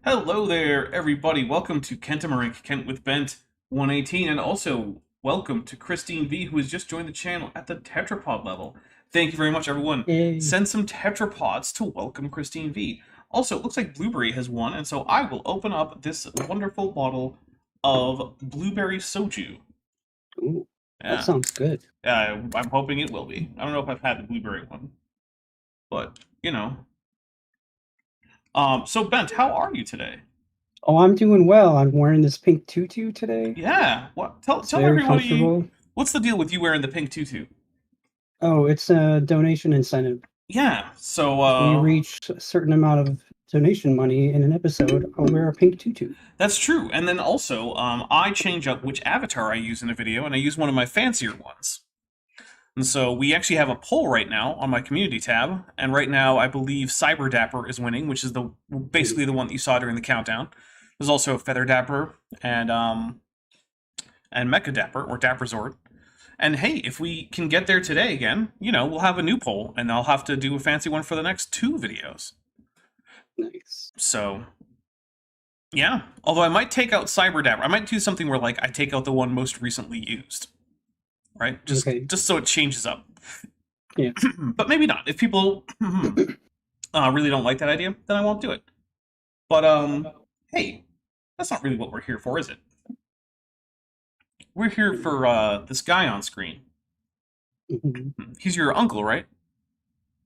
Hello there, everybody. Welcome to Kentamarink, Kent with Bent 118, and also welcome to Christine V, who has just joined the channel at the tetrapod level. Thank you very much, everyone. Yay. Send some tetrapods to welcome Christine V. Also, it looks like Blueberry has won, and so I will open up this wonderful bottle of blueberry soju. Ooh, that Yeah, sounds good. I'm hoping it will be. I don't know if I've had the blueberry one, but you know. So Bent, how are you today? Oh, I'm doing well. I'm wearing this pink tutu today. Yeah. What? Tell It's tell very everybody comfortable. what's the deal with you wearing the pink tutu? Oh, it's a donation incentive. Yeah. So If we reach a certain amount of donation money in an episode, I'll wear a pink tutu. that's true. And then also, I change up which avatar I use in a video, and I use one of my fancier ones. And so we actually have a poll right now on my community tab, and right now I believe Cyber Dapper is winning, which is basically the one that you saw during the countdown. There's also Feather Dapper and Mecha Dapper or Dapper Zord. And hey, if we can get there today again, we'll have a new poll, and I'll have to do a fancy one for the next 2 videos. Nice. So, yeah. Although I might take out Cyber Dapper. I might do something where, like, I take out the one most recently used. Right? Just so it changes up. Yeah. But maybe not. If people really don't like that idea, then I won't do it. But, hey, that's not really what we're here for, is it? We're here for this guy on screen. He's your uncle, right?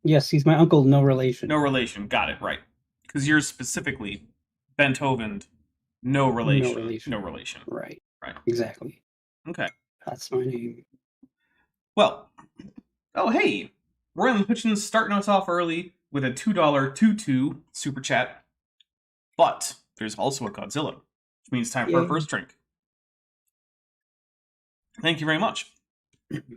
Yes, he's my uncle, no relation. No relation. Got it, right. Because yours specifically, Kent Hovind, no relation. No relation. No relation. Right. Right. Exactly. Okay. That's my name. Well, oh hey, Royal Hutchins starting us off early with a $2 tutu super chat. But there's also a Godzilla, which means time for our first drink. Thank you very much.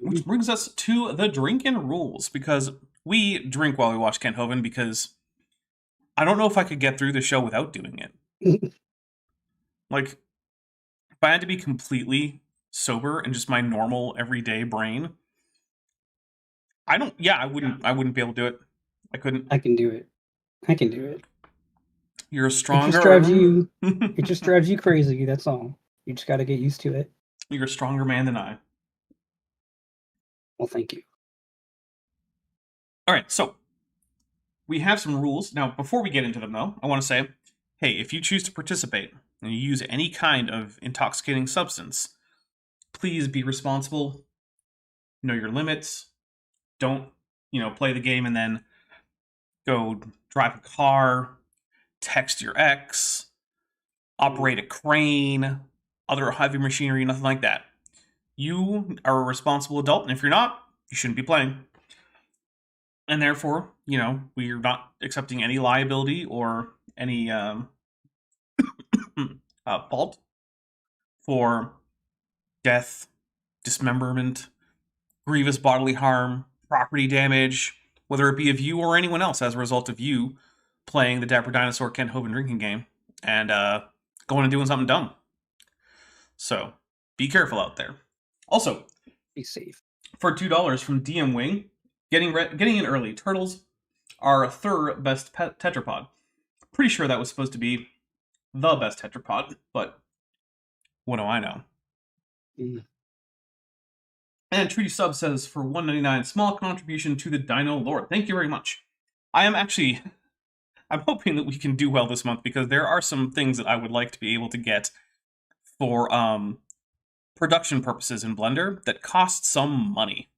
Which brings us to the drinking rules, because we drink while we watch Kent Hovind, because I don't know if I could get through the show without doing it. Like, if I had to be completely sober and just my normal everyday brain, I wouldn't be able to do it. I couldn't. I can do it. I can do it. You're stronger. It just drives you crazy, that's all. You just gotta get used to it. You're a stronger man than I. Well, thank you. Alright, so we have some rules. Now, before we get into them, though, I want to say, hey, if you choose to participate and you use any kind of intoxicating substance, please be responsible. Know your limits. Don't, play the game and then go drive a car, text your ex, operate a crane, other heavy machinery, nothing like that. You are a responsible adult, and if you're not, you shouldn't be playing. And therefore, we're not accepting any liability or any fault for death, dismemberment, grievous bodily harm, property damage, whether it be of you or anyone else as a result of you playing the Dapper Dinosaur Kent Hovind drinking game and going and doing something dumb. So, be careful out there. Also, be safe. For $2 from DM Wing, getting in early. Turtles are third best tetrapod. Pretty sure that was supposed to be the best tetrapod, but what do I know? And Treaty Sub says, for $1.99, small contribution to the Dino Lord. Thank you very much. I'm hoping that we can do well this month, because there are some things that I would like to be able to get for production purposes in Blender that cost some money.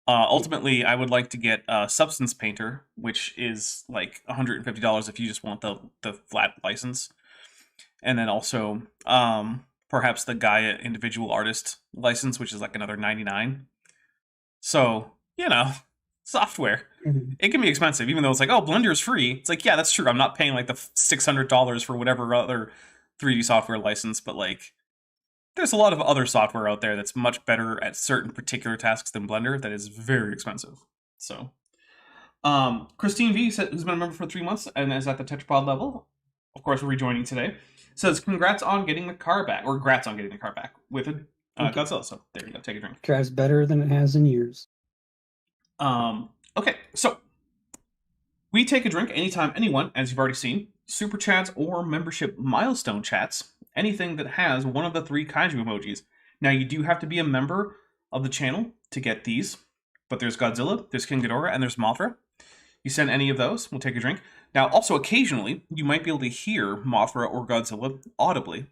Ultimately, I would like to get Substance Painter, which is like $150 if you just want the flat license. And then also perhaps the Gaia Individual Artist license, which is like another $99. So, software. It can be expensive, even though it's like, oh, Blender is free. It's like, yeah, that's true. I'm not paying like the $600 for whatever other 3D software license, but like, there's a lot of other software out there that's much better at certain particular tasks than Blender that is very expensive. So, Christine V, who's been a member for 3 months and is at the tetrapod level, of course, we're rejoining today, says, congrats on getting the car back, or grats on getting the car back with a Godzilla. So, there you go, take a drink. Drives better than it has in years. Okay, so We take a drink anytime anyone, as you've already seen, super chats or membership milestone chats, anything that has one of the 3 kaiju emojis. Now, you do have to be a member of the channel to get these, but there's Godzilla, there's King Ghidorah, and there's Mothra. You send any of those, we'll take a drink. Now, also, occasionally, you might be able to hear Mothra or Godzilla audibly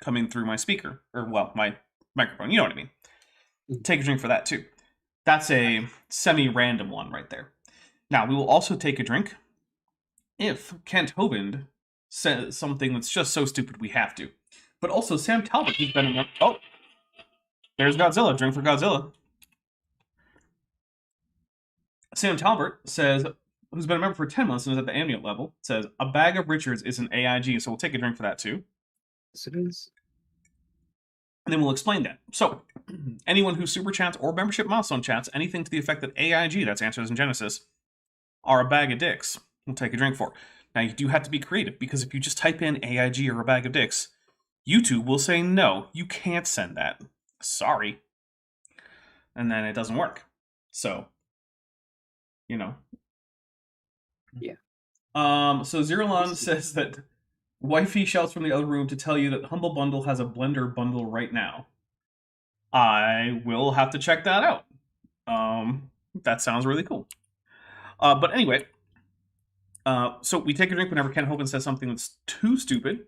coming through my speaker, or, well, my microphone, you know what I mean. Take a drink for that, too. That's a semi-random one right there. Now, we will also take a drink if Kent Hovind says something that's just so stupid we have to. But also, Sam Talbot, who's been in... Oh! There's Godzilla. Drink for Godzilla. Sam Talbot says, who's been a member for 10 months and is at the ambient level, says, a bag of Richards is an AIG, so we'll take a drink for that, too. Yes, it is. And then we'll explain that. So, anyone who super chats or membership milestone chats, anything to the effect that AIG, that's Answers in Genesis, are a bag of dicks, we'll take a drink for. Now, you do have to be creative, because if you just type in AIG or a bag of dicks, YouTube will say, no, you can't send that. Sorry. And then it doesn't work. So, you know. Yeah. So Zerlon says that Wifey shouts from the other room to tell you that Humble Bundle has a blender bundle right now. I will have to check that out. That sounds really cool. But anyway, so we take a drink whenever Kent Hovind says something that's too stupid.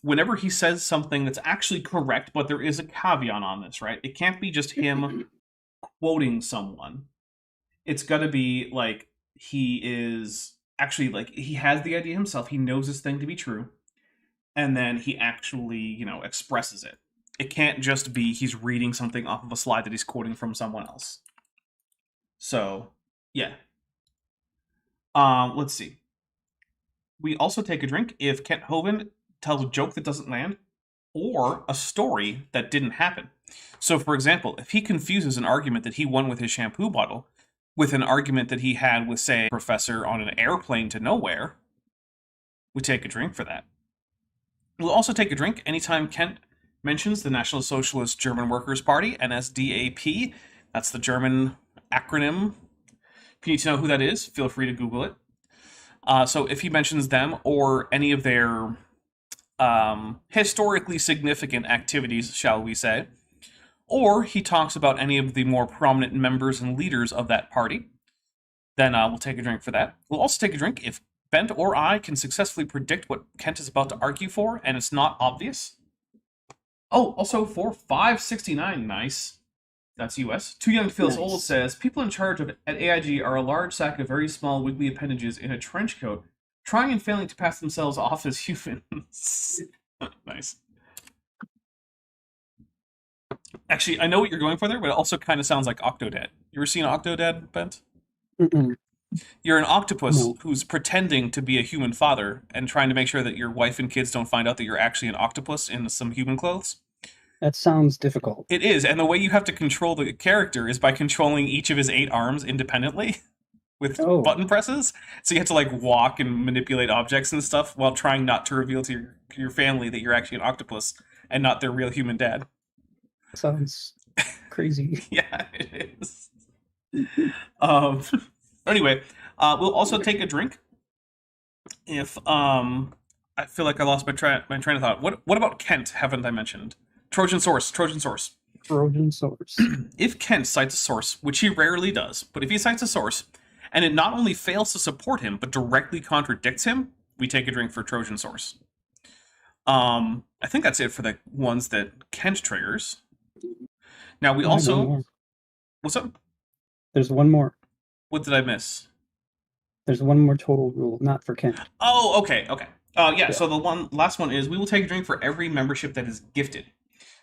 Whenever he says something that's actually correct, but there is a caveat on this, right? It can't be just him quoting someone. It's got to be like he is actually like he has the idea himself. He knows this thing to be true, and then he actually, you know, expresses it. It can't just be he's reading something off of a slide that he's quoting from someone else. So, yeah. Let's see. We also take a drink if Kent Hovind tells a joke that doesn't land, or a story that didn't happen. So, for example, if he confuses an argument that he won with his shampoo bottle with an argument that he had with, say, a professor on an airplane to nowhere, we take a drink for that. We'll also take a drink anytime Kent mentions the National Socialist German Workers' Party, NSDAP. That's the German acronym. If you need to know who that is, feel free to Google it. So if he mentions them or any of their historically significant activities, shall we say, or he talks about any of the more prominent members and leaders of that party, then we'll take a drink for that. We'll also take a drink if Bent or I can successfully predict what Kent is about to argue for, and it's not obvious. Oh, also for 569, nice. That's US. Too Young to Feel Nice. Old says, people in charge at AIG are a large sack of very small wiggly appendages in a trench coat, trying and failing to pass themselves off as humans. Nice. Actually, I know what you're going for there, but it also kind of sounds like Octodad. You ever seen Octodad, Bent? Mm-mm. You're an octopus No. who's pretending to be a human father and trying to make sure that your wife and kids don't find out that you're actually an octopus in some human clothes. That sounds difficult. It is, and the way you have to control the character is by controlling each of his 8 arms independently with button presses. So you have to like walk and manipulate objects and stuff while trying not to reveal to your family that you're actually an octopus and not their real human dad. Sounds crazy. Yeah, it is. Anyway, we'll also take a drink if I feel like I lost my train of thought. What about Kent? Haven't I mentioned? Trojan source. Trojan source. If Kent cites a source, which he rarely does, but if he cites a source and it not only fails to support him but directly contradicts him, we take a drink for Trojan source. I think that's it for the ones that Kent triggers. Now we also... What's up? There's one more. What did I miss? There's one more total rule, not for Kent. Oh, okay. Yeah, so the last one is we will take a drink for every membership that is gifted.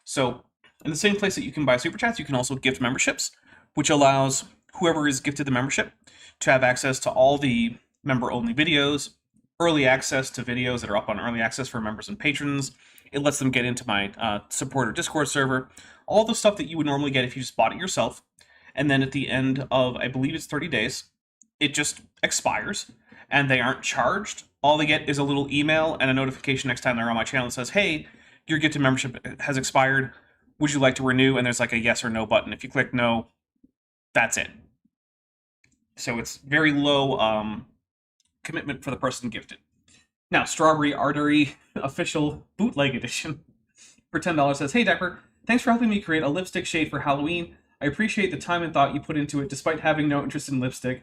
So in the same place that you can buy super chats, you can also gift memberships, which allows whoever is gifted the membership to have access to all the member-only videos, early access to videos that are up on early access for members and patrons. It lets them get into my supporter Discord server, all the stuff that you would normally get if you just bought it yourself. And then at the end of, I believe it's 30 days, it just expires, and they aren't charged. All they get is a little email and a notification next time they're on my channel that says, hey, your gifted membership has expired. Would you like to renew? And there's like a yes or no button. If you click no, that's it. So it's very low commitment for the person gifted. Now, Strawberry Artery Official Bootleg Edition for $10 says, "Hey Dapper, thanks for helping me create a lipstick shade for Halloween. I appreciate the time and thought you put into it despite having no interest in lipstick.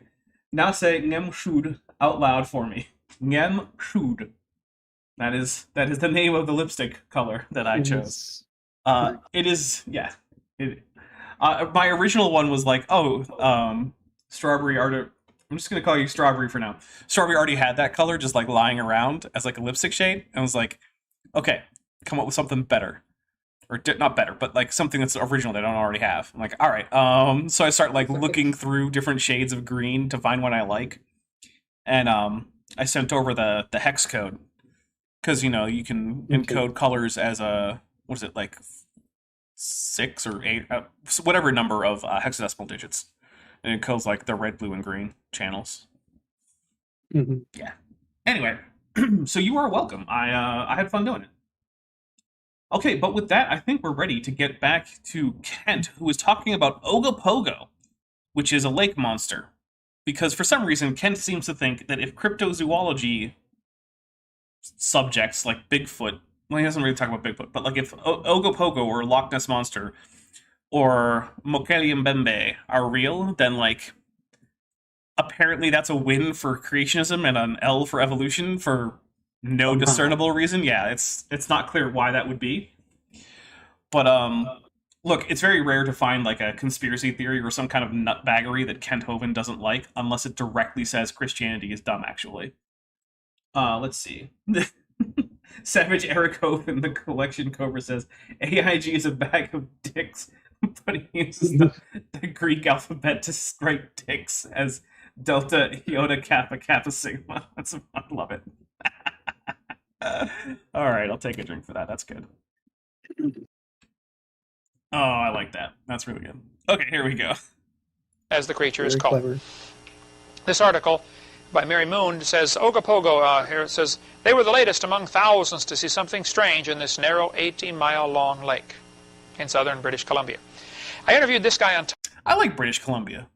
Now say Ngem Shud out loud for me. Ngem Shud. That is the name of the lipstick color that I chose. It is, yeah. My original one was like, Strawberry Artery. I'm just going to call you Strawberry for now. Strawberry already had that color just like lying around as like a lipstick shade. And I was like, okay, come up with something better. Or not better, but like something that's original that I don't already have. I'm like, all right. So I start like looking through different shades of green to find one I like. And I sent over the hex code. Because, you can encode colors as what is it, like 6 or 8, whatever number of hexadecimal digits. And it encodes like the red, blue, and green channels. Mm-hmm. Yeah. Anyway, so you are welcome. I had fun doing it. Okay, but with that, I think we're ready to get back to Kent, who is talking about Ogopogo, which is a lake monster. Because for some reason, Kent seems to think that if cryptozoology subjects like Bigfoot, well, he doesn't really talk about Bigfoot, but like if Ogopogo or Loch Ness Monster or Mokele Mbembe are real, then like apparently that's a win for creationism and an L for evolution for no discernible reason. Yeah, it's not clear why that would be. But look, it's very rare to find like a conspiracy theory or some kind of nutbaggery that Kent Hovind doesn't like unless it directly says Christianity is dumb, actually. Let's see. Savage Eric Hovind, the collection Cobra, says AIG is a bag of dicks, but he uses the Greek alphabet to write dicks as Delta Iota Kappa Kappa Sigma. I love it. All right, I'll take a drink for that. That's good. Oh, I like that. That's really good. Okay, here we go. As the creature is Very called. clever. This article by Mary Moon says, Ogopogo, here it says, they were the latest among thousands to see something strange in this narrow 18-mile-long lake in southern British Columbia. I interviewed this guy on... I like British Columbia.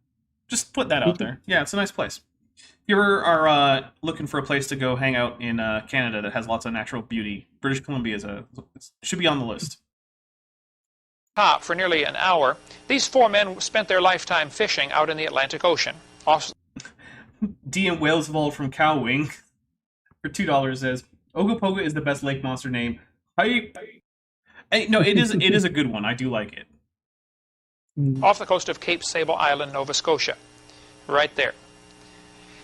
Just put that out there. Yeah, it's a nice place. If you ever are looking for a place to go hang out in Canada that has lots of natural beauty, British Columbia should be on the list. Top for nearly an hour. These 4 men spent their lifetime fishing out in the Atlantic Ocean. DM Whalesvold from Cowwing for $2 says, Ogopogo is the best lake monster name. No, it is a good one. I do like it. Off the coast of Cape Sable Island, Nova Scotia. Right there.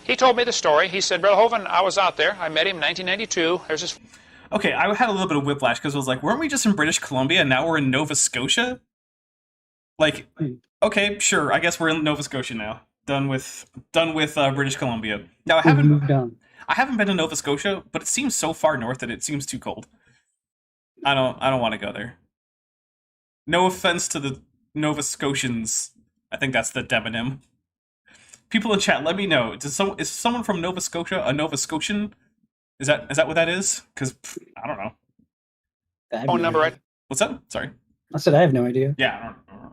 He told me the story. He said, Brother Hovind, I was out there. I met him in 1992. There's this... Okay, I had a little bit of whiplash because I was like, weren't we just in British Columbia and now we're in Nova Scotia? Like, okay, sure. I guess we're in Nova Scotia now. Done with British Columbia. Now I haven't been to Nova Scotia, but it seems so far north that it seems too cold. I don't want to go there. No offense to the Nova Scotians. I think that's the demonym. People in chat, let me know. Is someone from Nova Scotia a Nova Scotian? Is that what that is? Because I don't know. Phone number, right? What's that? Sorry. I said I have no idea. Yeah, I don't know.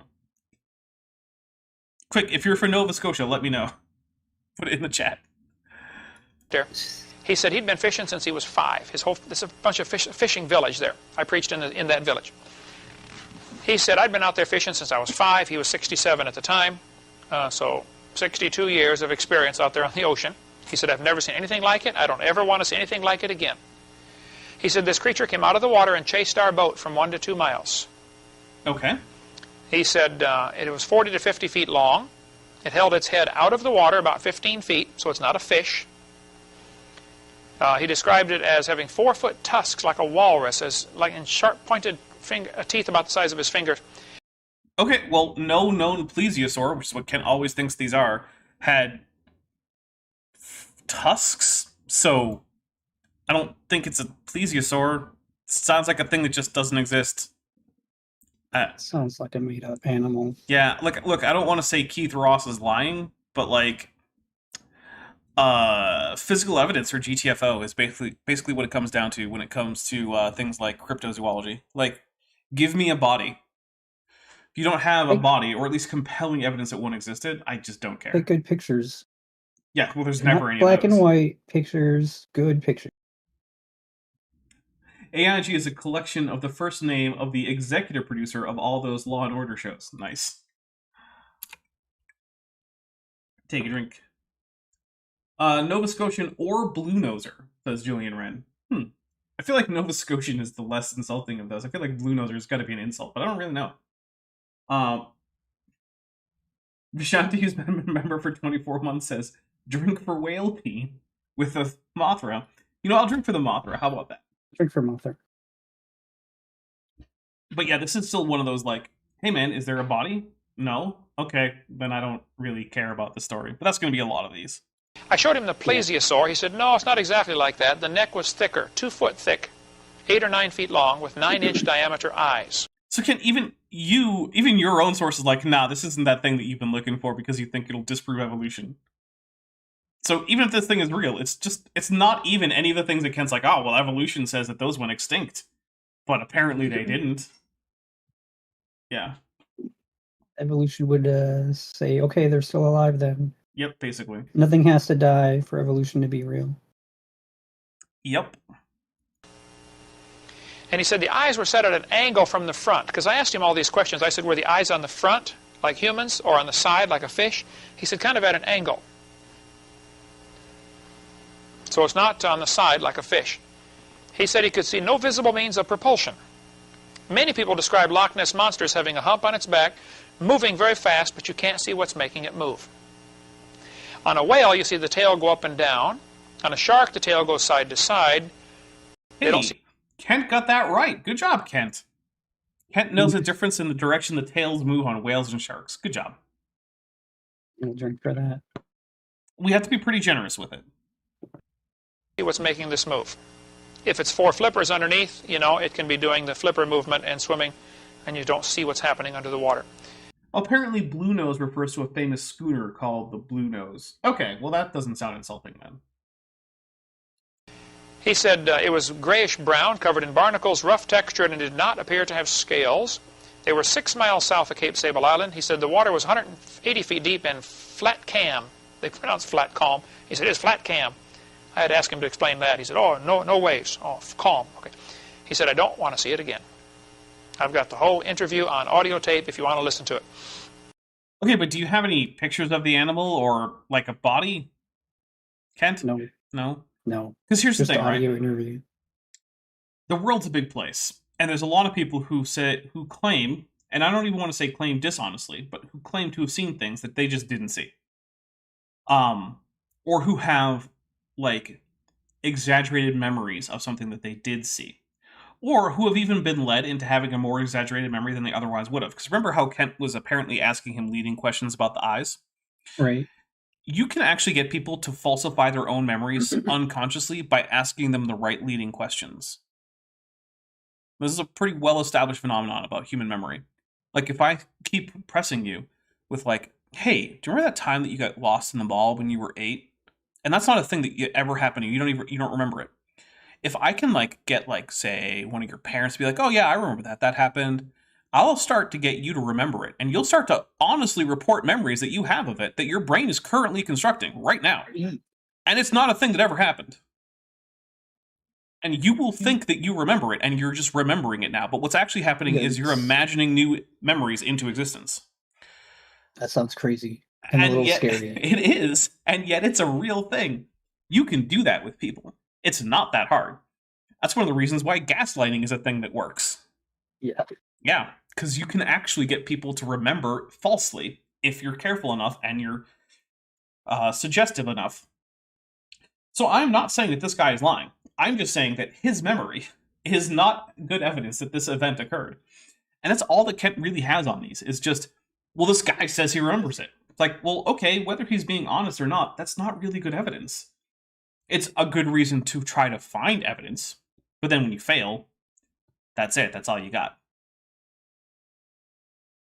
Quick, if you're from Nova Scotia, let me know. Put it in the chat. There. He said he'd been fishing since he was 5. There's a bunch of fishing village there. I preached in that village. He said, I'd been out there fishing since I was 5. He was 67 at the time. So 62 years of experience out there on the ocean. He said, I've never seen anything like it. I don't ever want to see anything like it again. He said, this creature came out of the water and chased our boat from 1 to 2 miles. Okay. He said it was 40 to 50 feet long. It held its head out of the water about 15 feet, so it's not a fish. He described it as having 4-foot tusks like a walrus, and sharp-pointed teeth about the size of his fingers. Okay, well, no known Plesiosaur, which is what Kent always thinks these are, had tusks, so I don't think it's a Plesiosaur. Sounds like a thing that just doesn't exist. Sounds like a made-up animal. Yeah, look, I don't want to say Keith Ross is lying, but like, physical evidence or GTFO is basically what it comes down to when it comes to things like cryptozoology. Like, give me a body. If you don't have a body, or at least compelling evidence that one existed, I just don't care. Take good pictures. Yeah, well, there's Not never any black of those. and white pictures, good pictures. AIG is a collection of the first name of the executive producer of all those Law and Order shows. Nice. Take a drink. Nova Scotian or Blue Noser, says Julian Wren. I feel like Nova Scotian is the less insulting of those. I feel like Blue Noser has got to be an insult, but I don't really know. Vishanti, who's been a member for 24 months, says, drink for whale pee with a Mothra. You know, I'll drink for the Mothra. How about that? Drink for Mothra. But yeah, this is still one of those like, hey man, is there a body? No? Okay, then I don't really care about the story. But that's going to be a lot of these. I showed him the Plesiosaur. He said, no, it's not exactly like that. The neck was thicker, 2 foot thick, 8 or 9 feet long, with 9-inch diameter eyes. So Ken, even your own source is like, nah, this isn't that thing that you've been looking for because you think it'll disprove evolution. So even if this thing is real, it's not even any of the things that Ken's like, oh, well, evolution says that those went extinct. But apparently they didn't. Yeah. Evolution would say, okay, they're still alive then. Yep, basically. Nothing has to die for evolution to be real. Yep. And he said the eyes were set at an angle from the front. Because I asked him all these questions. I said, were the eyes on the front, like humans, or on the side, like a fish? He said, kind of at an angle. So it's not on the side, like a fish. He said he could see no visible means of propulsion. Many people describe Loch Ness Monster as having a hump on its back, moving very fast, but you can't see what's making it move. On a whale, you see the tail go up and down. On a shark, the tail goes side to side. Hey, Kent got that right. Good job, Kent. Kent knows the difference in the direction the tails move on whales and sharks. Good job. I'll drink for that. We have to be pretty generous with it. See what's making this move. If it's 4 flippers underneath, you know, it can be doing the flipper movement and swimming, and you don't see what's happening under the water. Apparently, Blue Nose refers to a famous schooner called the Blue Nose. Okay, well that doesn't sound insulting then. He said it was grayish-brown, covered in barnacles, rough textured, and did not appear to have scales. They were 6 miles south of Cape Sable Island. He said the water was 180 feet deep and flat cam. They pronounce flat calm. He said it's flat cam. I had to ask him to explain that. He said, oh, no waves. Oh, calm. Okay. He said, I don't want to see it again. I've got the whole interview on audio tape if you want to listen to it. Okay, but do you have any pictures of the animal or, like, a body? Kent? No. No? No. Because here's the thing, right? Audio interview. The world's a big place, and there's a lot of people who claim, and I don't even want to say claim dishonestly, but who claim to have seen things that they just didn't see. Or who have, like, exaggerated memories of something that they did see. Or who have even been led into having a more exaggerated memory than they otherwise would have. Because remember how Kent was apparently asking him leading questions about the eyes? Right. You can actually get people to falsify their own memories unconsciously by asking them the right leading questions. This is a pretty well-established phenomenon about human memory. Like, if I keep pressing you with, like, hey, do you remember that time that you got lost in the mall when you were 8? And that's not a thing that ever happened to you. You don't remember it. If I can, like, get, like, say, one of your parents to be like, oh, yeah, I remember that. That happened. I'll start to get you to remember it. And you'll start to honestly report memories that you have of it that your brain is currently constructing right now. And it's not a thing that ever happened. And you will think that you remember it, and you're just remembering it now. But what's actually happening is you're imagining new memories into existence. That sounds crazy. And a little yet, scary. It is, and yet it's a real thing. You can do that with people. It's not that hard. That's one of the reasons why gaslighting is a thing that works. Yeah. Yeah, because you can actually get people to remember falsely if you're careful enough and you're suggestive enough. So I'm not saying that this guy is lying. I'm just saying that his memory is not good evidence that this event occurred. And that's all that Kent really has on these, is just, well, this guy says he remembers it. It's like, well, okay, whether he's being honest or not, that's not really good evidence. It's a good reason to try to find evidence, but then when you fail, that's it. That's all you got.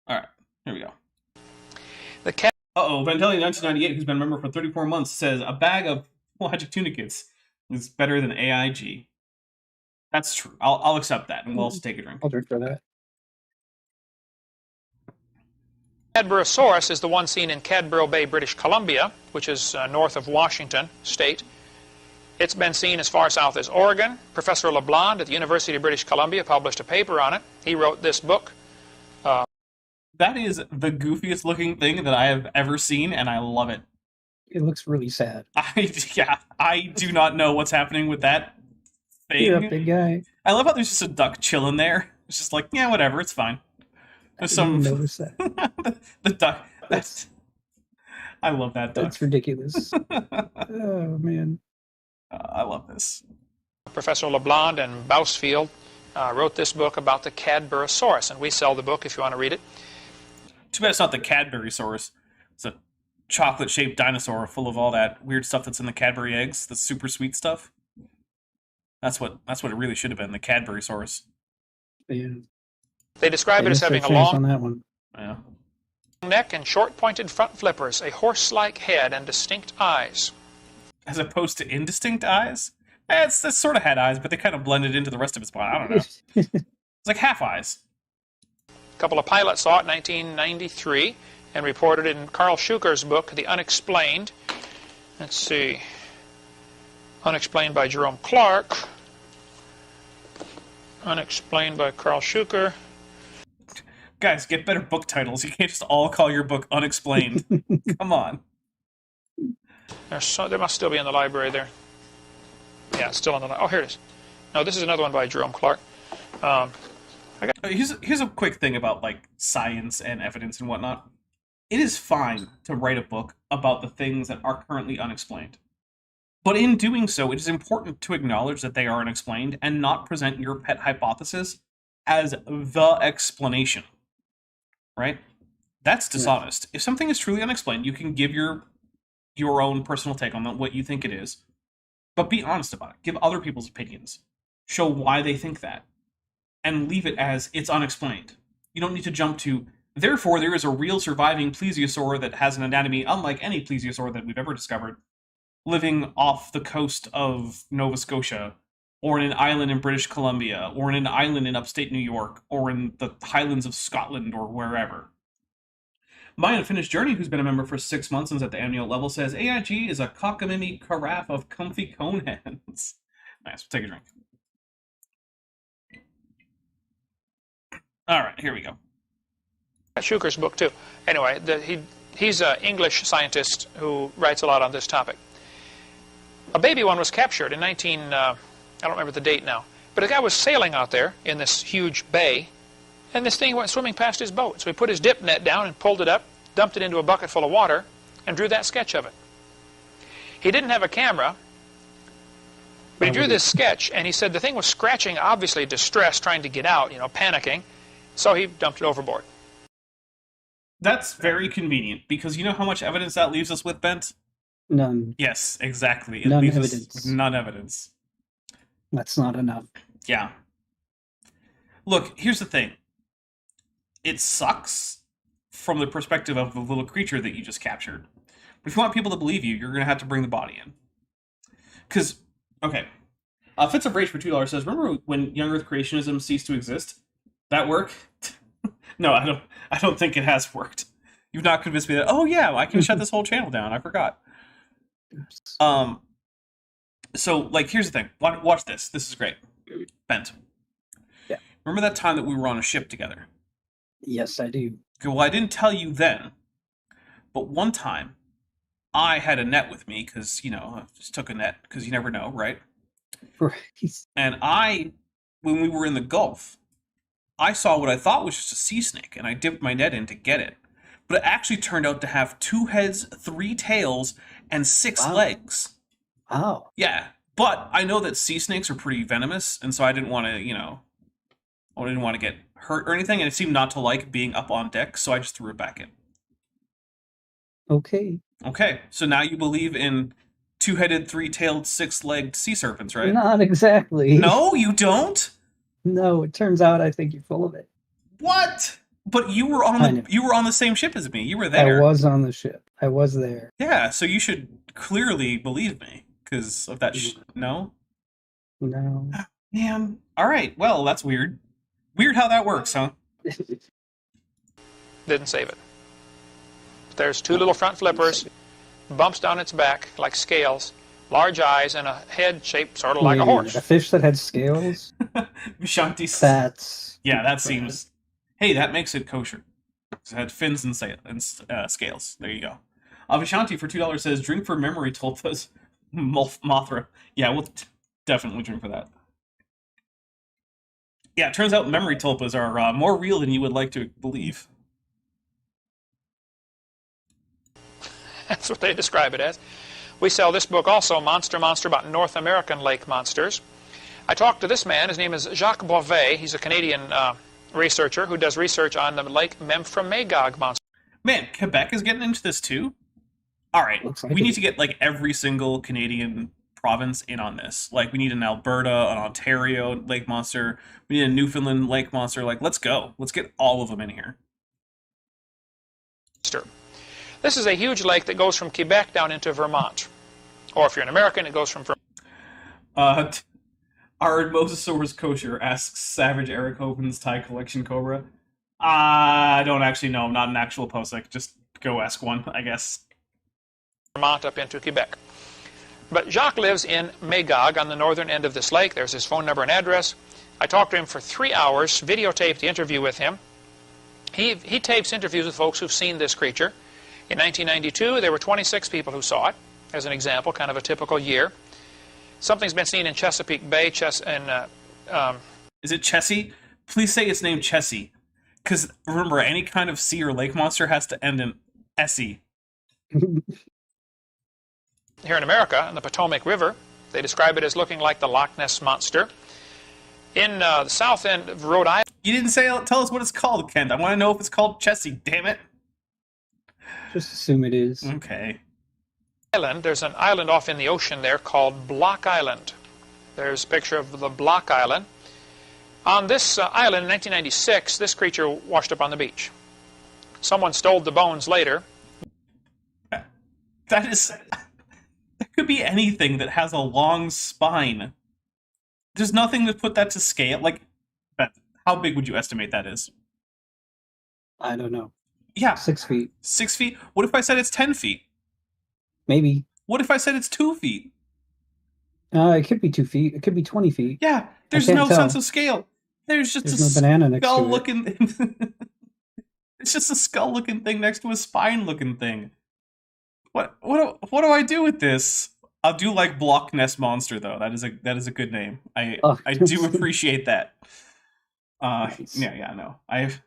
All right, here we go. Venteli 1998, who's been a member for 34 months, says a bag of pelagic tunicates is better than AIG. That's true. I'll accept that, and we'll also take a drink. I'll drink for that. Cadborosaurus is the one seen in Cadboro Bay, British Columbia, which is north of Washington State. It's been seen as far south as Oregon. Professor LeBlanc at the University of British Columbia published a paper on it. He wrote this book. That is the goofiest looking thing that I have ever seen, and I love it. It looks really sad. I do not know what's happening with that thing. Yeah, big guy. I love how there's just a duck chilling there. It's just like, yeah, whatever, it's fine. There's I didn't notice that. the duck. I love that duck. That's ridiculous. Oh, man. I love this. Professor LeBlanc and Bousfield wrote this book about the Cadborosaurus, and we sell the book if you want to read it. Too bad it's not the Cadbury Saurus. It's a chocolate-shaped dinosaur full of all that weird stuff that's in the Cadbury eggs, the super sweet stuff. That's what it really should have been, the Cadbury Saurus. Yeah. They describe it as having a on long that one. Yeah. neck and short-pointed front flippers, a horse-like head, and distinct eyes. As opposed to indistinct eyes? It sort of had eyes, but they kind of blended into the rest of its body. I don't know. It's like half eyes. A couple of pilots saw it in 1993 and reported it in Carl Schuker's book, The Unexplained. Let's see. Unexplained by Jerome Clark. Unexplained by Carl Schuker. Guys, get better book titles. You can't just all call your book Unexplained. Come on. There must still be in the library there. Yeah, it's still in the library. Oh, here it is. No, this is another one by Jerome Clark. Here's a quick thing about like science and evidence and whatnot. It is fine to write a book about the things that are currently unexplained. But in doing so, it is important to acknowledge that they are unexplained and not present your pet hypothesis as the explanation. Right? That's dishonest. If something is truly unexplained, you can give your own personal take on what you think it is. But be honest about it. Give other people's opinions. Show why they think that. And leave it as it's unexplained. You don't need to jump to, therefore there is a real surviving plesiosaur that has an anatomy unlike any plesiosaur that we've ever discovered, living off the coast of Nova Scotia, or in an island in British Columbia, or in an island in upstate New York, or in the Highlands of Scotland, or wherever. My Unfinished Journey, who's been a member for 6 months and is at the annual level, says AIG is a cockamamie carafe of comfy cone hands. Nice, we'll take a drink. All right, here we go. Schuker's book, too. Anyway, he's an English scientist who writes a lot on this topic. A baby one was captured in I don't remember the date now, but a guy was sailing out there in this huge bay, and this thing went swimming past his boat. So he put his dip net down and pulled it up, dumped it into a bucket full of water, and drew that sketch of it. He didn't have a camera, but he drew this sketch, and he said the thing was scratching, obviously distressed, trying to get out, panicking, so he dumped it overboard. That's very convenient, because you know how much evidence that leaves us with, Bent? None. Yes, exactly. It None leaves evidence. us with none evidence. That's not enough. Yeah. Look, here's the thing. It sucks from the perspective of the little creature that you just captured. But if you want people to believe you, you're going to have to bring the body in. Because, okay. Fits of Rage for $2 says, remember when young Earth creationism ceased to exist? That work? No, I don't think it has worked. You've not convinced me that, oh yeah, I can shut this whole channel down. I forgot. So, like, here's the thing. Watch this. This is great. Bent. Yeah. Remember that time that we were on a ship together? Yes, I do. Okay, well, I didn't tell you then, but one time, I had a net with me, because, I just took a net, because you never know, right? Right. And when we were in the Gulf, I saw what I thought was just a sea snake, and I dipped my net in to get it. But it actually turned out to have 2 heads, 3 tails, and 6 legs. Wow. Yeah, but I know that sea snakes are pretty venomous, and so I didn't want to, I didn't want to get hurt or anything, and it seemed not to like being up on deck, so I just threw it back in. Okay. Okay, so now you believe in 2-headed, 3-tailed, 6-legged sea serpents, right? Not exactly. No, you don't? No, it turns out I think you're full of it. What? But you were on the same ship as me. You were there. I was on the ship. I was there. Yeah, so you should clearly believe me because of that. No. No. Man. All right. Well, that's weird. Weird how that works, huh? Didn't save it. There's two little front flippers, bumps down its back like scales, large eyes, and a head shaped sort of like a horse. A fish that had scales? Vishanti. That's... Yeah, that seems... Hey, that makes it kosher. It had fins and scales. There you go. Vishanti for $2 says, drink for memory tulpas. Mothra. Yeah, we'll definitely drink for that. Yeah, it turns out memory tulpas are more real than you would like to believe. That's what they describe it as. We sell this book also, Monster, about North American lake monsters. I talked to this man. His name is Jacques Beauvais. He's a Canadian researcher who does research on the Lake Memphremagog monster. Man, Quebec is getting into this too? Alright, we need to get like every single Canadian province in on this. Like, we need an Alberta, an Ontario lake monster. We need a Newfoundland lake monster. Like, let's go. Let's get all of them in here. This is a huge lake that goes from Quebec down into Vermont. Or if you're an American, it goes from Vermont. Are Mosasaur's kosher? Asks Savage Eric Hovin's Thai Collection Cobra. I don't actually know. I'm not an actual POSIC. Just go ask one, I guess. Vermont up into Quebec. But Jacques lives in Magog on the northern end of this lake. There's his phone number and address. I talked to him for 3 hours, videotaped the interview with him. He tapes interviews with folks who've seen this creature. In 1992, there were 26 people who saw it, as an example, kind of a typical year. Something's been seen in Chesapeake Bay. Is it Chessie? Please say it's named Chessie. Because, remember, any kind of sea or lake monster has to end in Essie. Here in America, on the Potomac River, they describe it as looking like the Loch Ness Monster. In the south end of Rhode Island... You didn't tell us what it's called, Kent. I want to know if it's called Chessie, damn it. Just assume it is. Okay. There's an island off in the ocean there called Block Island. There's a picture of the Block Island. On this island in 1996, this creature washed up on the beach. Someone stole the bones later. That could be anything that has a long spine. There's nothing to put that to scale. Like, how big would you estimate that is? I don't know. Yeah. 6 feet. 6 feet? What if I said it's 10 feet? Maybe. What if I said it's 2 feet? It could be 2 feet. It could be 20 feet. Yeah, there's no sense of scale. There's just a no banana next to it. skull-looking... It's just a skull-looking thing next to a spine-looking thing. What do I do with this? I'll do like Block Ness Monster though. That is a good name. I do appreciate that. Nice. Yeah, no.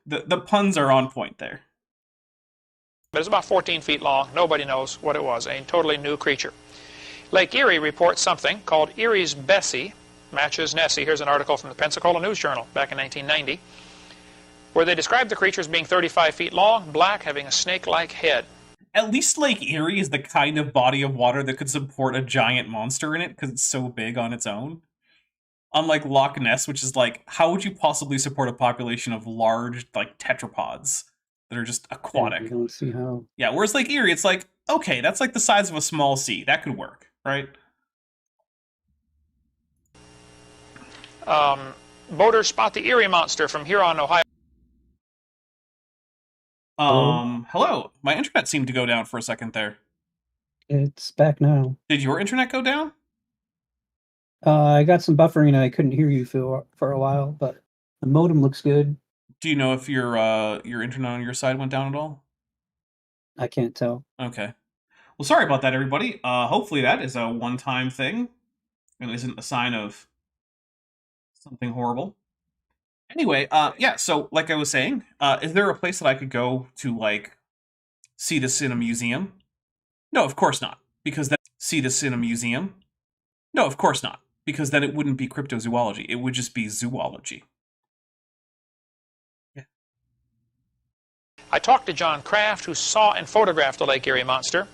The puns are on point there. But it's about 14 feet long. Nobody knows what it was. A totally new creature. Lake Erie reports something called Erie's Bessie, matches Nessie. Here's an article from the Pensacola News Journal back in 1990, where they described the creature as being 35 feet long, black, having a snake-like head. At least Lake Erie is the kind of body of water that could support a giant monster in it, because it's so big on its own. Unlike Loch Ness, which is like, how would you possibly support a population of large, like, tetrapods that are just aquatic? I don't see how. Yeah, whereas Lake Erie, it's like, okay, that's like the size of a small sea. That could work, right? Boaters spot the Erie monster from Huron, Ohio. Hello. My internet seemed to go down for a second there. It's back now. Did your internet go down? I got some buffering and I couldn't hear you for a while, but the modem looks good. Do you know if your internet on your side went down at all? I can't tell. Okay. Well, sorry about that, everybody. Hopefully that is a one-time thing and isn't a sign of something horrible. Anyway, yeah, so like I was saying, is there a place that I could go to, like, see this in a museum? No, of course not. Because then see this in a museum? No, of course not. Because then it wouldn't be cryptozoology. It would just be zoology. Yeah. I talked to John Kraft, who saw and photographed the Lake Erie monster.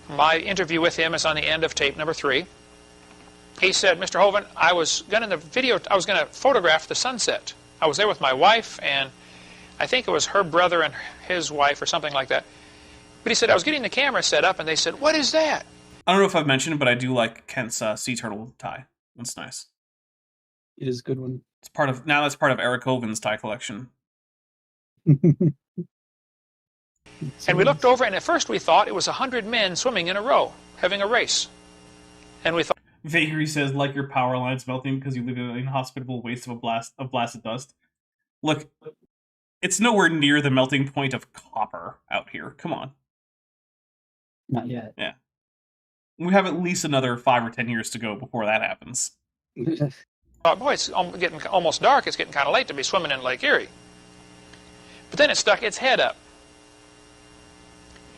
My interview with him is on the end of tape number 3. He said, Mr. Hovind, I was going to photograph the sunset. I was there with my wife, and I think it was her brother and his wife or something like that. But he said, I was getting the camera set up, and they said, what is that? I don't know if I've mentioned it, but I do like Kent's sea turtle tie. That's nice. It is a good one. Now that's part of Eric Hovind's tie collection. And we looked over, and at first we thought it was 100 men swimming in a row, having a race. And we thought... Vagary says, like your power lines melting because you live in an inhospitable waste of blasted dust. Look, it's nowhere near the melting point of copper out here. Come on. Not yet. Yeah. We have at least another 5 or 10 years to go before that happens. Thought, boy, it's getting almost dark. It's getting kind of late to be swimming in Lake Erie. But then it stuck its head up.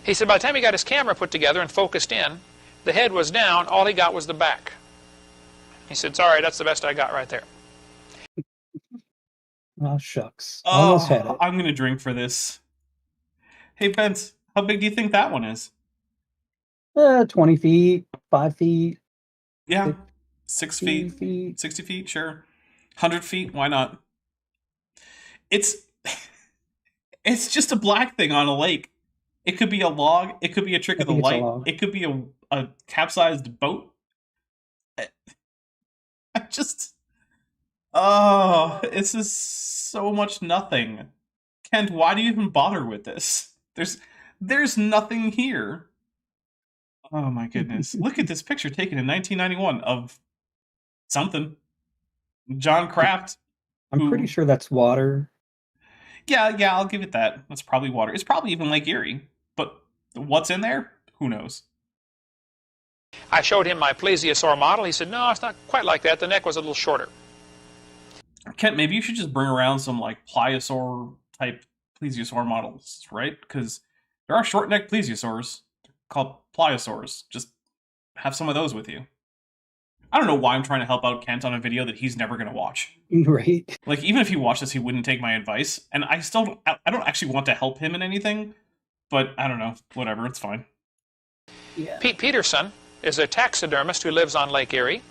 He said by the time he got his camera put together and focused in, the head was down, all he got was the back. He said, sorry, that's the best I got right there. Oh, shucks. Almost had it. I'm going to drink for this. Hey, Pence, how big do you think that one is? 20 feet, 5 feet. Yeah, 6 feet, 60 feet, sure. 100 feet, why not? It's just a black thing on a lake. It could be a log. It could be a trick of the light. It could be a capsized boat. I just... Oh, this is so much nothing. Kent, why do you even bother with this? There's nothing here. Oh my goodness. Look at this picture taken in 1991 of something. John Kraft. I'm pretty sure that's water. Yeah, I'll give it that. That's probably water. It's probably even Lake Erie. But what's in there? Who knows? I showed him my Plesiosaur model. He said, no, it's not quite like that. The neck was a little shorter. Kent, maybe you should just bring around some like Plesiosaur type Plesiosaur models, right? Because there are short-necked Plesiosaurs called Plesiosaurs. Just have some of those with you. I don't know why I'm trying to help out Kent on a video that he's never going to watch. Right. Like, even if he watched this, he wouldn't take my advice. And I don't actually want to help him in anything. But, I don't know. Whatever, it's fine. Yeah. Pete Peterson is a taxidermist who lives on Lake Erie.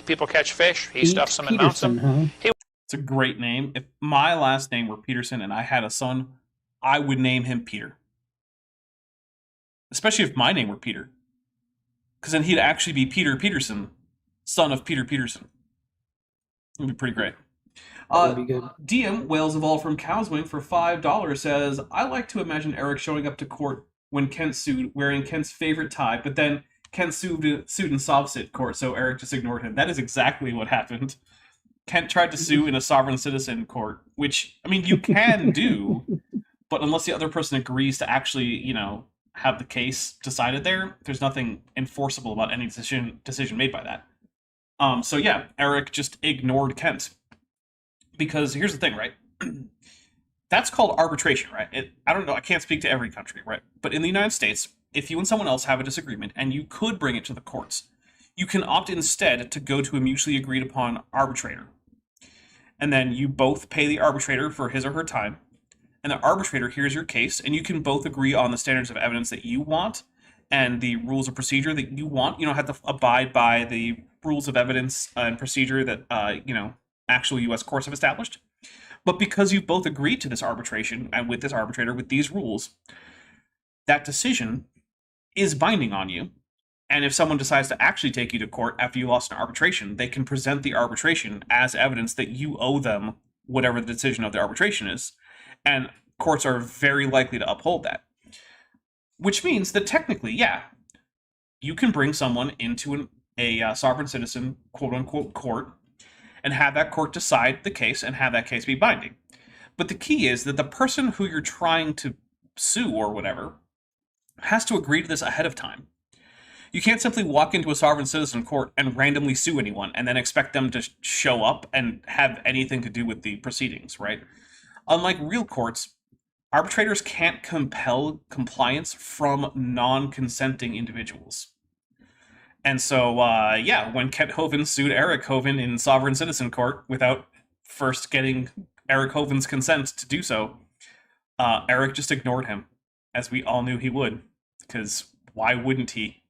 People catch fish. He stuffs them and mounts them. Huh? It's a great name. If my last name were Peterson and I had a son, I would name him Peter. Especially if my name were Peter. Because then he'd actually be Peter Peterson, son of Peter Peterson. It would be pretty great. That would be good. DM Whales Evolved from Cowswing for $5 says, I like to imagine Eric showing up to court when Kent sued, wearing Kent's favorite tie, but then Kent sued in Sovsit court, so Eric just ignored him. That is exactly what happened. Kent tried to sue in a sovereign citizen court, which, I mean, you can do, but unless the other person agrees to actually, you know, have the case decided there's nothing enforceable about any decision made by that. So yeah, Eric just ignored Kent. Because here's the thing, right? That's called arbitration, right? I don't know, I can't speak to every country, right? But in the United States, if you and someone else have a disagreement and you could bring it to the courts, you can opt instead to go to a mutually agreed upon arbitrator. And then you both pay the arbitrator for his or her time, and the arbitrator hears your case, and you can both agree on the standards of evidence that you want and the rules of procedure that you want. You don't have to abide by the rules of evidence and procedure that, actual U.S. courts have established. But because you both agreed to this arbitration and with this arbitrator, with these rules, that decision is binding on you. And if someone decides to actually take you to court after you lost an arbitration, they can present the arbitration as evidence that you owe them whatever the decision of the arbitration is. And courts are very likely to uphold that. Which means that technically, yeah, you can bring someone into a sovereign citizen, quote-unquote, court, and have that court decide the case and have that case be binding. But the key is that the person who you're trying to sue or whatever has to agree to this ahead of time. You can't simply walk into a sovereign citizen court and randomly sue anyone and then expect them to show up and have anything to do with the proceedings, right? Unlike real courts, arbitrators can't compel compliance from non-consenting individuals. And so, when Kent Hovind sued Eric Hovind in sovereign citizen court without first getting Eric Hovind's consent to do so, Eric just ignored him, as we all knew he would, because why wouldn't he?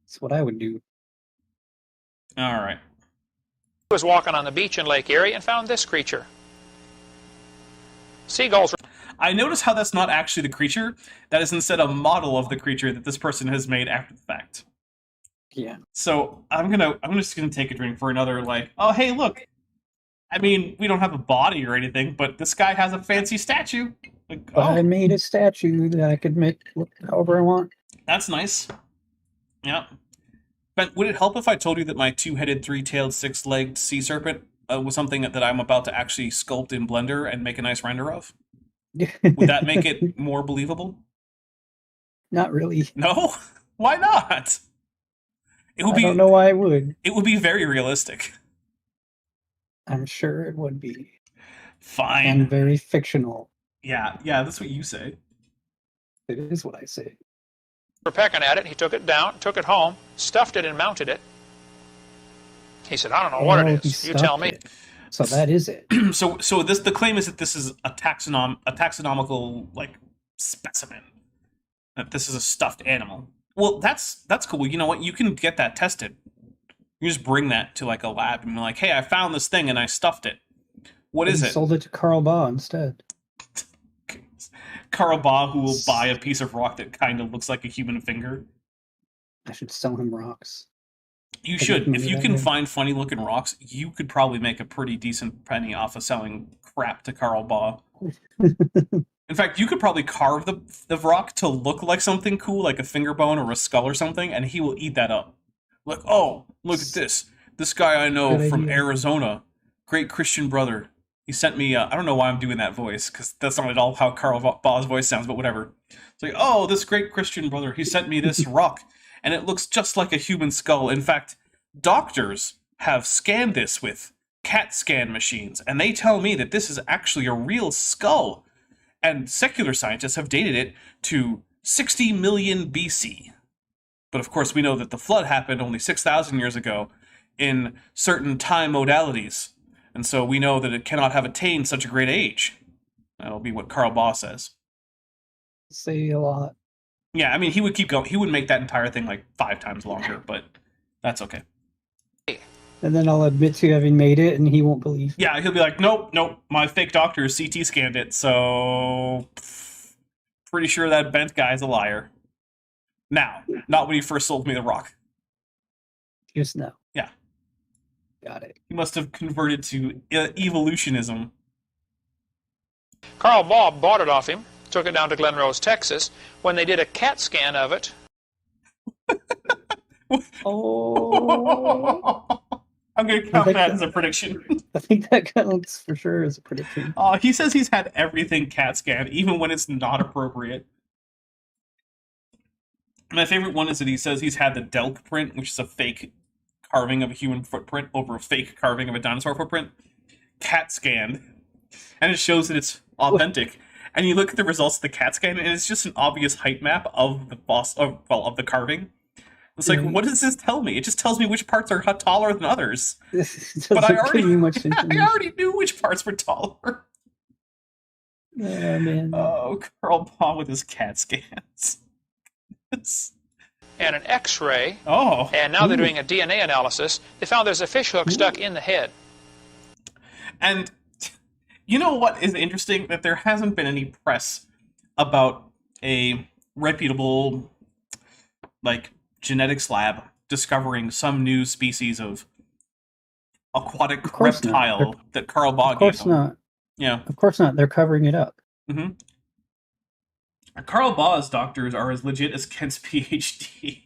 That's what I would do. All right. He was walking on the beach in Lake Erie and found this creature. Seagulls. I notice how that's not actually the creature. That is instead a model of the creature that this person has made after the fact. Yeah. So I'm just gonna take a drink for another, like, oh hey, look, I mean, we don't have a body or anything, but this guy has a fancy statue. Like, I made a statue that I could make look however I want. That's nice. Yeah. Ben, would it help if I told you that my two-headed, three-tailed, six-legged sea serpent was something that I'm about to actually sculpt in Blender and make a nice render of? Would that make it more believable? Not really. No? Why not? It would I don't know why I would. It would be very realistic. I'm sure it would be. Fine. And very fictional. Yeah, that's what you say. It is what I say. We're pecking at it. He took it down, took it home, stuffed it, and mounted it. He said, "I don't know what it is. You tell me." So that is it. So the claim is that this is a taxonomical like specimen. That this is a stuffed animal. Well, that's cool. You know what? You can get that tested. You just bring that to like a lab and be like, "Hey, I found this thing and I stuffed it. What is it?" Sold it to Carl Baugh instead. Carl Baugh, who will buy a piece of rock that kind of looks like a human finger. I should sell him rocks. You should. If you can find funny-looking rocks, you could probably make a pretty decent penny off of selling crap to Carl Baugh. In fact, you could probably carve the rock to look like something cool, like a finger bone or a skull or something, and he will eat that up. Like, oh, look at this. This guy I know from Arizona, great Christian brother. He sent me, I don't know why I'm doing that voice, because that's not at all how Carl Baugh's voice sounds, but whatever. It's like, oh, this great Christian brother, he sent me this rock, and it looks just like a human skull. In fact, doctors have scanned this with CAT scan machines, and they tell me that this is actually a real skull. And secular scientists have dated it to 60 million BC. But of course, we know that the flood happened only 6,000 years ago in certain time modalities. And so we know that it cannot have attained such a great age. That'll be what Carl Baugh says. Say a lot. Yeah, I mean, he would keep going. He would make that entire thing like 5 times longer, but that's okay. And then I'll admit to having made it, and he won't believe. Yeah, he'll be like, nope, my fake doctor CT scanned it, so pretty sure that bent guy's a liar. Now, not when he first sold me the rock. Just now. Yeah. Got it. He must have converted to evolutionism. Carl Baugh bought it off him, took it down to Glen Rose, Texas. When they did a CAT scan of it... Oh... I'm going to count that as a prediction. I think that counts for sure as a prediction. He says he's had everything CAT scanned, even when it's not appropriate. My favorite one is that he says he's had the Delk print, which is a fake carving of a human footprint over a fake carving of a dinosaur footprint, CAT scanned, and it shows that it's authentic. And you look at the results of the CAT scan, and it's just an obvious height map of the of the carving. It's like, what does this tell me? It just tells me which parts are taller than others. But I already knew which parts were taller. Yeah, man. Oh, Carl Baugh with his CAT scans. And an X-ray. Oh. And now they're doing a DNA analysis. They found there's a fish hook stuck in the head. And you know what is interesting? That there hasn't been any press about a reputable, like, genetics lab discovering some new species of aquatic reptile that Carl Baugh gave them. Of course not. Yeah. Of course not. They're covering it up. Mm-hmm. Carl Baugh's doctors are as legit as Kent's PhD.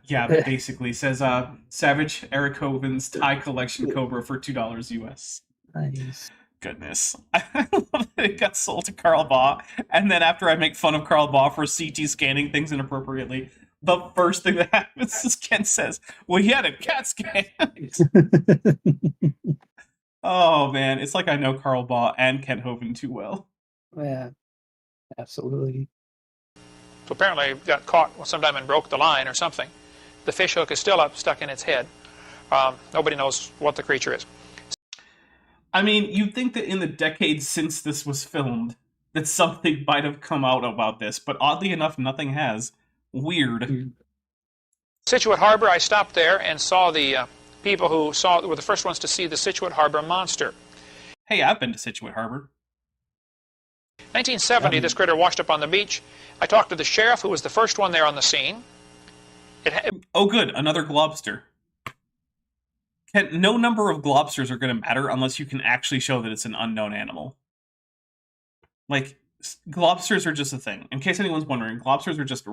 Yeah, but basically says Savage Eric Hovind's Thai collection Cobra for $2 US. Nice. Goodness. I love that it got sold to Carl Baugh, and then after I make fun of Carl Baugh for CT scanning things inappropriately, the first thing that happens is Kent says, well, he had a CAT scan. Oh, man. It's like I know Carl Baugh and Kent Hovind too well. Yeah, absolutely. So apparently it got caught sometime and broke the line or something. The fish hook is still up, stuck in its head. Nobody knows what the creature is. I mean, you'd think that in the decades since this was filmed, that something might have come out about this, but oddly enough, nothing has. Weird. Scituate Harbor, I stopped there and saw the people who were the first ones to see the Scituate Harbor monster. Hey, I've been to Scituate Harbor. 1970, this critter washed up on the beach. I talked to the sheriff, who was the first one there on the scene. Oh, good. Another globster. No number of globsters are going to matter unless you can actually show that it's an unknown animal. Like, globsters are just a thing. In case anyone's wondering, globsters are just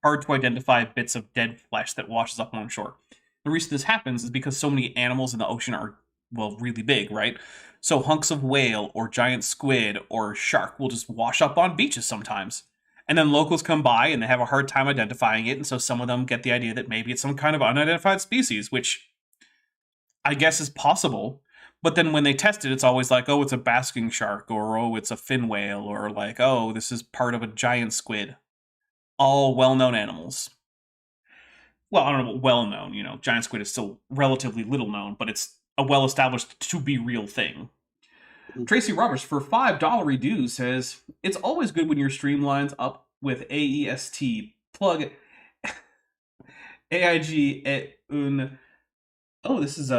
hard to identify bits of dead flesh that washes up on shore. The reason this happens is because so many animals in the ocean are, well, really big, right? So hunks of whale or giant squid or shark will just wash up on beaches sometimes. And then locals come by and they have a hard time identifying it, and so some of them get the idea that maybe it's some kind of unidentified species, which I guess is possible, but then when they test it, it's always like, oh, it's a basking shark, or oh, it's a fin whale, or like, oh, this is part of a giant squid. All well-known animals. Well, I don't know what well-known, giant squid is still relatively little known, but it's a well-established to-be-real thing. Tracy Roberts, for $5 redo, says, it's always good when your stream lines up with AEST. Plug AIG un... Oh, this is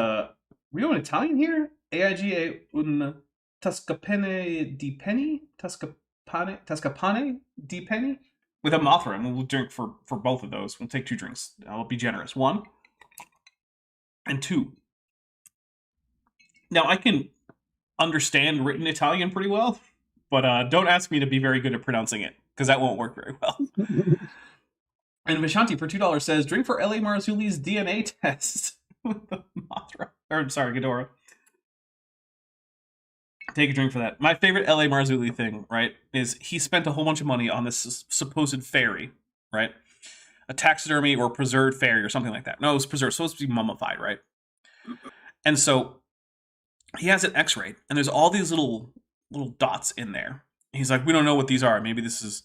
real in Italian here? AIG un Tascapane di Penny? Tascapane di Penny? With a Mothra, and we'll drink for both of those. We'll take 2 drinks. I'll be generous. 1 and 2. Now, I can understand written Italian pretty well, but don't ask me to be very good at pronouncing it, because that won't work very well. And Vishanti, for $2, says, drink for L.A. Marzulli's DNA test. With the Mothra. Or, I'm sorry, Ghidorah. Take a drink for that. My favorite L.A. Marzulli thing, right, is he spent a whole bunch of money on this supposed fairy, right? A taxidermy or preserved fairy or something like that. No, it was preserved. It's supposed to be mummified, right? And so he has it x-rayed, and there's all these little dots in there. He's like, we don't know what these are. Maybe this is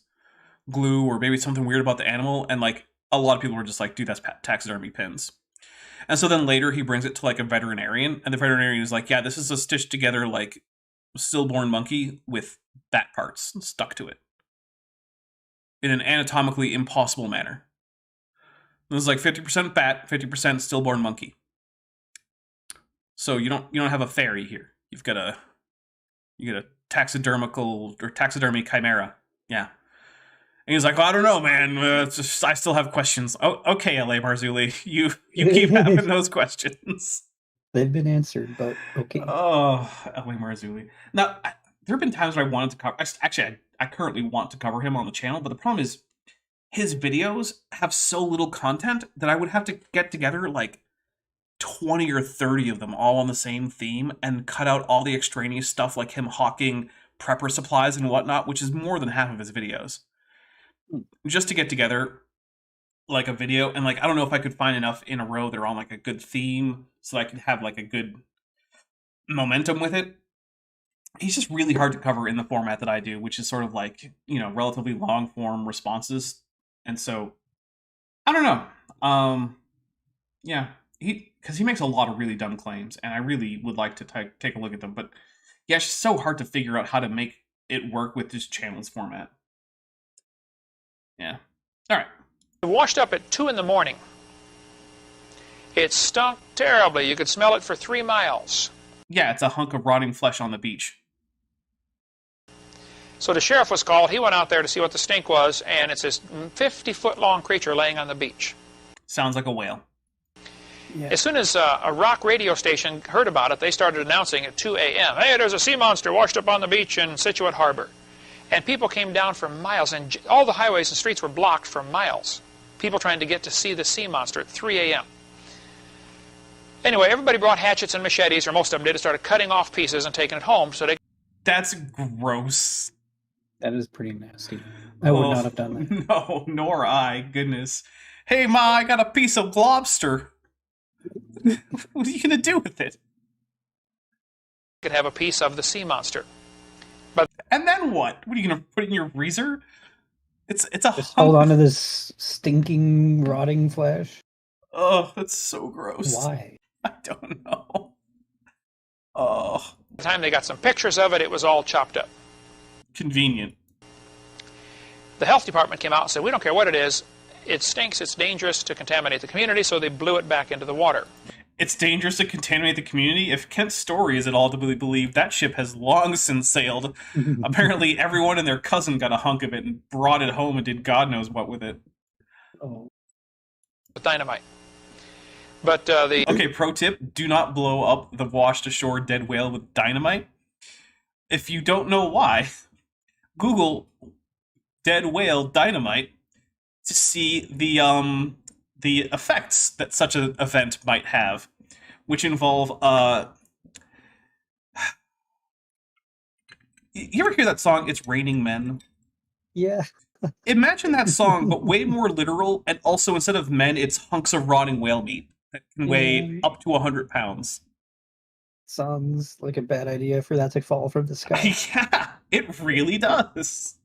glue, or maybe something weird about the animal. And like, a lot of people were just like, dude, that's taxidermy pins. And so then later he brings it to like a veterinarian, and the veterinarian is like, yeah, this is a stitched together like stillborn monkey with bat parts stuck to it in an anatomically impossible manner. It was like 50% bat, 50% stillborn monkey. So you don't have a fairy here. You get a taxidermical or taxidermy chimera. Yeah. And he's like, well, I don't know, man. It's just, I still have questions. Oh, okay, L.A. Marzulli. You keep having those questions. They've been answered, but okay. Oh, L.A. Marzulli. Now, there have been times where I wanted to cover... Actually, I currently want to cover him on the channel, but the problem is his videos have so little content that I would have to get together like 20 or 30 of them all on the same theme and cut out all the extraneous stuff like him hawking prepper supplies and whatnot, which is more than half of his videos. Just to get together like a video, and like I don't know if I could find enough in a row that are on like a good theme so that I could have like a good momentum with it. He's just really hard to cover in the format that I do, which is sort of like, relatively long form responses. And so I don't know. Yeah, because he makes a lot of really dumb claims, and I really would like to take a look at them, but yeah, it's just so hard to figure out how to make it work with this channel's format. Yeah. All right. It washed up at 2 in the morning. It stunk terribly. You could smell it for 3 miles. Yeah, it's a hunk of rotting flesh on the beach. So the sheriff was called. He went out there to see what the stink was, and it's this 50-foot-long creature laying on the beach. Sounds like a whale. Yeah. As soon as a rock radio station heard about it, they started announcing at 2 a.m., hey, there's a sea monster washed up on the beach in Scituate Harbor. And people came down for miles, and all the highways and streets were blocked for miles. People trying to get to see the sea monster at 3 a.m. Anyway, everybody brought hatchets and machetes, or most of them did, and started cutting off pieces and taking it home. So That's gross. That is pretty nasty. I would not have done that. No, nor I. Goodness. Hey, Ma, I got a piece of lobster. What are you going to do with it? could have a piece of the sea monster. And then what? What are you going to put it in your freezer? It's a Just hold on to this stinking, rotting flesh. Oh, that's so gross. Why? I don't know. Oh. By the time they got some pictures of it, it was all chopped up. Convenient. The health department came out and said, we don't care what it is. It stinks, it's dangerous to contaminate the community, so they blew it back into the water. It's dangerous to contaminate the community? If Kent's story is at all to be believed, that ship has long since sailed. Apparently everyone and their cousin got a hunk of it and brought it home and did God knows what with it. Oh. With dynamite. But the Okay, pro tip, do not blow up the washed-ashore dead whale with dynamite. If you don't know why, Google dead whale dynamite to see the effects that such an event might have, which involve you ever hear that song "It's Raining Men"? Yeah. Imagine that song, but way more literal, and also instead of men, it's hunks of rotting whale meat that can weigh up to 100 pounds. Sounds like a bad idea for that to fall from the sky. Yeah, it really does.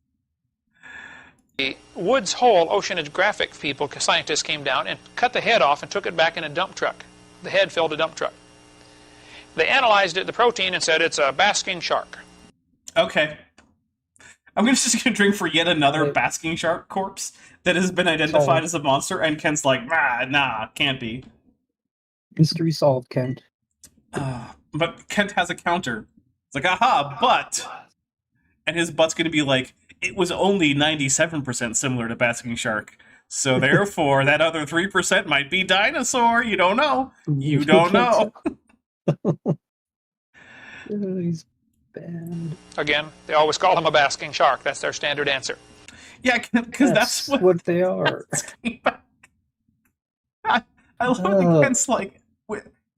Woods Hole oceanographic people, scientists came down and cut the head off and took it back in a dump truck. The head filled a dump truck. They analyzed it, the protein, and said it's a basking shark. Okay. I'm just gonna drink for yet another basking shark corpse that has been identified as a monster, and Kent's like, nah, can't be. Mystery solved, Kent. But Kent has a counter. It's like, aha, but... And his butt's gonna be like, it was only 97% similar to basking shark. So therefore, that other 3% might be dinosaur. You don't know. You don't know. He's bad. Again, they always call him a basking shark. That's their standard answer. Yeah, because that's what they are. I love that Kent's like...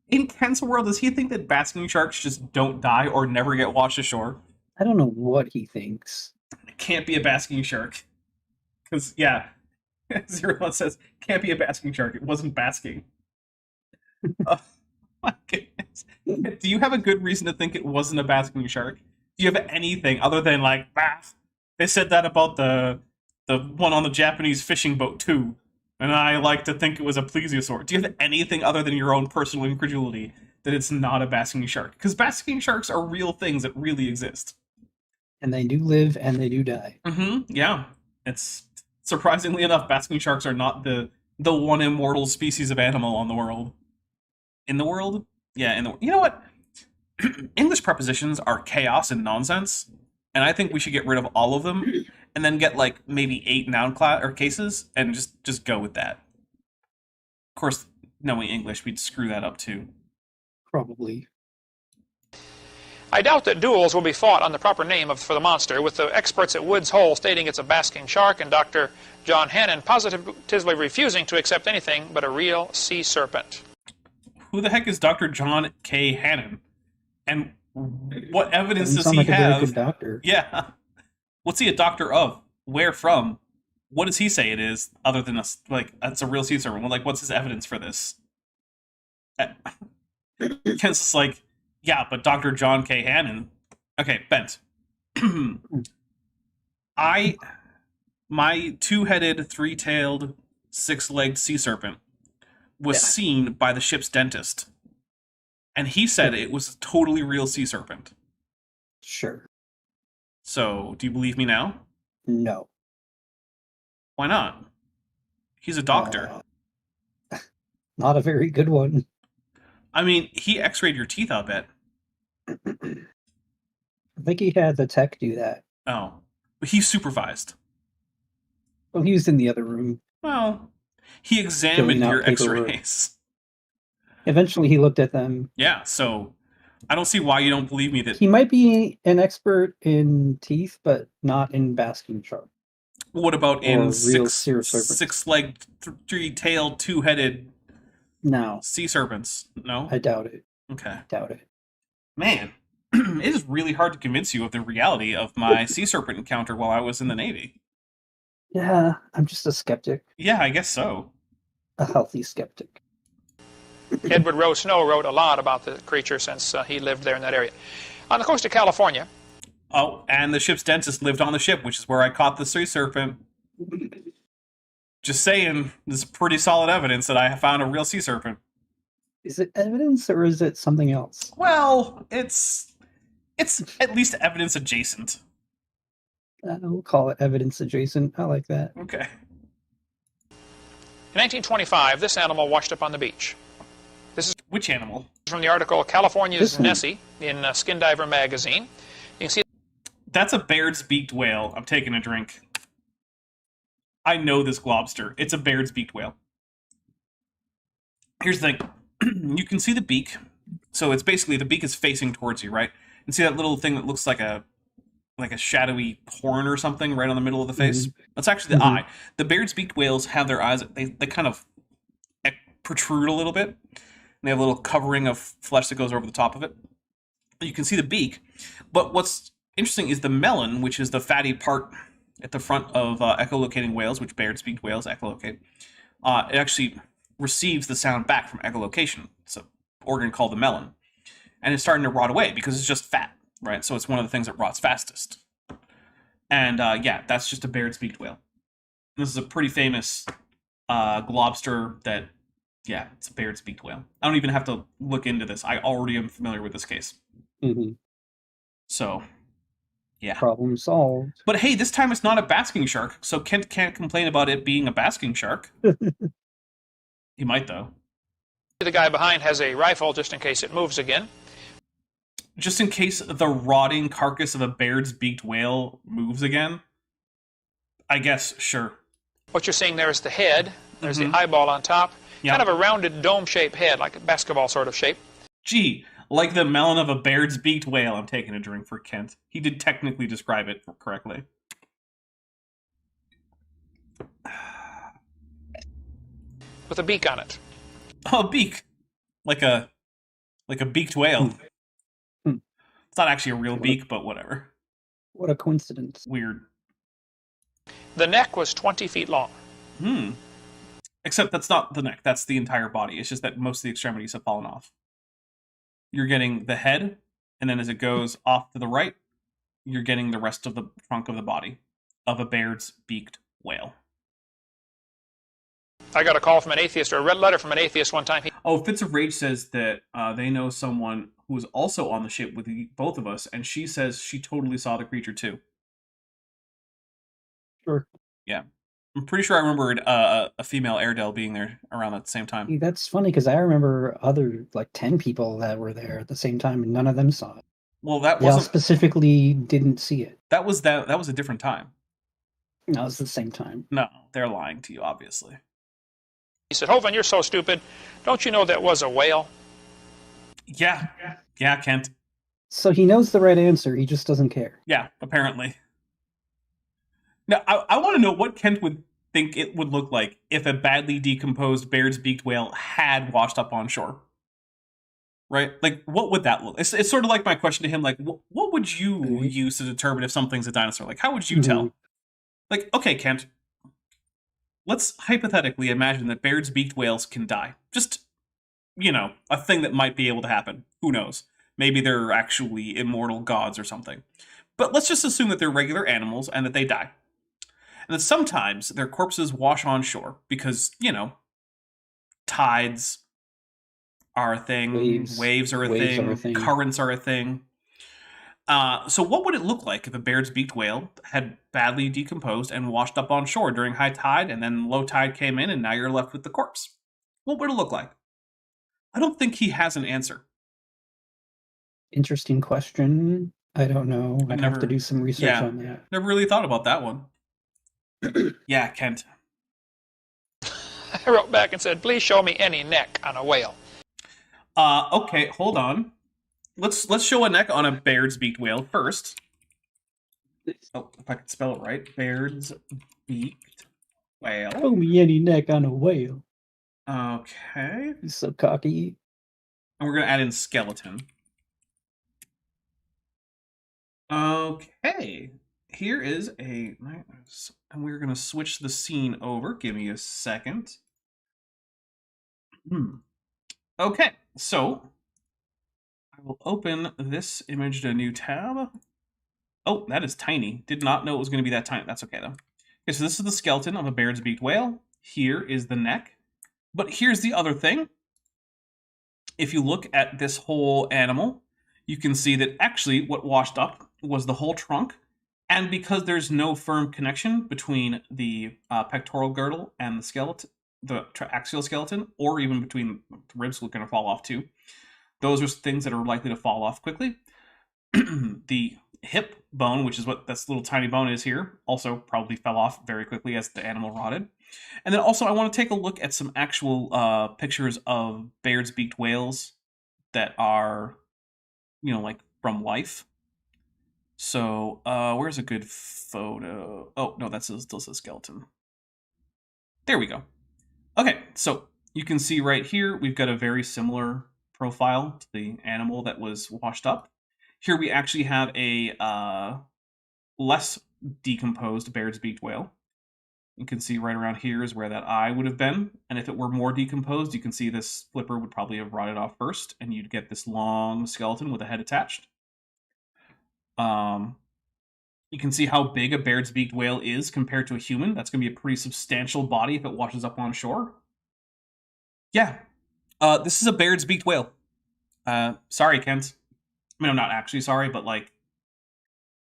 In Kent's world, does he think that basking sharks just don't die or never get washed ashore? I don't know what he thinks. It can't be a basking shark. Because, yeah, Zero says, can't be a basking shark. It wasn't basking. Oh, my goodness. Do you have a good reason to think it wasn't a basking shark? Do you have anything other than, like, they said that about the one on the Japanese fishing boat, too. And I like to think it was a plesiosaur. Do you have anything other than your own personal incredulity that it's not a basking shark? Because basking sharks are real things that really exist. And they do live and they do die. Yeah. It's surprisingly enough, basking sharks are not the one immortal species of animal on the world. In the world? Yeah, you know what? English prepositions are chaos and nonsense, and I think we should get rid of all of them, and then get like maybe 8 noun class or cases, and just go with that. Of course, knowing English, we'd screw that up too. Probably. I doubt that duels will be fought on the proper name for the monster, with the experts at Woods Hole stating it's a basking shark and Dr. John Hannon positively refusing to accept anything but a real sea serpent. Who the heck is Dr. John K. Hannon? And what evidence does he like have? A very good doctor. Yeah. What's he a doctor of? Where from? What does he say it is, other than us? Like, it's a real sea serpent. Well, like, what's his evidence for this? Kent's just like, yeah, but Dr. John K. Hannon. Okay, Bent. My 2-headed, 3-tailed, 6-legged sea serpent was seen by the ship's dentist. And he said it was a totally real sea serpent. Sure. So, do you believe me now? No. Why not? He's a doctor. Not a very good one. I mean, he x-rayed your teeth, I'll bet. I think he had the tech do that. Oh. But he supervised. Well, he was in the other room. Well, he examined your x-rays. Eventually he looked at them. Yeah, so I don't see why you don't believe me that... He might be an expert in teeth, but not in basking shark. What about in 6-legged, 3-tailed, 2-headed sea serpents? No? I doubt it. Okay. Doubt it. Man, it is really hard to convince you of the reality of my sea serpent encounter while I was in the Navy. Yeah, I'm just a skeptic. Yeah, I guess so. A healthy skeptic. Edward Rowe Snow wrote a lot about the creature since he lived there in that area. On the coast of California. Oh, and the ship's dentist lived on the ship, which is where I caught the sea serpent. Just saying, this is pretty solid evidence that I found a real sea serpent. Is it evidence or is it something else? Well, it's at least evidence adjacent. We'll call it evidence adjacent. I like that. Okay. In 1925, this animal washed up on the beach. This is which animal? From the article California's Nessie in Skin Diver magazine. You can see that's a Baird's beaked whale. I'm taking a drink. I know this globster. It's a Baird's beaked whale. Here's the thing. You can see the beak. So it's basically, the beak is facing towards you, right? You see that little thing that looks like a shadowy horn or something right on the middle of the face? That's actually the eye. The Baird's-beaked whales have their eyes, they kind of protrude a little bit. And they have a little covering of flesh that goes over the top of it. You can see the beak. But what's interesting is the melon, which is the fatty part at the front of echolocating whales, which Baird's-beaked whales echolocate. It actually receives the sound back from echolocation. It's an organ called the melon. And it's starting to rot away because it's just fat. Right, so it's one of the things that rots fastest. And yeah, that's just a Baird's-beaked whale. This is a pretty famous globster that, yeah, it's a Baird's-beaked whale. I don't even have to look into this. I already am familiar with this case. So, yeah. Problem solved. But hey, this time it's not a basking shark, so Kent can't complain about it being a basking shark. He might, though. The guy behind has a rifle just in case it moves again. Just in case the rotting carcass of a Baird's-beaked whale moves again? I guess, sure. What you're seeing there is the head. There's the eyeball on top. Kind of a rounded dome-shaped head, like a basketball sort of shape. Gee, like the melon of a Baird's-beaked whale. I'm taking a drink for Kent. He did technically describe it correctly. With a beak on it. Oh, a beak. Like a beaked whale. It's not actually a real beak, but whatever. What a coincidence. Weird. The neck was 20 feet long. Except that's not the neck. That's the entire body. It's just that most of the extremities have fallen off. You're getting the head, and then as it goes off to the right, you're getting the rest of the trunk of the body of a Baird's-beaked whale. I got a call from an atheist, or a red letter from an atheist one time. Fits of Rage says that they know someone who was also on the ship with both of us, and she says she totally saw the creature too. Sure. Yeah. I'm pretty sure I remember a female Airedale being there around that same time. That's funny, because I remember other, 10 people that were there at the same time, and none of them saw it. Well, that They all specifically didn't see it. That was a different time. No, it was the same time. No, they're lying to you, obviously. He said, Hovind, you're so stupid. Don't you know that was a whale? Yeah, Kent. So he knows the right answer, he just doesn't care. Yeah, apparently. Now, I want to know what Kent would think it would look like if a badly decomposed Baird's-beaked whale had washed up on shore. Right? Like, what would that look? It's sort of like my question to him, like, what would you use to determine if something's a dinosaur? Like, how would you tell? Like, okay, Kent, let's hypothetically imagine that Baird's-beaked whales can die. Just, a thing that might be able to happen. Who knows? Maybe they're actually immortal gods or something. But let's just assume that they're regular animals and that they die. And that sometimes their corpses wash on shore because, tides are a thing, waves are a thing, currents are a thing. So what would it look like if a Baird's-beaked whale had badly decomposed and washed up on shore during high tide, and then low tide came in and now you're left with the corpse? What would it look like? I don't think he has an answer. Interesting question. I don't know. I'd have to do some research on that. Never really thought about that one. Yeah, Kent. I wrote back and said, please show me any neck on a whale. Okay, hold on. Let's show a neck on a Baird's-beaked whale first. Oh, if I could spell it right. Baird's-beaked whale. Show me any neck on a whale. Okay. He's so cocky. And we're going to add in skeleton. Okay. Here is and we're going to switch the scene over. Give me a second. Okay, so I will open this image to a new tab. Oh, that is tiny. Did not know it was going to be that tiny. That's okay, though. Okay, so this is the skeleton of a Baird's-beaked whale. Here is the neck. But here's the other thing. If you look at this whole animal, you can see that actually what washed up was the whole trunk. And because there's no firm connection between the pectoral girdle and the skeleton, the axial skeleton, or even between the ribs, are going to fall off too. Those are things that are likely to fall off quickly. The hip bone, which is what this little tiny bone is here, also probably fell off very quickly as the animal rotted. And then also I want to take a look at some actual pictures of Baird's beaked whales that are, like from life. So, where's a good photo? Oh, no, that's still a skeleton. There we go. Okay, so you can see right here, we've got a very similar profile to the animal that was washed up. Here we actually have a less decomposed Baird's beaked whale. You can see right around here is where that eye would have been. And if it were more decomposed, you can see this flipper would probably have rotted off first, and you'd get this long skeleton with a head attached. You can see how big a Baird's beaked whale is compared to a human. That's going to be a pretty substantial body if it washes up on shore. Yeah, this is a Baird's beaked whale. Sorry, Kent. I mean, I'm not actually sorry, but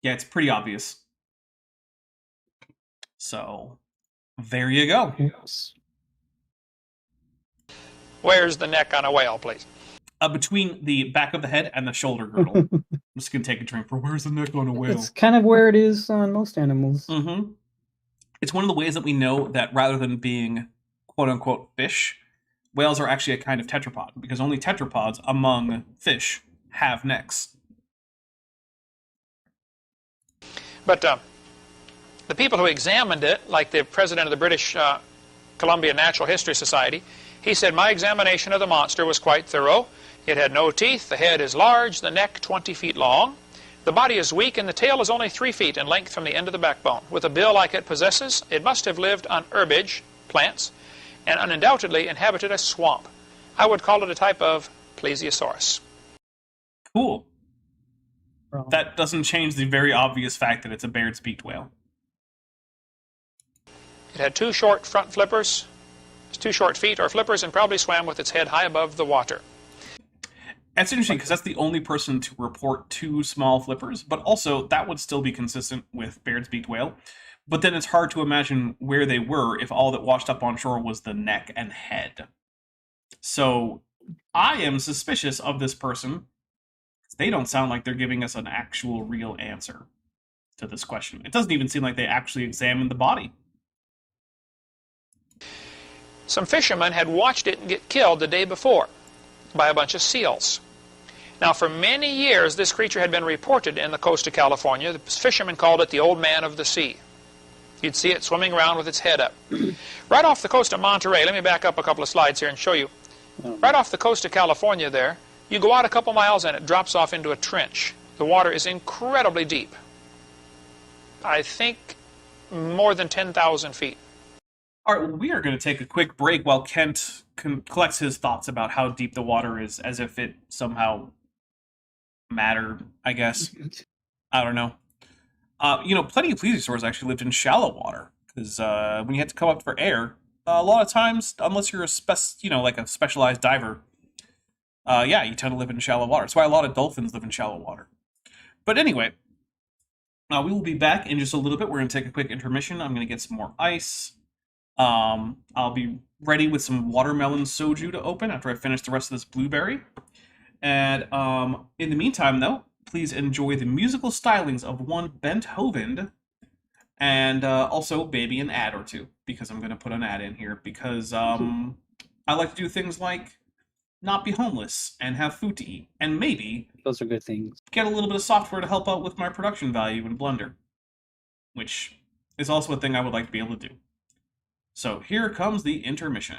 yeah, it's pretty obvious. So, there you go. Yes. Where's the neck on a whale, please? Between the back of the head and the shoulder girdle. I'm just going to take a drink for where's the neck on a whale. It's kind of where it is on most animals. Mm-hmm. It's one of the ways that we know that rather than being quote-unquote fish, whales are actually a kind of tetrapod, because only tetrapods among fish have necks. But the people who examined it, like the president of the British Columbia Natural History Society, he said, my examination of the monster was quite thorough. It had no teeth, the head is large, the neck 20 feet long. The body is weak and the tail is only 3 feet in length from the end of the backbone. With a bill like it possesses, it must have lived on herbage, plants, and undoubtedly inhabited a swamp. I would call it a type of Plesiosaurus. Cool. Wrong. That doesn't change the very obvious fact that it's a Baird's beaked whale. It had 2 short front flippers, 2 short feet or flippers, and probably swam with its head high above the water. That's interesting because that's the only person to report 2 small flippers, but also that would still be consistent with Baird's beaked whale. But then it's hard to imagine where they were if all that washed up on shore was the neck and head. So I am suspicious of this person. They don't sound like they're giving us an actual real answer to this question. It doesn't even seem like they actually examined the body. Some fishermen had watched it get killed the day before by a bunch of seals. Now, for many years, this creature had been reported in the coast of California. The fishermen called it the Old Man of the Sea. You'd see it swimming around with its head up. Right off the coast of Monterey, let me back up a couple of slides here and show you. Right off the coast of California there, you go out a couple miles and it drops off into a trench. The water is incredibly deep. I think more than 10,000 feet. All right, well, we are going to take a quick break while Kent collects his thoughts about how deep the water is, as if it somehow mattered, I guess. I don't know. Plenty of plesiosaurs actually lived in shallow water, because when you had to come up for air, a lot of times, unless you're a specialized diver, you tend to live in shallow water. That's why a lot of dolphins live in shallow water. But anyway, we will be back in just a little bit. We're going to take a quick intermission. I'm going to get some more ice. I'll be ready with some watermelon soju to open after I finish the rest of this blueberry. And in the meantime, though, please enjoy the musical stylings of one Kent Hovind, and also maybe an ad or two, because I'm going to put an ad in here, because I like to do things like not be homeless and have food to eat, and maybe Those are good things. get a little bit of software to help out with my production value in Blender, which is also a thing I would like to be able to do. So here comes the intermission.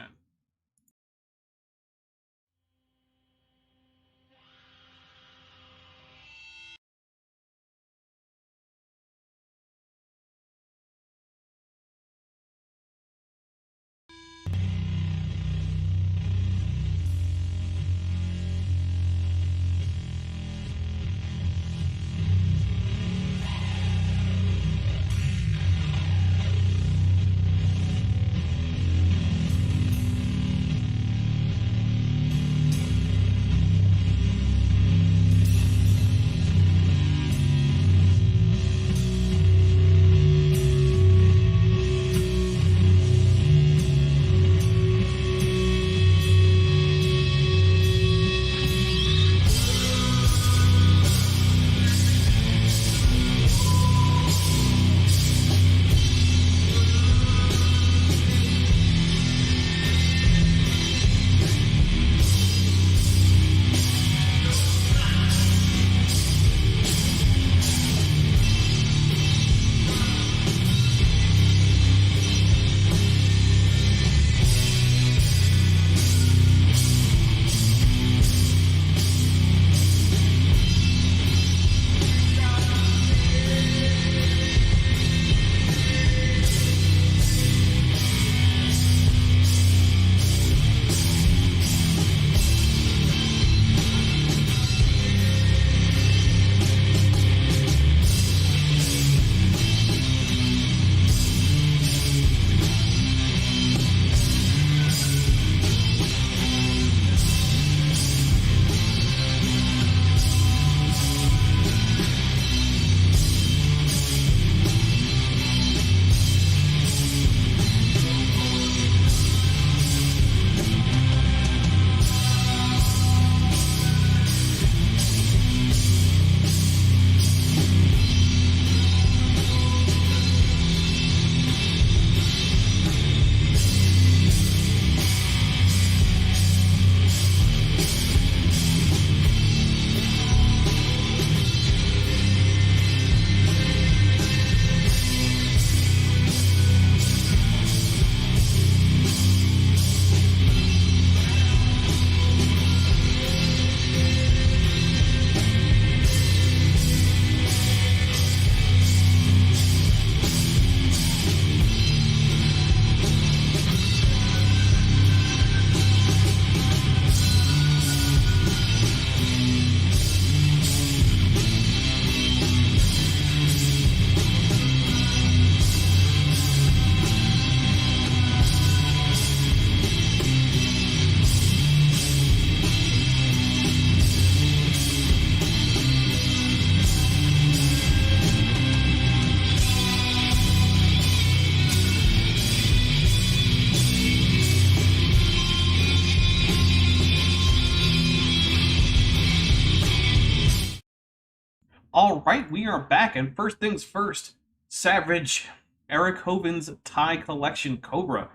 All right, we are back, and first things first, Savage Eric Hovind's Thai Collection Cobra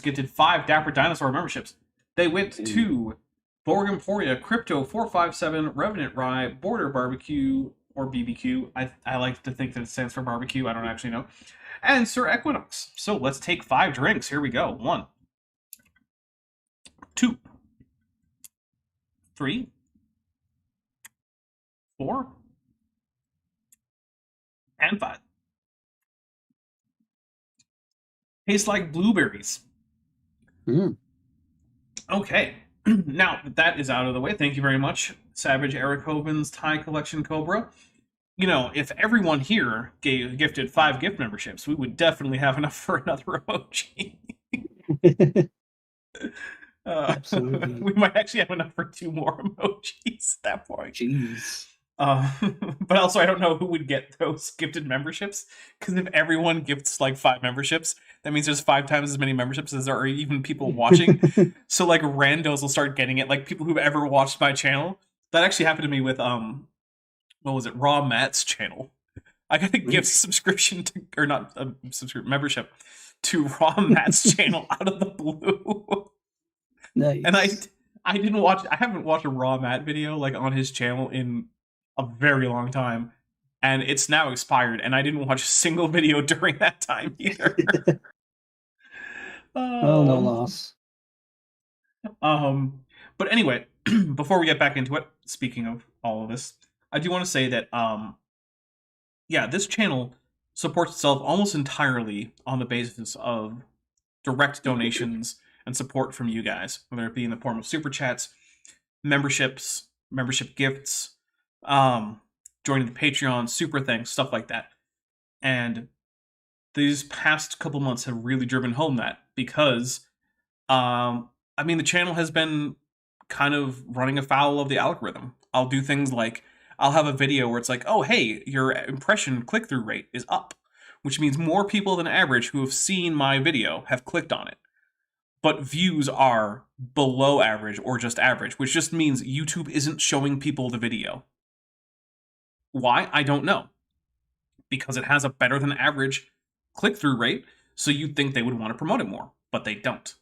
gifted 5 Dapper Dinosaur memberships. They went to Borg Emporia, Crypto 457, Revenant Rye, Border Barbecue, or BBQ. I like to think that it stands for barbecue. I don't actually know. And Sir Equinox. So let's take 5 drinks. Here we go. 1, 2, 3, 4, and 5. Tastes like blueberries. Okay. Now that that is out of the way, thank you very much, Savage Eric Hovind's Thai Collection Cobra. You know, if everyone here gifted 5 gift memberships, we would definitely have enough for another emoji. Absolutely. We might actually have enough for 2 more emojis at that point. Jeez. But also, I don't know who would get those gifted memberships, because if everyone gifts like 5 memberships, that means there's 5 times as many memberships as there are even people watching. So like randos will start getting it, like people who've ever watched my channel. That actually happened to me with what was it, Raw Matt's channel. I got a gift subscription to, or not a membership to Raw Matt's channel out of the blue. Nice. And I haven't watched a Raw Matt video like on his channel in a very long time, and it's now expired, and I didn't watch a single video during that time either. Oh, no loss. But anyway, before we get back into it, speaking of all of this, I do want to say that yeah, this channel supports itself almost entirely on the basis of direct donations and support from you guys, whether it be in the form of super chats, memberships, membership gifts, joining the Patreon, super thanks, stuff like that. And these past couple months have really driven home that, because I mean, the channel has been kind of running afoul of the algorithm. I'll do things like, I'll have a video where it's like, oh hey, your impression click-through rate is up, which means more people than average who have seen my video have clicked on it. But views are below average or just average, which just means YouTube isn't showing people the video. Why? I don't know. Because it has a better than average click-through rate, so you'd think they would want to promote it more, but they don't.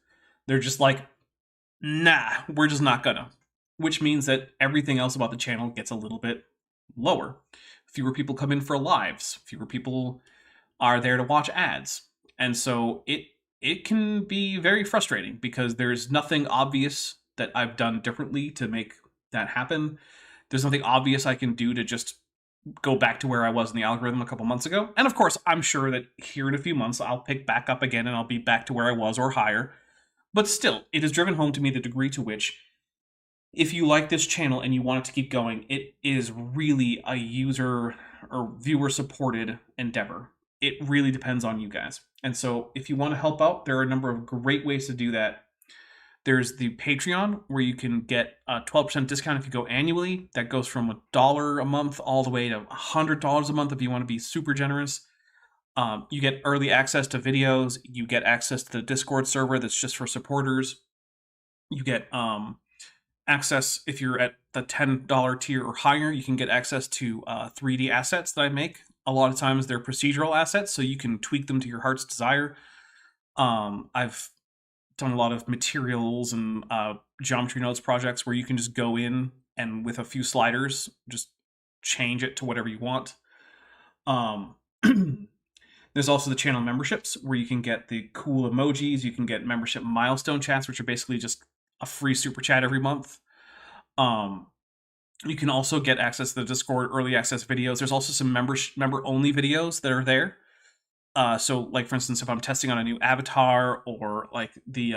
They're just like, nah, we're just not gonna. Which means that everything else about the channel gets a little bit lower. Fewer people come in for lives. Fewer people are there to watch ads. And so it can be very frustrating, because there's nothing obvious that I've done differently to make that happen. There's nothing obvious I can do to just go back to where I was in the algorithm a couple months ago. And of course, I'm sure that here in a few months, I'll pick back up again and I'll be back to where I was or higher. But still, it has driven home to me the degree to which, if you like this channel and you want it to keep going, it is really a user or viewer supported endeavor. It really depends on you guys. And so if you want to help out, there are a number of great ways to do that. There's the Patreon, where you can get a 12% discount if you go annually. That goes from $1 a month all the way to $100 a month if you want to be super generous. You get early access to videos. You get access to the Discord server that's just for supporters. You get access, if you're at the $10 tier or higher, you can get access to 3D assets that I make. A lot of times they're procedural assets, so you can tweak them to your heart's desire. I've done a lot of materials and geometry nodes projects where you can just go in and with a few sliders, just change it to whatever you want. There's also the channel memberships, where you can get the cool emojis. You can get membership milestone chats, which are basically just a free super chat every month. You can also get access to the Discord early access videos. There's also some member-only videos that are there. So, like, for instance, if I'm testing on a new avatar, or like the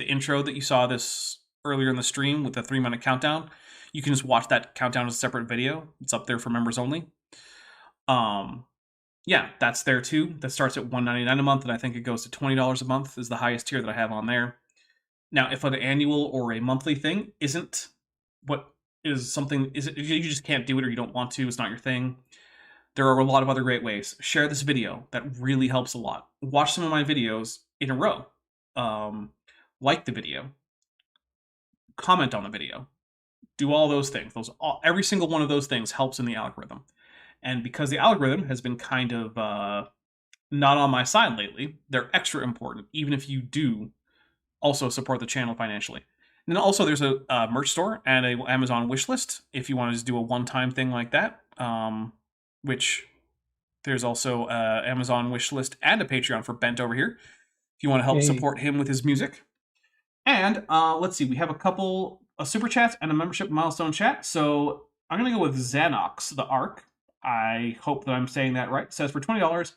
intro that you saw this earlier in the stream with the 3-minute countdown, you can just watch that countdown as a separate video. It's up there for members only. Yeah, that's there too. That starts at $1.99 a month, and I think it goes to $20 a month is the highest tier that I have on there. Now, if an annual or a monthly thing isn't what is something, you just can't do it, or you don't want to, it's not your thing, there are a lot of other great ways. Share this video. That really helps a lot. Watch some of my videos in a row. Like the video. Comment on the video. Do all those things. Every single one of those things helps in the algorithm. And because the algorithm has been kind of not on my side lately, they're extra important, even if you do also support the channel financially. And then also there's a merch store and a Amazon wish list if you want to just do a one-time thing like that, which there's also a Amazon wish list and a Patreon for Bent over here if you want to help support him with his music. And let's see, we have a super chat and a membership milestone chat. So I'm going to go with Xanox, the Ark. I hope that I'm saying that right. It says for $20,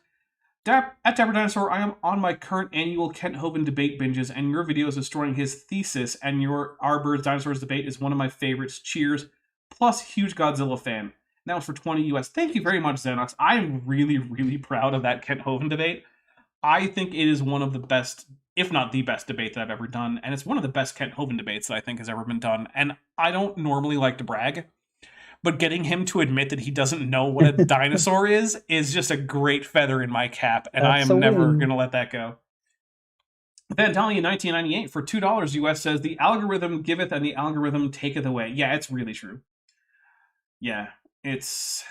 at Dapper Dinosaur, I am on my current annual Kent Hovind debate binges, and your video is destroying his thesis, and your Our Birds Dinosaurs debate is one of my favorites. Cheers. Plus, huge Godzilla fan. That was for 20 US. Thank you very much, Xanox. I am really, really proud of that Kent Hovind debate. I think it is one of the best, if not the best debate that I've ever done, and it's one of the best Kent Hovind debates that I think has ever been done. And I don't normally like to brag, but getting him to admit that he doesn't know what a dinosaur is just a great feather in my cap, and I am never going to let that go. Vandalia 1998 for $2 US says, the algorithm giveth and the algorithm taketh away. Yeah, it's really true. Yeah, it's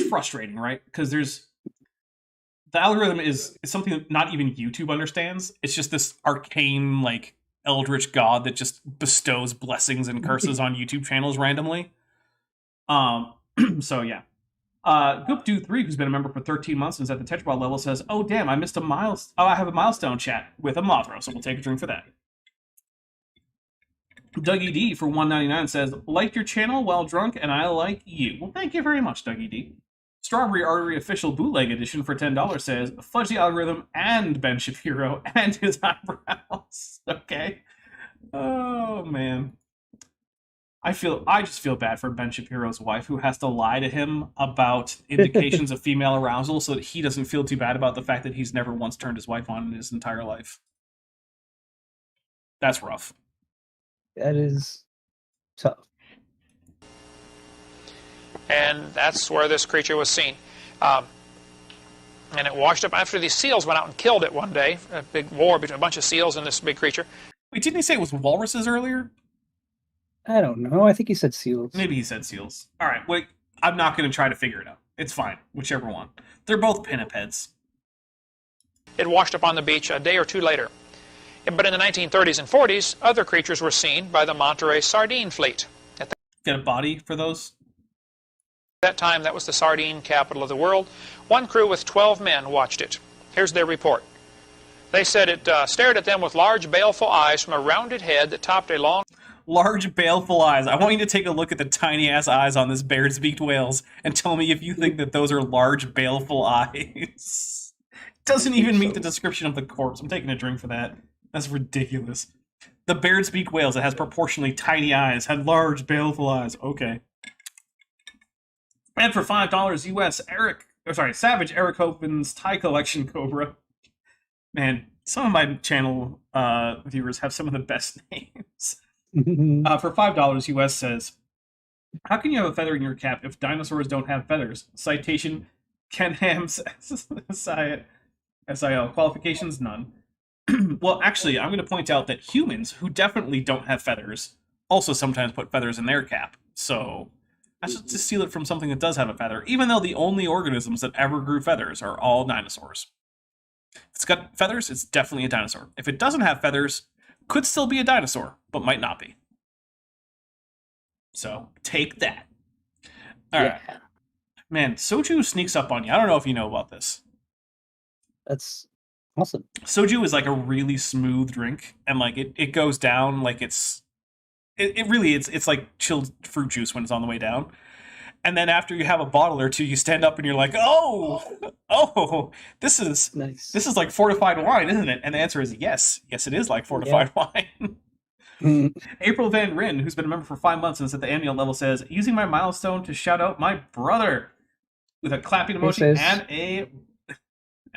frustrating, right? Because the algorithm is something that not even YouTube understands. It's just this arcane, like, eldritch god that just bestows blessings and curses on YouTube channels randomly. So yeah. Goopdo3, who's been a member for 13 months and is at the Tetrapod level, says, oh damn, I missed I have a milestone chat with a Mothra, so we'll take a drink for that. Dougie D for $1.99 says, like your channel while drunk, and I like you. Well, thank you very much, Dougie D. Strawberry Artery Official Bootleg Edition for $10 says, fudge the algorithm and Ben Shapiro and his eyebrows. Okay. Oh, man. I just feel bad for Ben Shapiro's wife, who has to lie to him about indications of female arousal so that he doesn't feel too bad about the fact that he's never once turned his wife on in his entire life. That's rough. That is tough. And that's where this creature was seen. And it washed up after these seals went out and killed it one day. A big war between a bunch of seals and this big creature. Wait, didn't he say it was walruses earlier? I don't know. I think he said seals. Maybe he said seals. All right, wait. I'm not going to try to figure it out. It's fine, whichever one. They're both pinnipeds. It washed up on the beach a day or two later. But in the 1930s and 40s, other creatures were seen by the Monterey Sardine Fleet. Get a body for those? At that time, that was the sardine capital of the world. One crew with 12 men watched it. Here's their report. They said it stared at them with large, baleful eyes from a rounded head that topped a long... Large, baleful eyes. I want you to take a look at the tiny-ass eyes on this beard-beaked whales and tell me if you think that those are large, baleful eyes. Doesn't even meet the description of the corpse. I'm taking a drink for that. That's ridiculous. The beard-beaked whales that has proportionally tiny eyes had large, baleful eyes. Okay. And for $5 US, Savage Eric Hovind's Thai Collection Cobra. Man, some of my channel viewers have some of the best names. For $5 US says, how can you have a feather in your cap if dinosaurs don't have feathers? Citation, Ken Ham's SIL. Qualifications, none. Well, actually, I'm going to point out that humans who definitely don't have feathers also sometimes put feathers in their cap. So I should just steal it from something that does have a feather, even though the only organisms that ever grew feathers are all dinosaurs. If it's got feathers, it's definitely a dinosaur. If it doesn't have feathers, could still be a dinosaur, but might not be. So, take that. Alright. Yeah. Man, soju sneaks up on you. I don't know if you know about this. That's awesome. Soju is like a really smooth drink, and like it goes down like it's like chilled fruit juice when it's on the way down. And then after you have a bottle or two, you stand up and you're like, oh, this is nice. This is like fortified wine, isn't it? And the answer is yes. Yes, it is like fortified wine. April Van Ryn, who's been a member for 5 months and is at the annual level, says, using my milestone to shout out my brother with a clapping emoji and a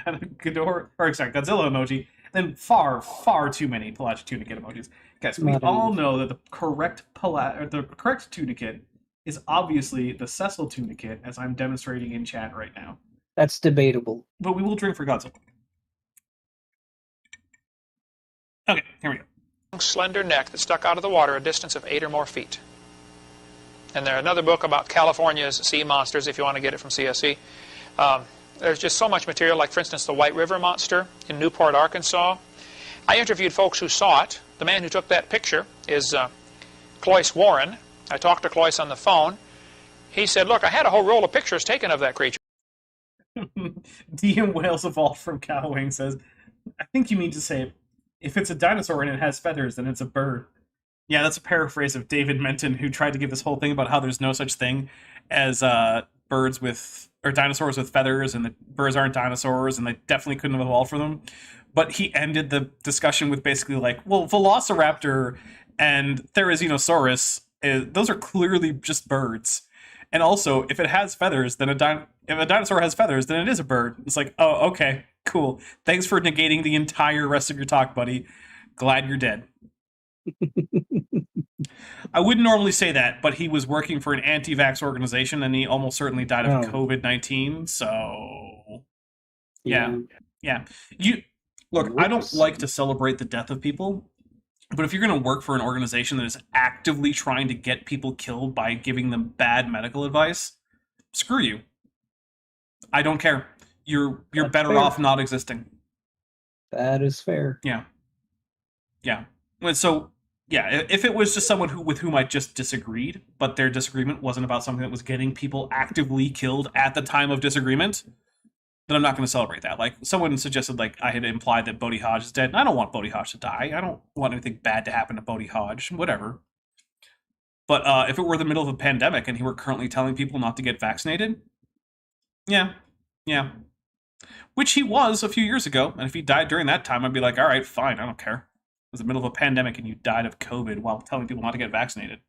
Godzilla emoji. Then far too many pelagic tunicate emojis. Guys, we all know that the correct tunicate is obviously the Cecil tunicate, as I'm demonstrating in chat right now. That's debatable. But we will drink for Godzilla. Okay, here we go. Slender neck that stuck out of the water a distance of 8 or more feet. And there's another book about California's sea monsters, if you want to get it from CSE. There's just so much material, like, for instance, the White River Monster in Newport, Arkansas. I interviewed folks who saw it. The man who took that picture is Cloyce Warren. I talked to Cloyce on the phone. He said, look, I had a whole roll of pictures taken of that creature. DM Whales Evolved from Cowwing says, I think you mean to say, if it's a dinosaur and it has feathers, then it's a bird. Yeah, that's a paraphrase of David Menton, who tried to give this whole thing about how there's no such thing as birds with, or dinosaurs with feathers, and that birds aren't dinosaurs, and they definitely couldn't have evolved from them. But he ended the discussion with basically like, well, Velociraptor and Therizinosaurus, those are clearly just birds. And also, if it has feathers, then if a dinosaur has feathers, then it is a bird. It's like, oh, okay, cool. Thanks for negating the entire rest of your talk, buddy. Glad you're dead. I wouldn't normally say that, but he was working for an anti-vax organization, and he almost certainly died of COVID-19. So, yeah. Look, I don't like to celebrate the death of people, but if you're going to work for an organization that is actively trying to get people killed by giving them bad medical advice, screw you. I don't care. You're better off not existing. That is fair. Yeah. So, yeah, if it was just someone with whom I just disagreed, but their disagreement wasn't about something that was getting people actively killed at the time of disagreement, then I'm not going to celebrate that. Like, someone suggested, like, I had implied that Bodhi Hodge is dead. I don't want Bodhi Hodge to die. I don't want anything bad to happen to Bodhi Hodge. Whatever. But if it were the middle of a pandemic and he were currently telling people not to get vaccinated, yeah. Which he was a few years ago. And if he died during that time, I'd be like, all right, fine, I don't care. It was the middle of a pandemic and you died of COVID while telling people not to get vaccinated.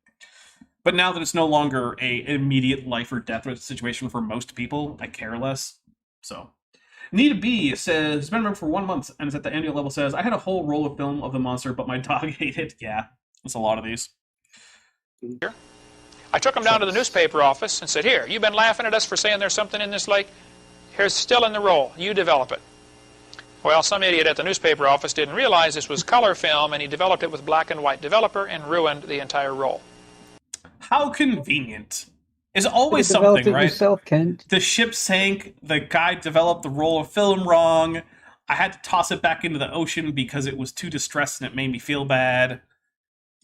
But now that it's no longer an immediate life or death situation for most people, I care less. So, Nita B says, been a member for 1 month and is at the annual level, says, I had a whole roll of film of the monster, but my dog ate it. Yeah, that's a lot of these. I took him down to the newspaper office and said, here, you've been laughing at us for saying there's something in this lake. Here's still in the roll. You develop it. Well, some idiot at the newspaper office didn't realize this was color film, and he developed it with black and white developer and ruined the entire roll. How convenient. It's always something, right? Yourself, Kent. The ship sank, the guy developed the roll of film wrong, I had to toss it back into the ocean because it was too distressed and it made me feel bad.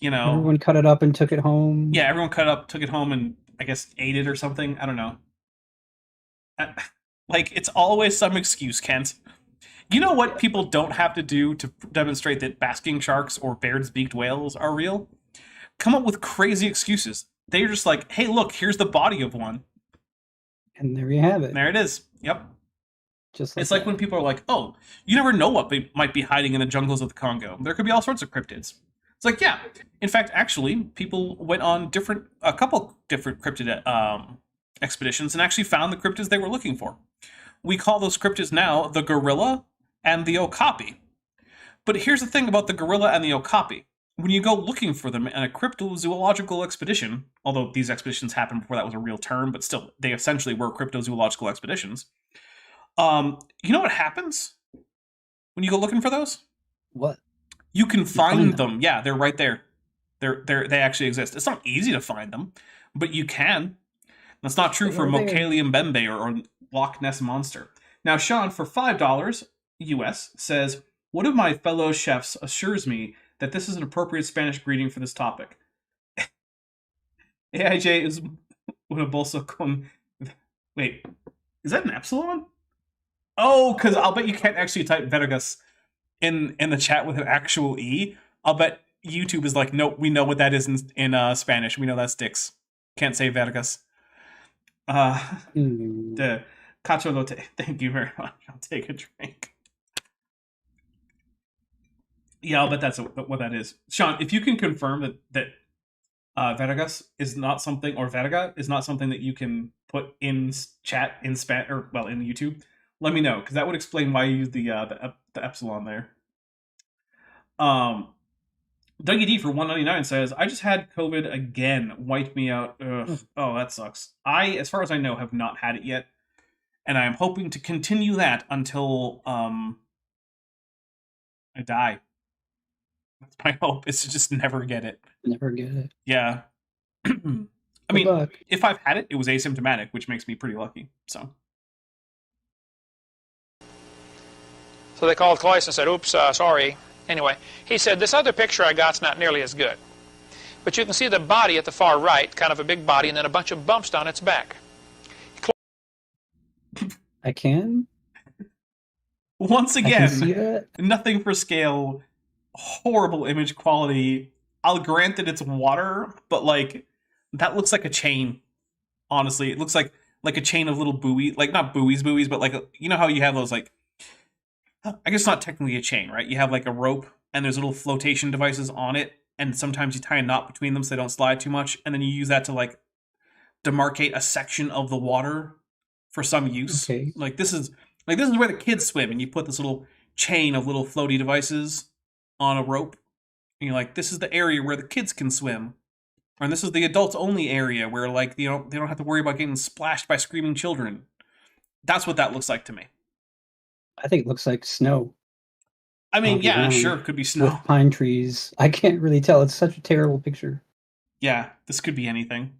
You know. Everyone cut it up and took it home. Yeah, everyone cut it up, took it home, and I guess ate it or something. I don't know. Like, it's always some excuse, Kent. You know what people don't have to do to demonstrate that basking sharks or Baird's-beaked whales are real? Come up with crazy excuses. They're just like, hey, look, here's the body of one. And there you have it. There it is. Yep. Just it's like when people are like, oh, you never know what might be hiding in the jungles of the Congo. There could be all sorts of cryptids. It's like, yeah. In fact, actually, people went on a couple different cryptid expeditions and actually found the cryptids they were looking for. We call those cryptids now the gorilla and the okapi. But here's the thing about the gorilla and the okapi. When you go looking for them in a cryptozoological expedition, although these expeditions happened before that was a real term, but still, they essentially were cryptozoological expeditions. You know what happens when you go looking for those? What? You can find them. Yeah, they're right there. They actually exist. It's not easy to find them, but you can. That's not true for Mokele Mbembe or Loch Ness Monster. Now, Sean, for $5 US, says, one of my fellow chefs assures me that this is an appropriate Spanish greeting for this topic. AIJ is una bolsa con... Wait, is that an epsilon? Oh, because I'll bet you can't actually type Vergas in the chat with an actual E. I'll bet YouTube is like, nope, we know what that is in Spanish. We know that's dicks. Can't say Vergas. The cacholote. Thank you very much. I'll take a drink. Yeah, I'll bet that's what that is. Sean, if you can confirm that Vergas is not something, or Verga is not something that you can put in chat in in YouTube, let me know, because that would explain why you use the epsilon there. Dougie D for $1.99 says, I just had COVID again. Wiped me out. Ugh. Oh, that sucks. I, as far as I know, have not had it yet. And I am hoping to continue that until I die. That's my hope, is to just never get it. Never get it. Yeah. I Good mean, luck. if I've had it, it was asymptomatic, which makes me pretty lucky. So they called Cloyce and said, oops, sorry. Anyway, he said, this other picture I got's not nearly as good. But you can see the body at the far right, kind of a big body, and then a bunch of bumps down its back. I can? once I can see again, that? nothing for scale, horrible image quality. I'll grant that it's water, but like that looks like a chain. Honestly, it looks like a chain of little buoy, like not buoys, but like you know how you have those like, I guess not technically a chain, right? You have like a rope and there's little flotation devices on it, and sometimes you tie a knot between them so they don't slide too much, and then you use that to like demarcate a section of the water for some use. Okay. Like this is where the kids swim, and you put this little chain of little floaty devices on a rope, and you're like, this is the area where the kids can swim. And this is the adults only area where like they don't have to worry about getting splashed by screaming children. That's what that looks like to me. I think it looks like snow. I mean, On the yeah, ground sure, it could be snow. With pine trees. I can't really tell. It's such a terrible picture. Yeah, this could be anything.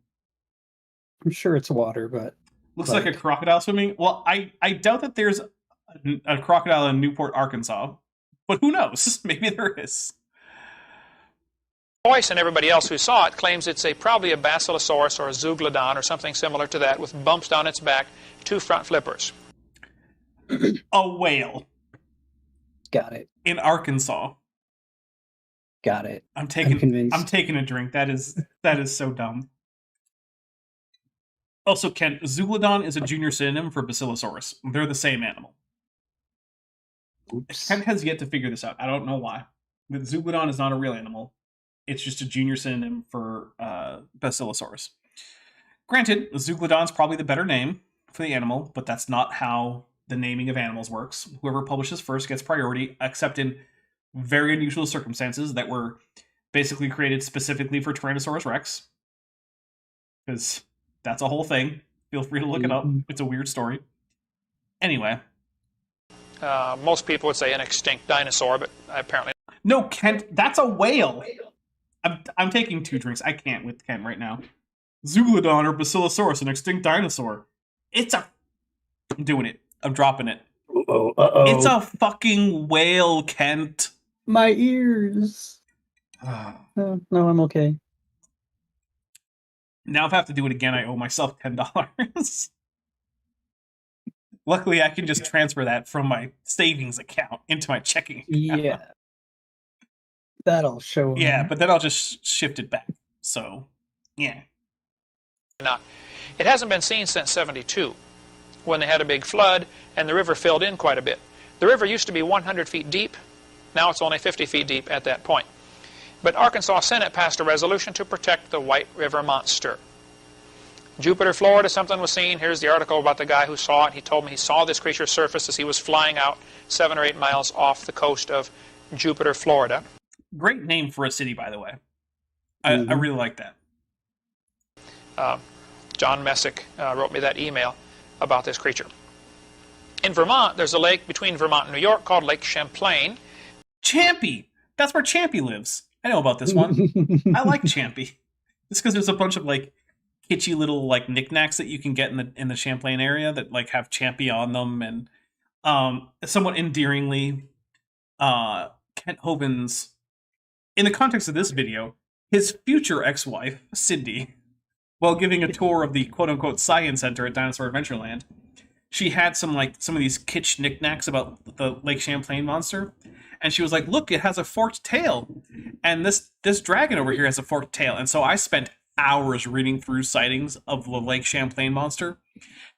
I'm sure it's water, but Looks like a crocodile swimming. Well, I doubt that there's a crocodile in Newport, Arkansas, but who knows? Maybe there is. Cloyce and everybody else who saw it claims it's probably a Basilosaurus or a Zeuglodon or something similar to that, with bumps down its back, 2 front flippers. A whale got it. in Arkansas. Got it. I'm convinced. I'm taking a drink. That is so dumb. Also, Kent, Zeuglodon is a junior synonym for Basilosaurus. They're the same animal. Oops. Kent has yet to figure this out. I don't know why. The Zeuglodon is not a real animal. It's just a junior synonym for Basilosaurus. Granted, Zeuglodon's probably the better name for the animal, but that's not how the naming of animals works. Whoever publishes first gets priority, except in very unusual circumstances that were basically created specifically for Tyrannosaurus Rex. Because that's a whole thing. Feel free to look it up. It's a weird story. Anyway. Most people would say an extinct dinosaur, but apparently... No, Kent, that's a whale! I'm taking 2 drinks. I can't with Kent right now. Zeuglodon or Basilosaurus, an extinct dinosaur. I'm doing it. I'm dropping it. Uh-oh. It's a fucking whale, Kent. My ears. No, I'm okay. Now if I have to do it again, I owe myself $10. Luckily, I can just transfer that from my savings account into my checking account. Yeah. That'll show. Yeah, but then I'll just shift it back. So, yeah. Not. It hasn't been seen since '72, when they had a big flood and the river filled in quite a bit. The river used to be 100 feet deep. Now it's only 50 feet deep at that point. But Arkansas Senate passed a resolution to protect the White River monster. Jupiter, Florida, something was seen. Here's the article about the guy who saw it. He told me he saw this creature surface as he was flying out 7 or 8 miles off the coast of Jupiter, Florida. Great name for a city, by the way. I really like that. John Messick wrote me that email about this creature. In Vermont, there's a lake between Vermont and New York called Lake Champlain. Champy! That's where Champy lives. I know about this one. I like Champy. It's because there's a bunch of like kitschy little like knickknacks that you can get in the Champlain area that like have Champy on them, and somewhat endearingly, Kent Hovind's, in the context of this video, his future ex-wife, Cindy, while giving a tour of the quote-unquote science center at Dinosaur Adventureland, she had some of these kitsch knickknacks about the Lake Champlain monster, and she was like, look, it has a forked tail, and this dragon over here has a forked tail. And so I spent hours reading through sightings of the Lake Champlain monster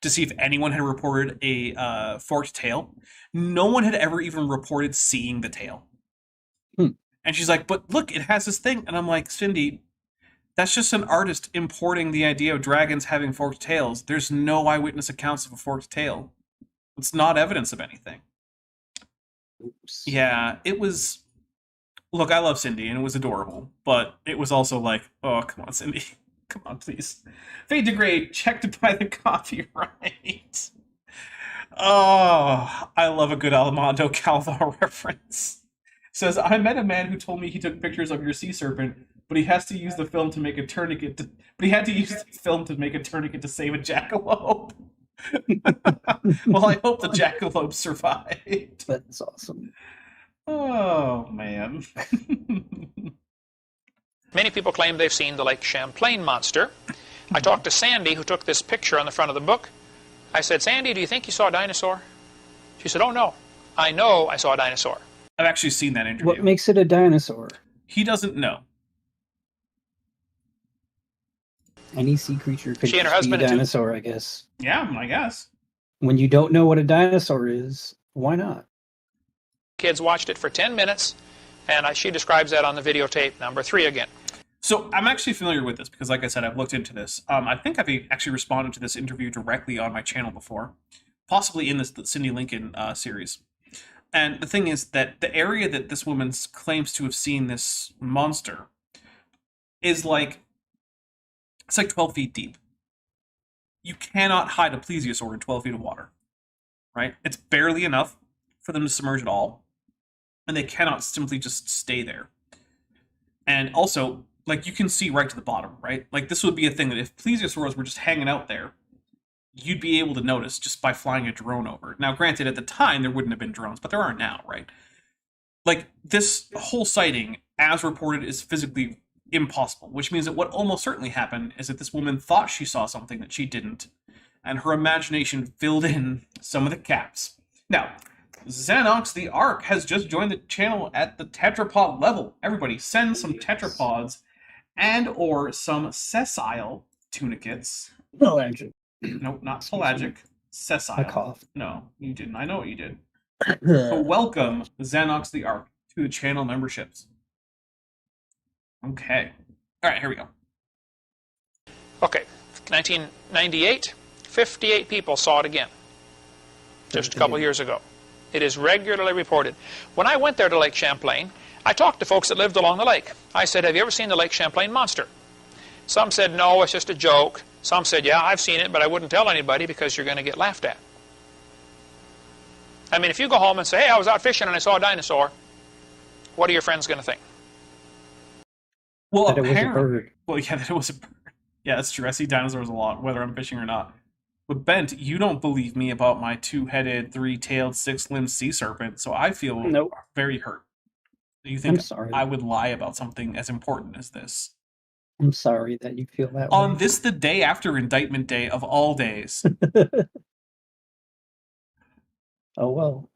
to see if anyone had reported a forked tail. No one had ever even reported seeing the tail. And she's like, but look, it has this thing. And I'm like, Cindy, that's just an artist importing the idea of dragons having forked tails. There's no eyewitness accounts of a forked tail. It's not evidence of anything. Oops. Yeah, it was... Look, I love Cindy, and it was adorable. But it was also like, oh, come on, Cindy. Come on, please. Fade to Grade, check to buy the copyright. Oh, I love a good Alamando Calvo reference. Says, I met a man who told me he took pictures of your sea serpent but he has to use the film to make a tourniquet. But he had to use the film to make a tourniquet to save a jackalope. Well, I hope the jackalope survived. That's awesome. Oh, man. Many people claim they've seen the Lake Champlain monster. I talked to Sandy, who took this picture on the front of the book. I said, Sandy, do you think you saw a dinosaur? She said, oh, no. I know I saw a dinosaur. I've actually seen that interview. What makes it a dinosaur? He doesn't know. Any sea creature could She and her just be a husband, too. dinosaur, I guess. Yeah, I guess. When you don't know what a dinosaur is, why not? Kids watched it for 10 minutes, and she describes that on the videotape number 3 again. So I'm actually familiar with this because, like I said, I've looked into this. I think I've actually responded to this interview directly on my channel before, possibly in the Cindy Lincoln series. And the thing is that the area that this woman claims to have seen this monster is like, it's like 12 feet deep. You cannot hide a plesiosaur in 12 feet of water, right? It's barely enough for them to submerge at all, and they cannot simply just stay there. And also, like, you can see right to the bottom, right? Like, this would be a thing that if plesiosaurs were just hanging out there, you'd be able to notice just by flying a drone over. Now, granted, at the time, there wouldn't have been drones, but there are now, right? Like, this whole sighting, as reported, is physically impossible, which means that what almost certainly happened is that this woman thought she saw something that she didn't, and her imagination filled in some of the gaps. Now, Xanox the Ark has just joined the channel at the tetrapod level. Everybody, send some tetrapods and or some sessile tunicates. Pelagic. Nope, not pelagic. Sessile. I coughed. No, you didn't. I know what you did. So welcome, Xanox the Ark, to the channel memberships. Okay. All right, here we go. Okay, 1998, 58 people saw it again, just a couple years ago. It is regularly reported. When I went there to Lake Champlain, I talked to folks that lived along the lake. I said, have you ever seen the Lake Champlain monster? Some said, no, it's just a joke. Some said, yeah, I've seen it, but I wouldn't tell anybody because you're going to get laughed at. I mean, if you go home and say, hey, I was out fishing and I saw a dinosaur, what are your friends going to think? Well, That it was a apparently, bird. well, yeah, that it was a bird. Yeah, that's true. I see dinosaurs a lot, whether I'm fishing or not. But Bent, you don't believe me about my 2-headed, 3-tailed, 6-limbed sea serpent, so I feel Nope. very hurt. Do you I'm think sorry. I would lie about something as important as this? I'm sorry that you feel that On way. this, the day after Indictment Day of all days. Oh, well.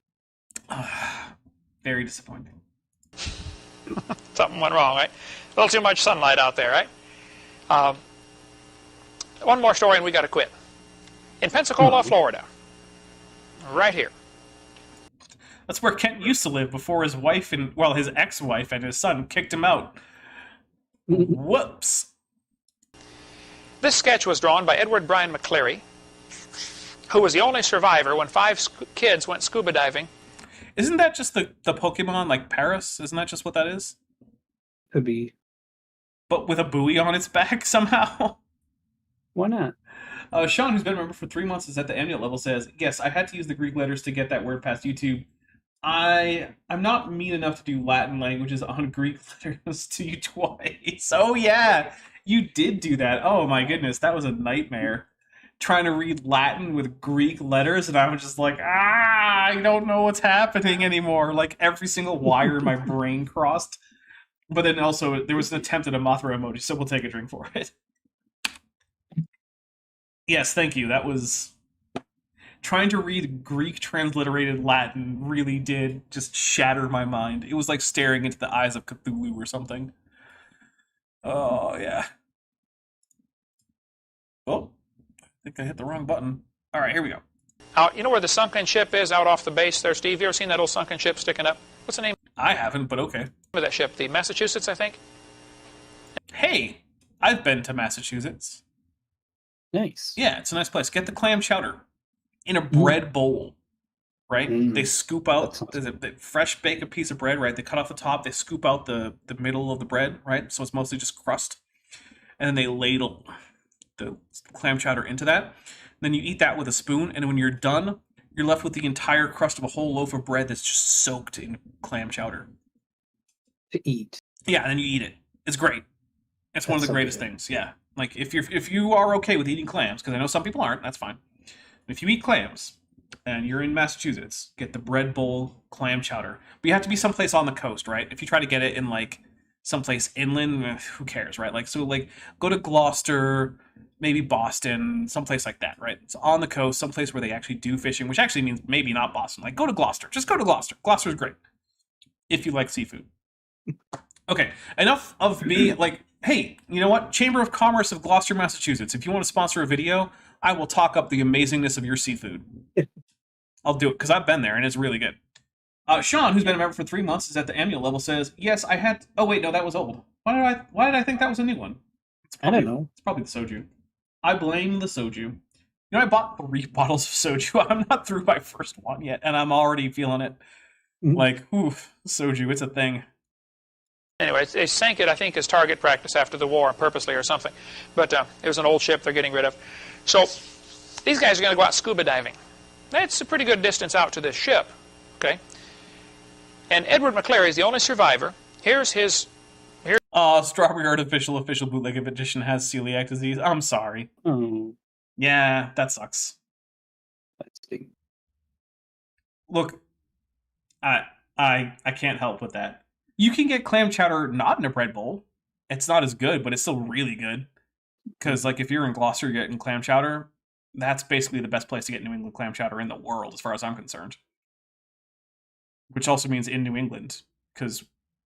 Very disappointing. Something went wrong, right? A little too much sunlight out there, right? One more story and we got to quit. In Pensacola, Florida, right here. That's where Kent used to live before his wife and, well, his ex-wife and his son kicked him out. Whoops. This sketch was drawn by Edward Bryan McCleary, who was the only survivor when 5 kids went scuba diving. Isn't that just the Pokemon, like Paris? Isn't that just what that is? Could be. But with a buoy on its back somehow? Why not? Sean, who's been a member for 3 months, is at the annual level, says, yes, I had to use the Greek letters to get that word past YouTube. I'm not mean enough to do Latin languages on Greek letters to you twice. Oh, yeah, you did do that. Oh, my goodness, that was a nightmare. Trying to read Latin with Greek letters, and I was just like, I don't know what's happening anymore. Like, every single wire in my brain crossed. But then also, there was an attempt at a Mothra emoji, so we'll take a drink for it. Yes, thank you. That was... Trying to read Greek transliterated Latin really did just shatter my mind. It was like staring into the eyes of Cthulhu or something. Oh, yeah. Oh, I think I hit the wrong button. All right, here we go. You know where the sunken ship is out off the base there, Steve? You ever seen that old sunken ship sticking up? What's the name I haven't, but okay. of that ship? The Massachusetts, I think? Hey, I've been to Massachusetts. Nice. Yeah, it's a nice place. Get the clam chowder in a bread bowl, right? They scoop out, they fresh bake a piece of bread, right? They cut off the top, they scoop out the middle of the bread, right? So it's mostly just crust. And then they ladle the clam chowder into that. And then you eat that with a spoon, and when you're done, you're left with the entire crust of a whole loaf of bread that's just soaked in clam chowder. To eat. Yeah, and then you eat it. It's great. It's one of That's the so greatest good. things, yeah. Like, if you are okay with eating clams, because I know some people aren't, that's fine. If you eat clams, and you're in Massachusetts, get the bread bowl clam chowder. But you have to be someplace on the coast, right? If you try to get it in, like, someplace inland, who cares, right? Like, so, like, go to Gloucester, maybe Boston, someplace like that, right? It's on the coast, someplace where they actually do fishing, which actually means maybe not Boston. Like, go to Gloucester. Just go to Gloucester. Gloucester's great if you like seafood. Okay, enough of me. Like, hey, you know what? Chamber of Commerce of Gloucester, Massachusetts. If you want to sponsor a video, I will talk up the amazingness of your seafood. I'll do it because I've been there and it's really good. Sean, who's been a member for 3 months, is at the annual level. Says, "Yes, I had." Oh wait, no, that was old. Why did I think that was a new one? I don't know. It's probably the soju. I blame the soju. You know, I bought 3 bottles of soju. I'm not through my first one yet, and I'm already feeling it. Mhm. Like, oof, soju, it's a thing. Anyway, they sank it, I think, as target practice after the war, purposely or something. But it was an old ship they're getting rid of. So these guys are going to go out scuba diving. That's a pretty good distance out to this ship, okay? And Edward McClary is the only survivor. Here's his... Strawberry Artificial Official Bootleg Edition has celiac disease. I'm sorry. Oh, Yeah, that sucks. let's see. Look, I can't help with that. You can get clam chowder not in a bread bowl. It's not as good, but it's still really good. Because, like, if you're in Gloucester, you're getting clam chowder. That's basically the best place to get New England clam chowder in the world, as far as I'm concerned. Which also means in New England, because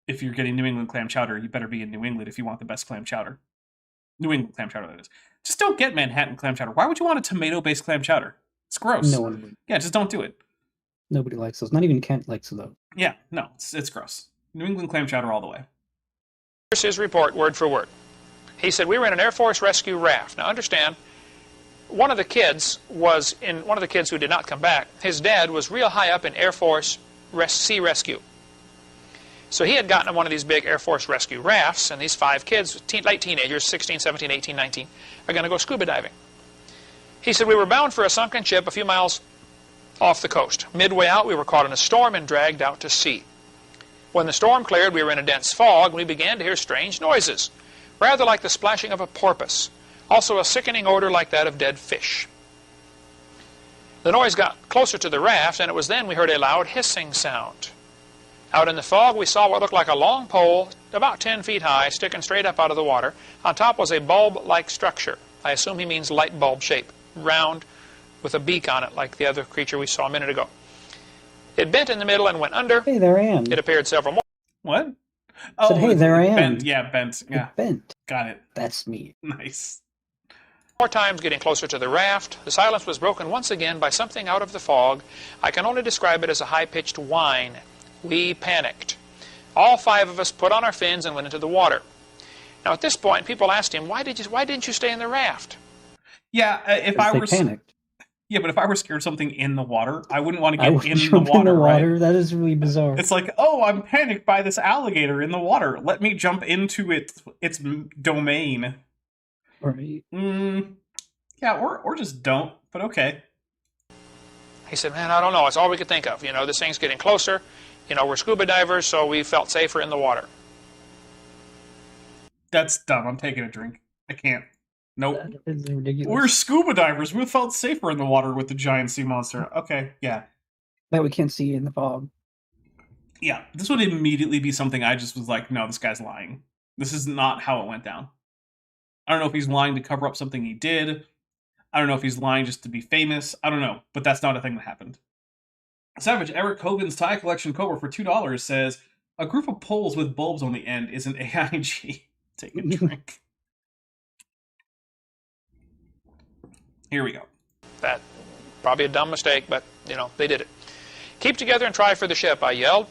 if you're getting New England clam chowder, you better be in New England if you want the best clam chowder. New England clam chowder, that is. Just don't get Manhattan clam chowder. Why would you want a tomato-based clam chowder? It's gross. No one would. Yeah, just don't do it. Nobody likes those. Not even Kent likes those. Yeah, no, it's gross. New England clam chowder all the way. Here's his report, word for word. He said, we were in an Air Force rescue raft. Now understand, one of the kids who did not come back, his dad was real high up in Air Force Sea Rescue. So he had gotten on one of these big Air Force rescue rafts, and these 5 kids, late teenagers, 16, 17, 18, 19, are going to go scuba diving. He said, we were bound for a sunken ship a few miles off the coast. Midway out, we were caught in a storm and dragged out to sea. When the storm cleared, we were in a dense fog, and we began to hear strange noises, rather like the splashing of a porpoise, also a sickening odor like that of dead fish. The noise got closer to the raft, and it was then we heard a loud hissing sound. Out in the fog, we saw what looked like a long pole, about 10 feet high, sticking straight up out of the water. On top was a bulb-like structure. I assume he means light bulb shape, round, with a beak on it, like the other creature we saw a minute ago. It bent in the middle and went under. Hey, there I am. It appeared several more. What? Said, hey, there I am. Bent. Yeah, bent. Yeah, It bent. got it. That's me. Nice. More times getting closer to the raft. The silence was broken once again by something out of the fog. I can only describe it as a high-pitched whine. We panicked. All 5 of us put on our fins and went into the water. Now at this point, people asked him, why didn't you stay in the raft? Yeah, if I were panicked. Yeah, but if I were scared of something in the water, I wouldn't want to I get would in the jump water, in the water. right? That is really bizarre. It's like, oh, I'm panicked by this alligator in the water. Let me jump into its domain. Right. Yeah, or just don't, but okay. He said, man, I don't know. It's all we could think of. You know, this thing's getting closer. You know, we're scuba divers, so we felt safer in the water. That's dumb. I'm taking a drink. I can't. Nope. That is ridiculous. We're scuba divers. We felt safer in the water with the giant sea monster. Okay, yeah. That we can't see in the fog. Yeah, this would immediately be something I just was like, no, this guy's lying. This is not how it went down. I don't know if he's lying to cover up something he did. I don't know if he's lying just to be famous. I don't know, but that's not a thing that happened. Savage Eric Hovind's Tie Collection Cobra for $2 says, a group of poles with bulbs on the end is an AIG. Take a drink. Here we go. That probably a dumb mistake, but, you know, they did it. Keep together and try for the ship, I yelled.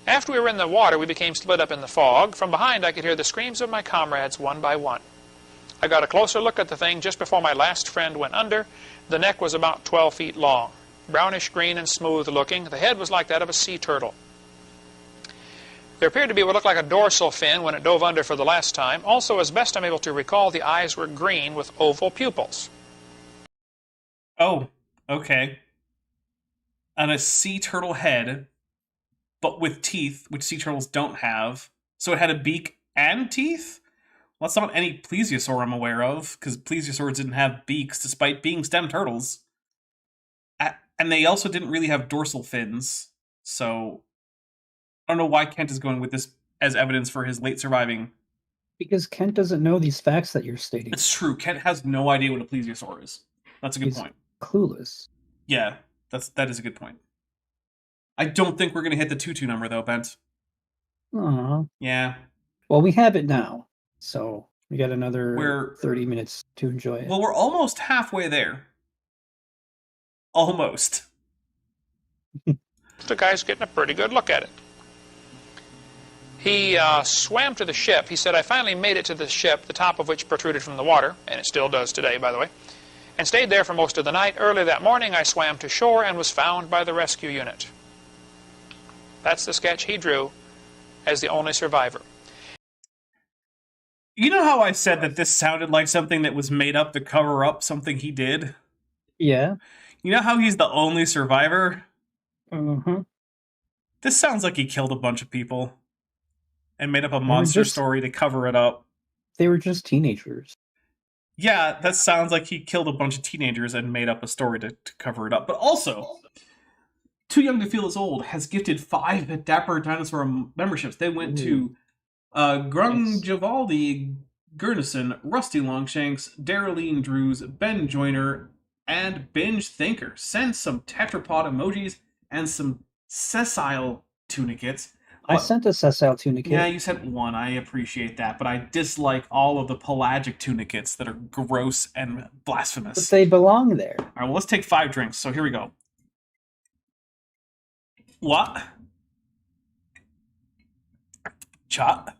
After we were in the water, we became split up in the fog. From behind, I could hear the screams of my comrades one by one. I got a closer look at the thing just before my last friend went under. The neck was about 12 feet long, brownish green and smooth looking. The head was like that of a sea turtle. There appeared to be what looked like a dorsal fin when it dove under for the last time. Also, as best I'm able to recall, the eyes were green with oval pupils. Oh, okay. And a sea turtle head, but with teeth, which sea turtles don't have. So it had a beak and teeth? Well, that's not any Plesiosaur I'm aware of, because Plesiosaurs didn't have beaks despite being stem turtles. And they also didn't really have dorsal fins, so I don't know why Kent is going with this as evidence for his late surviving. Because Kent doesn't know these facts that you're stating. It's true, Kent has no idea what a Plesiosaur is. That's a good point. Clueless. Yeah, that is a good point. I don't think we're going to hit the 2-2 number, though, Bent. Aw. Yeah. Well, we have it now, so we got another 30 minutes to enjoy it. Well, we're almost halfway there. Almost. The guy's getting a pretty good look at it. He swam to the ship. He said, I finally made it to the ship, the top of which protruded from the water, and it still does today, by the way, and stayed there for most of the night. Early that morning, I swam to shore and was found by the rescue unit. That's the sketch he drew as the only survivor. You know how I said that this sounded like something that was made up to cover up something he did? Yeah. You know how he's the only survivor? Uh-huh. This sounds like he killed a bunch of people and made up a monster story to cover it up. They were just teenagers. Yeah, that sounds like he killed a bunch of teenagers and made up a story to cover it up. But also, Too Young to Feel As Old has gifted 5 Dapper Dinosaur memberships. They went to Grungjavaldi Gurnison, Rusty Longshanks, Daryleen Drews, Ben Joyner, and Binge Thinker. Send some tetrapod emojis and some sessile tunicates. I sent a sessile tunicate. Yeah, you sent one. I appreciate that. But I dislike all of the pelagic tunicates that are gross and blasphemous. But they belong there. All right, well, let's take 5 drinks. So here we go. What? Shot.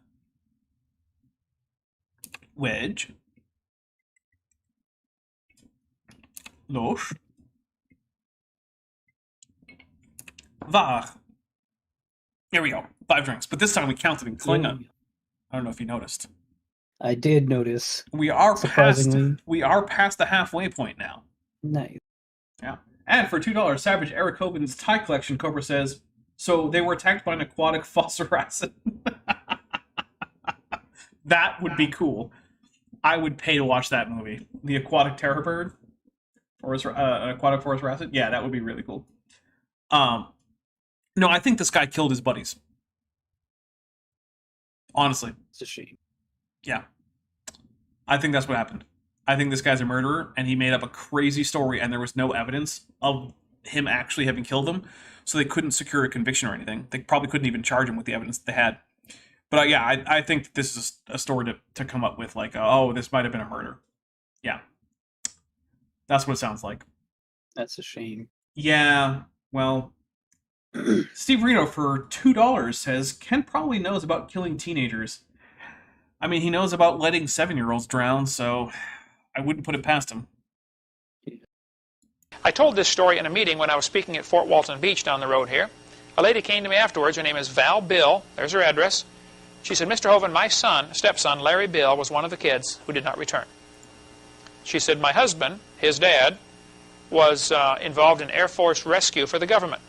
Wedge. Losh. Var. Here we go. 5 drinks. But this time we counted in Klingon. I don't know if you noticed. I did notice. We are past the halfway point now. Nice. Yeah. And for $2, Savage Eric Hovind's tie collection, Cobra says, so they were attacked by an aquatic phosphoracid. That would be cool. I would pay to watch that movie. The Aquatic Terror Bird? Aquatic phosphoracid? Yeah, that would be really cool. No, I think this guy killed his buddies. Honestly. It's a shame. Yeah. I think that's what happened. I think this guy's a murderer, and he made up a crazy story, and there was no evidence of him actually having killed them, so they couldn't secure a conviction or anything. They probably couldn't even charge him with the evidence they had. But yeah, I think that this is a story to come up with, like, oh, this might have been a murder. Yeah. That's what it sounds like. That's a shame. Yeah, well... Steve Reno for $2 says, Ken probably knows about killing teenagers. I mean, he knows about letting 7-year-olds drown, so I wouldn't put it past him. I told this story in a meeting when I was speaking at Fort Walton Beach down the road here. A lady came to me afterwards. Her name is Val Bill. There's her address. She said, Mr. Hovind, my stepson, Larry Bill, was one of the kids who did not return. She said, my husband, his dad, was involved in Air Force rescue for the government.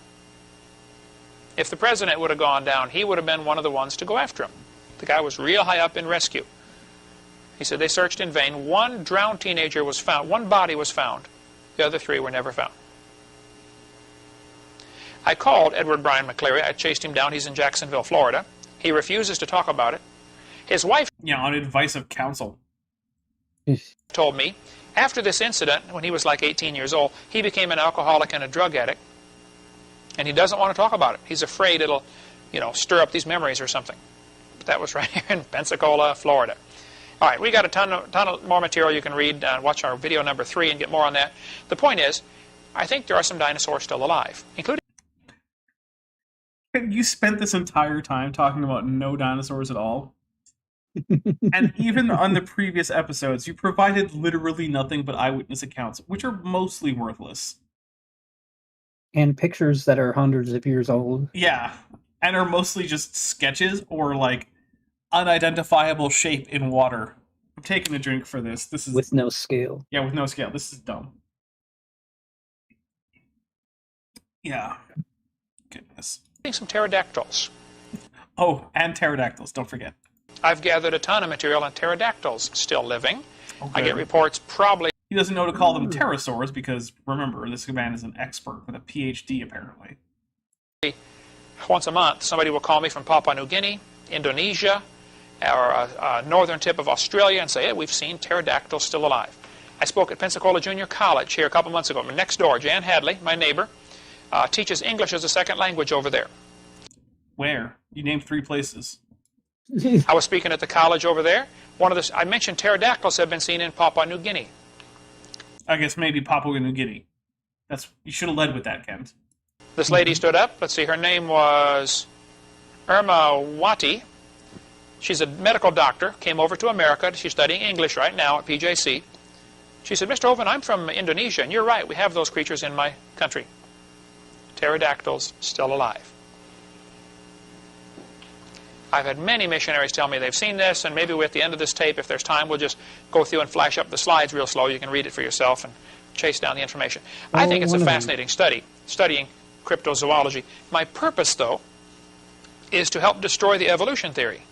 If the president would have gone down, he would have been one of the ones to go after him. The guy was real high up in rescue. He said they searched in vain. One drowned teenager was found. One body was found. The other 3 were never found. I called Edward Brian McCleary. I chased him down. He's in Jacksonville, Florida. He refuses to talk about it. His wife... Yeah, on advice of counsel. ...told me, after this incident, when he was like 18 years old, he became an alcoholic and a drug addict. And he doesn't want to talk about it. He's afraid it'll, stir up these memories or something. But that was right here in Pensacola, Florida. All right, we got a ton of more material you can read. Watch our video number 3 and get more on that. The point is, I think there are some dinosaurs still alive, including... You spent this entire time talking about no dinosaurs at all. And even on the previous episodes, you provided literally nothing but eyewitness accounts, which are mostly worthless. And pictures that are hundreds of years old. Yeah, and are mostly just sketches or, like, unidentifiable shape in water. I'm taking a drink for this. This is with no scale. Yeah, with no scale. This is dumb. Yeah. Goodness. Some pterodactyls. Oh, and pterodactyls, don't forget. I've gathered a ton of material on pterodactyls still living. Okay. I get reports probably. He doesn't know to call them pterosaurs because, remember, this man is an expert with a PhD, apparently. Once a month, somebody will call me from Papua New Guinea, Indonesia, or a northern tip of Australia and say, hey, we've seen pterodactyls still alive. I spoke at Pensacola Junior College here a couple months ago. Next door, Jan Hadley, my neighbor, teaches English as a second language over there. Where? You named 3 places. I was speaking at the college over there. I mentioned pterodactyls have been seen in Papua New Guinea. I guess maybe Papua New Guinea. You should have led with that, Kent. This lady stood up. Let's see, her name was Irma Wati. She's a medical doctor, came over to America. She's studying English right now at PJC. She said, Mr. Hovind, I'm from Indonesia, and you're right, we have those creatures in my country. Pterodactyls still alive. I've had many missionaries tell me they've seen this, and maybe at the end of this tape, if there's time, we'll just go through and flash up the slides real slow. You can read it for yourself and chase down the information. I think it's a fascinating study, studying cryptozoology. My purpose, though, is to help destroy the evolution theory,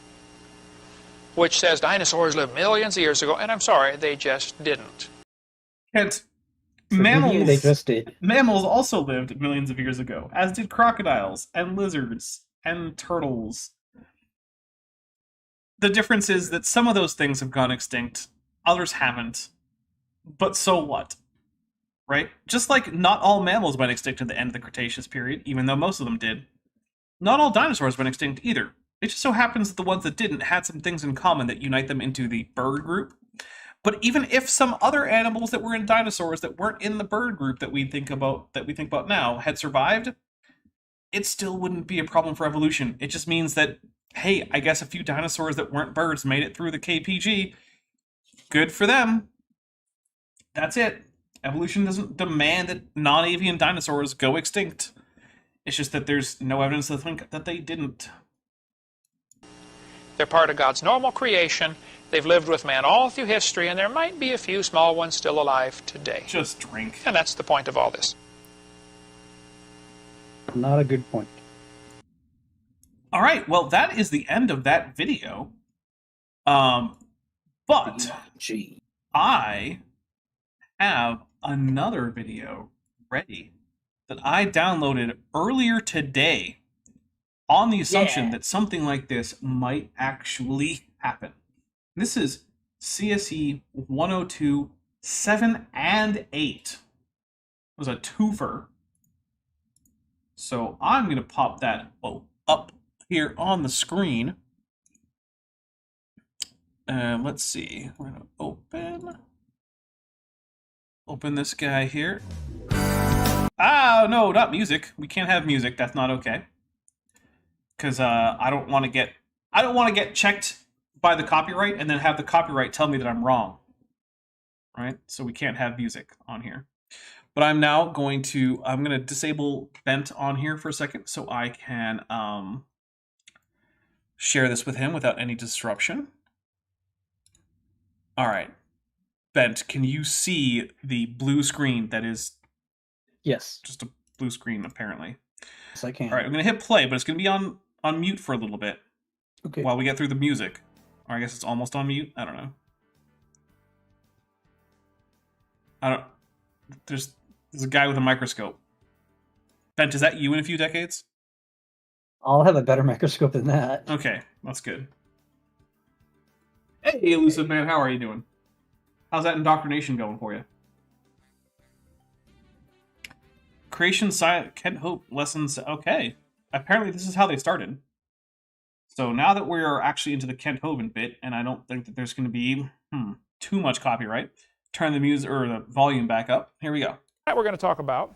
which says dinosaurs lived millions of years ago, and I'm sorry, they just didn't. Kent, mammals, they just did. Mammals also lived millions of years ago, as did crocodiles and lizards and turtles. The difference is that some of those things have gone extinct, others haven't. But so what? Right? Just like not all mammals went extinct at the end of the Cretaceous period, even though most of them did. Not all dinosaurs went extinct either. It just so happens that the ones that didn't had some things in common that unite them into the bird group. But even if some other animals that were in dinosaurs that weren't in the bird group that we think about now had survived, it still wouldn't be a problem for evolution. It just means that, hey, I guess a few dinosaurs that weren't birds made it through the KPG. Good for them. That's it. Evolution doesn't demand that non-avian dinosaurs go extinct. It's just that there's no evidence to think that they didn't. They're part of God's normal creation. They've lived with man all through history, and there might be a few small ones still alive today. Just drink. And that's the point of all this. Not a good point. All right, well, that is the end of that video. But I have another video ready that I downloaded earlier today on the assumption that something like this might actually happen. This is CSE 102, 7 and 8. It was a twofer. So I'm going to pop that up here on the screen. Let's see. We're going to open this guy here. Oh, no, not music. We can't have music. That's not okay. Because I don't want to get checked by the copyright and then have the copyright tell me that I'm wrong. Right? So we can't have music on here. But I'm now going to disable Bent on here for a second so I can share this with him without any disruption. All right. Bent, can you see the blue screen that is... Yes. Just a blue screen, apparently. Yes, I can. All right, I'm going to hit play, but it's going to be on mute for a little bit. Okay. While we get through the music. Or I guess it's almost on mute. I don't know. There's a guy with a microscope. Bent, is that you in a few decades? I'll have a better microscope than that. Okay, that's good. Hey, elusive man, how are you doing? How's that indoctrination going for you? Creation science, Kent Hope lessons. Okay, apparently this is how they started. So now that we're actually into the Kent Hovind bit, and I don't think that there's going to be too much copyright, turn the music or the volume back up. Here we go. Tonight we're going to talk about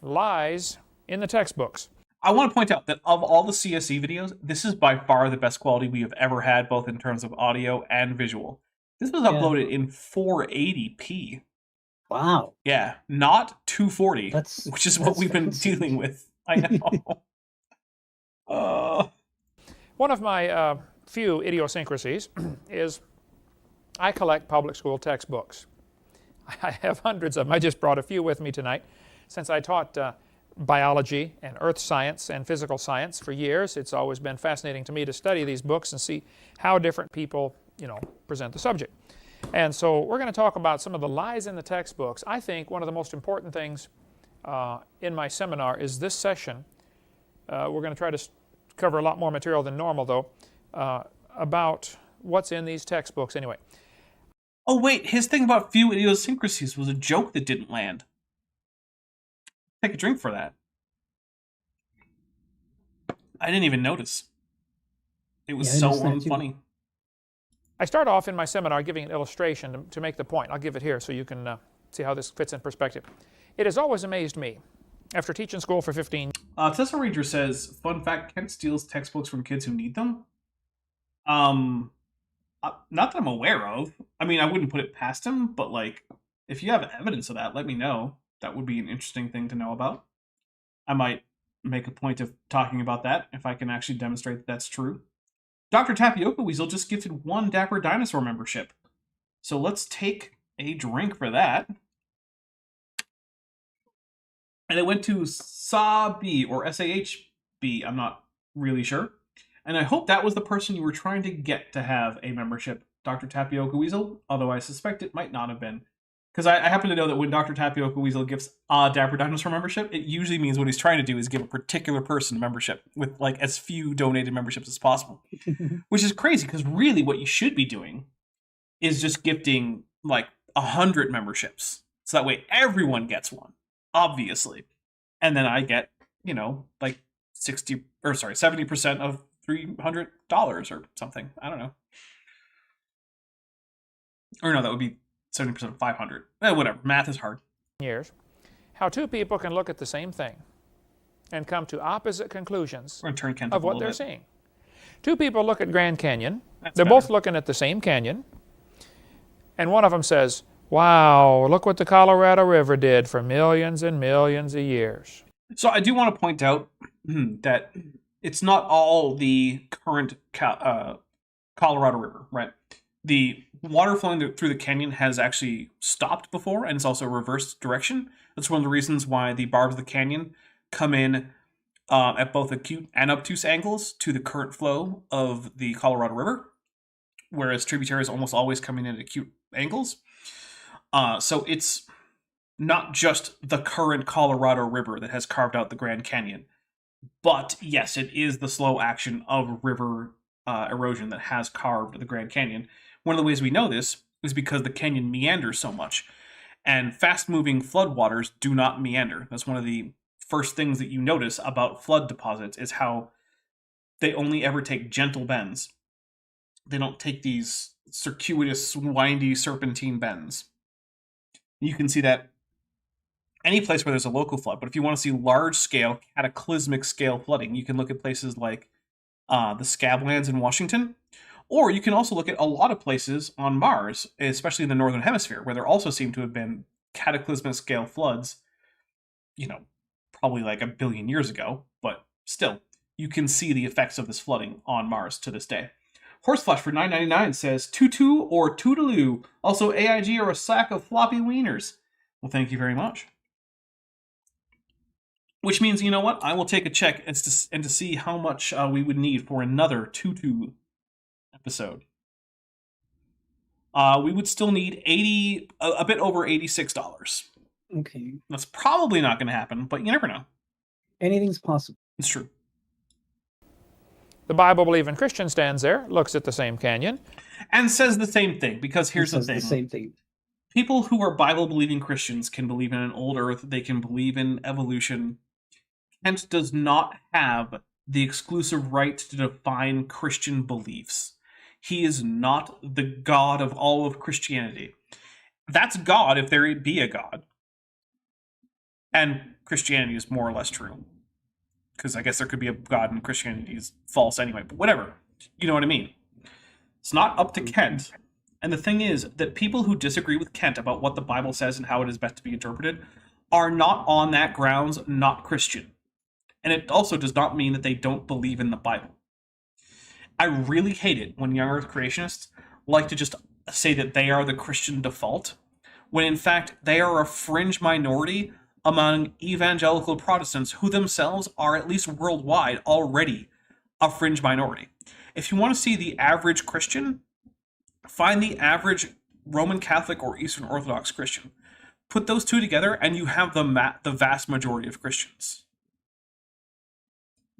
lies in the textbooks. I want to point out that of all the CSE videos, this is by far the best quality we have ever had, both in terms of audio and visual. This was uploaded in 480p. Wow. Yeah, not 240, which is what we've been dealing with. I know. One of my few idiosyncrasies is I collect public school textbooks. I have hundreds of them. I just brought a few with me tonight since I taught biology and earth science and physical science for years. It's always been fascinating to me to study these books and see how different people, present the subject. And so we're going to talk about some of the lies in the textbooks. I think one of the most important things in my seminar is this session. We're going to try to cover a lot more material than normal, though, about what's in these textbooks anyway. Oh, wait, his thing about few idiosyncrasies was a joke that didn't land. Take a drink for that. I didn't even notice. It was so unfunny. I start off in my seminar giving an illustration to make the point. I'll give it here so you can see how this fits in perspective. It has always amazed me, after teaching school for 15 Tessa Ranger says, fun fact, Kent steals textbooks from kids who need them. Not that I'm aware of. I mean, I wouldn't put it past him, but like, if you have evidence of that, let me know. That would be an interesting thing to know about. I might make a point of talking about that if I can actually demonstrate that that's true. Dr. Tapioca Weasel just gifted 1 Dapper Dinosaur membership. So let's take a drink for that. And it went to Sabi, or SAHB, I'm not really sure. And I hope that was the person you were trying to get to have a membership, Dr. Tapioca Weasel, although I suspect it might not have been. Because I happen to know that when Dr. Tapioca Weasel gives a Dapper Dinosaur membership, it usually means what he's trying to do is give a particular person a membership with like as few donated memberships as possible. Which is crazy, because really what you should be doing is just gifting like 100 memberships. So that way everyone gets one, obviously. And then I get, like 70% of $300 or something. I don't know. Or no, that would be 70% of 500. Whatever. Math is hard. years, how 2 people can look at the same thing and come to opposite conclusions of what they're seeing. 2 people look at Grand Canyon. They're both looking at the same canyon. And one of them says, wow, look what the Colorado River did for millions and millions of years. So I do want to point out that it's not all the current Colorado River, right? The water flowing through the canyon has actually stopped before, and it's also reversed direction. That's one of the reasons why the barbs of the canyon come in at both acute and obtuse angles to the current flow of the Colorado River, whereas tributaries almost always come in at acute angles. So it's not just the current Colorado River that has carved out the Grand Canyon, but yes, it is the slow action of river erosion that has carved the Grand Canyon. One of the ways we know this is because the canyon meanders so much, and fast-moving floodwaters do not meander. That's one of the first things that you notice about flood deposits is how they only ever take gentle bends. They don't take these circuitous, windy, serpentine bends. You can see that any place where there's a local flood, but if you want to see large-scale, cataclysmic scale flooding, you can look at places like the Scablands in Washington, or you can also look at a lot of places on Mars, especially in the Northern Hemisphere, where there also seem to have been cataclysmic scale floods, probably like 1 billion years ago, but still, you can see the effects of this flooding on Mars to this day. Horseflesh for $9.99 says, Tutu or Toodaloo, also AIG or a sack of floppy wieners. Well, thank you very much. Which means, you know what? I will take a check and to see how much we would need for another Tutu episode. We would still need a bit over $86. Okay. That's probably not going to happen, but you never know. Anything's possible. It's true. The Bible-believing Christian stands there, looks at the same canyon, and says the same thing, because here's the thing. The same thing. People who are Bible-believing Christians can believe in an old earth, they can believe in evolution. Kent does not have the exclusive right to define Christian beliefs. He is not the God of all of Christianity. That's God if there be a God. And Christianity is more or less true. Because I guess there could be a God and Christianity is false anyway, but whatever. You know what I mean? It's not up to Kent. And the thing is that people who disagree with Kent about what the Bible says and how it is best to be interpreted are not on that grounds not Christian. And it also does not mean that they don't believe in the Bible. I really hate it when young earth creationists like to just say that they are the Christian default, when in fact they are a fringe minority among evangelical Protestants who themselves are, at least worldwide, already a fringe minority. If you want to see the average Christian, find the average Roman Catholic or Eastern Orthodox Christian. Put those two together and you have the vast majority of Christians.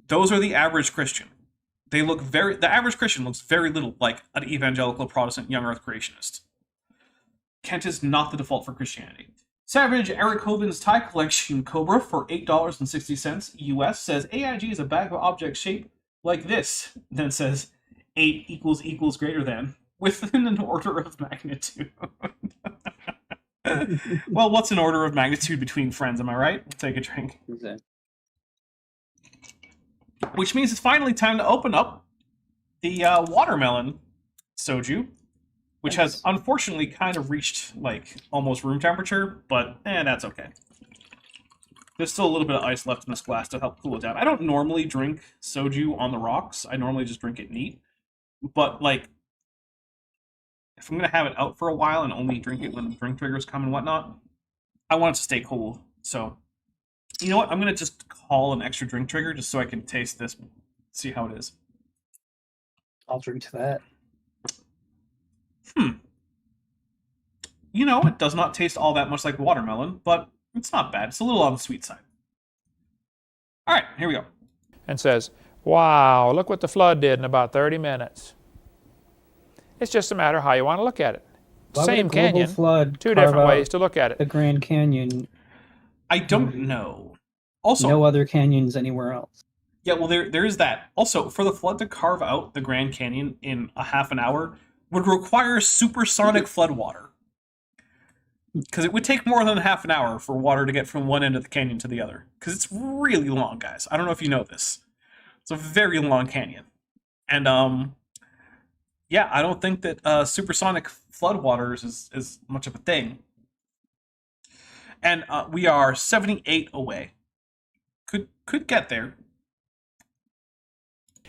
Those are the average Christian. The average Christian looks very little like an evangelical Protestant young earth creationist. Kent is not the default for Christianity. Savage Eric Hovind's Tie Collection Cobra for $8.60 US says AIG is a bag of objects shaped like this. Then says 8 equals greater than within an order of magnitude. Well, what's an order of magnitude between friends? Am I right? We'll take a drink. Exactly. Which means it's finally time to open up the watermelon soju, which has unfortunately kind of reached like almost room temperature, but that's okay. There's still a little bit of ice left in this glass to help cool it down. I don't normally drink soju on the rocks. I normally just drink it neat. But like, if I'm gonna have it out for a while and only drink it when drink triggers come and whatnot, I want it to stay cool. So, you know what? I'm gonna just call an extra drink trigger just so I can taste this, see how it is. I'll drink to that. You know, it does not taste all that much like watermelon, but it's not bad. It's a little on the sweet side. All right, here we go. And says, wow, look what the flood did in about 30 minutes. It's just a matter of how you want to look at it. Why Same would a global canyon, flood two carve different out ways to look at the it. Grand Canyon? I don't know. Also, No other canyons anywhere else. yeah, well, there is that. Also, for the flood to carve out the Grand Canyon in a half an hour would require supersonic flood water. Because it would take more than half an hour for water to get from one end of the canyon to the other. Because it's really long, guys. I don't know if you know this. It's a very long canyon. And, yeah, I don't think that supersonic floodwaters is much of a thing. And we are 78 away. Could get there.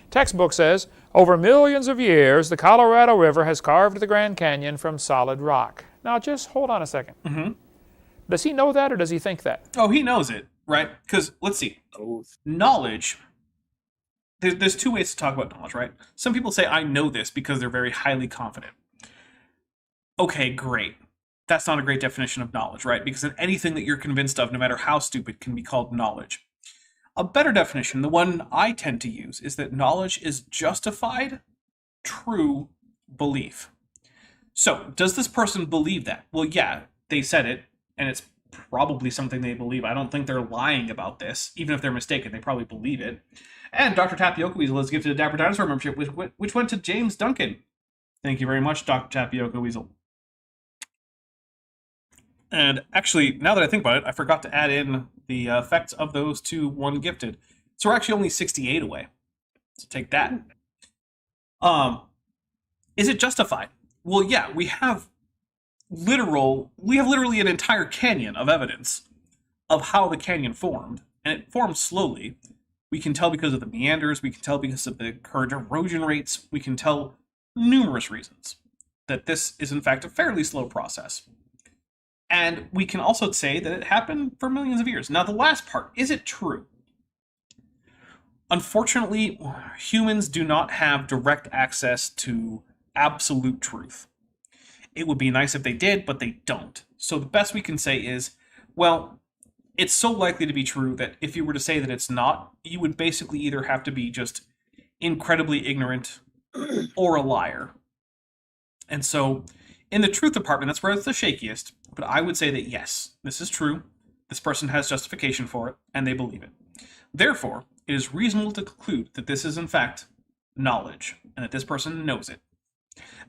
Textbook says, over millions of years, the Colorado River has carved the Grand Canyon from solid rock. Now, just hold on a second. Mm-hmm. Does he know that, or does he think that? Oh, he knows it, right? Because, let's see. Knowledge. There's two ways to talk about knowledge, right? Some people say, I know this because they're very highly confident. Okay, great. That's not a great definition of knowledge, right? Because anything that you're convinced of, no matter how stupid, can be called knowledge. A better definition, the one I tend to use, is that knowledge is justified, true belief. So, does this person believe that? Well, yeah, they said it, and it's probably something they believe. I don't think they're lying about this. Even if they're mistaken, they probably believe it. And Dr. Tapioca Weasel has gifted a Dapper Dinosaur membership, which went to James Duncan. Thank you very much, Dr. Tapioca Weasel. And actually, now that I think about it, I forgot to add in the effects of those two one gifted. So we're actually only 68 away. So take that. Is it justified? Well, yeah, we have literally an entire canyon of evidence of how the canyon formed, and it formed slowly. We can tell because of the meanders, we can tell because of the current erosion rates, we can tell numerous reasons that this is in fact a fairly slow process. And we can also say that it happened for millions of years. Now, the last part, is it true? Unfortunately, humans do not have direct access to absolute truth. It would be nice if they did, but they don't. So the best we can say is, well, it's so likely to be true that if you were to say that it's not, you would basically either have to be just incredibly ignorant or a liar. And so, in the truth department, that's where it's the shakiest, but I would say that yes, this is true, this person has justification for it, and they believe it. Therefore, it is reasonable to conclude that this is in fact knowledge, and that this person knows it.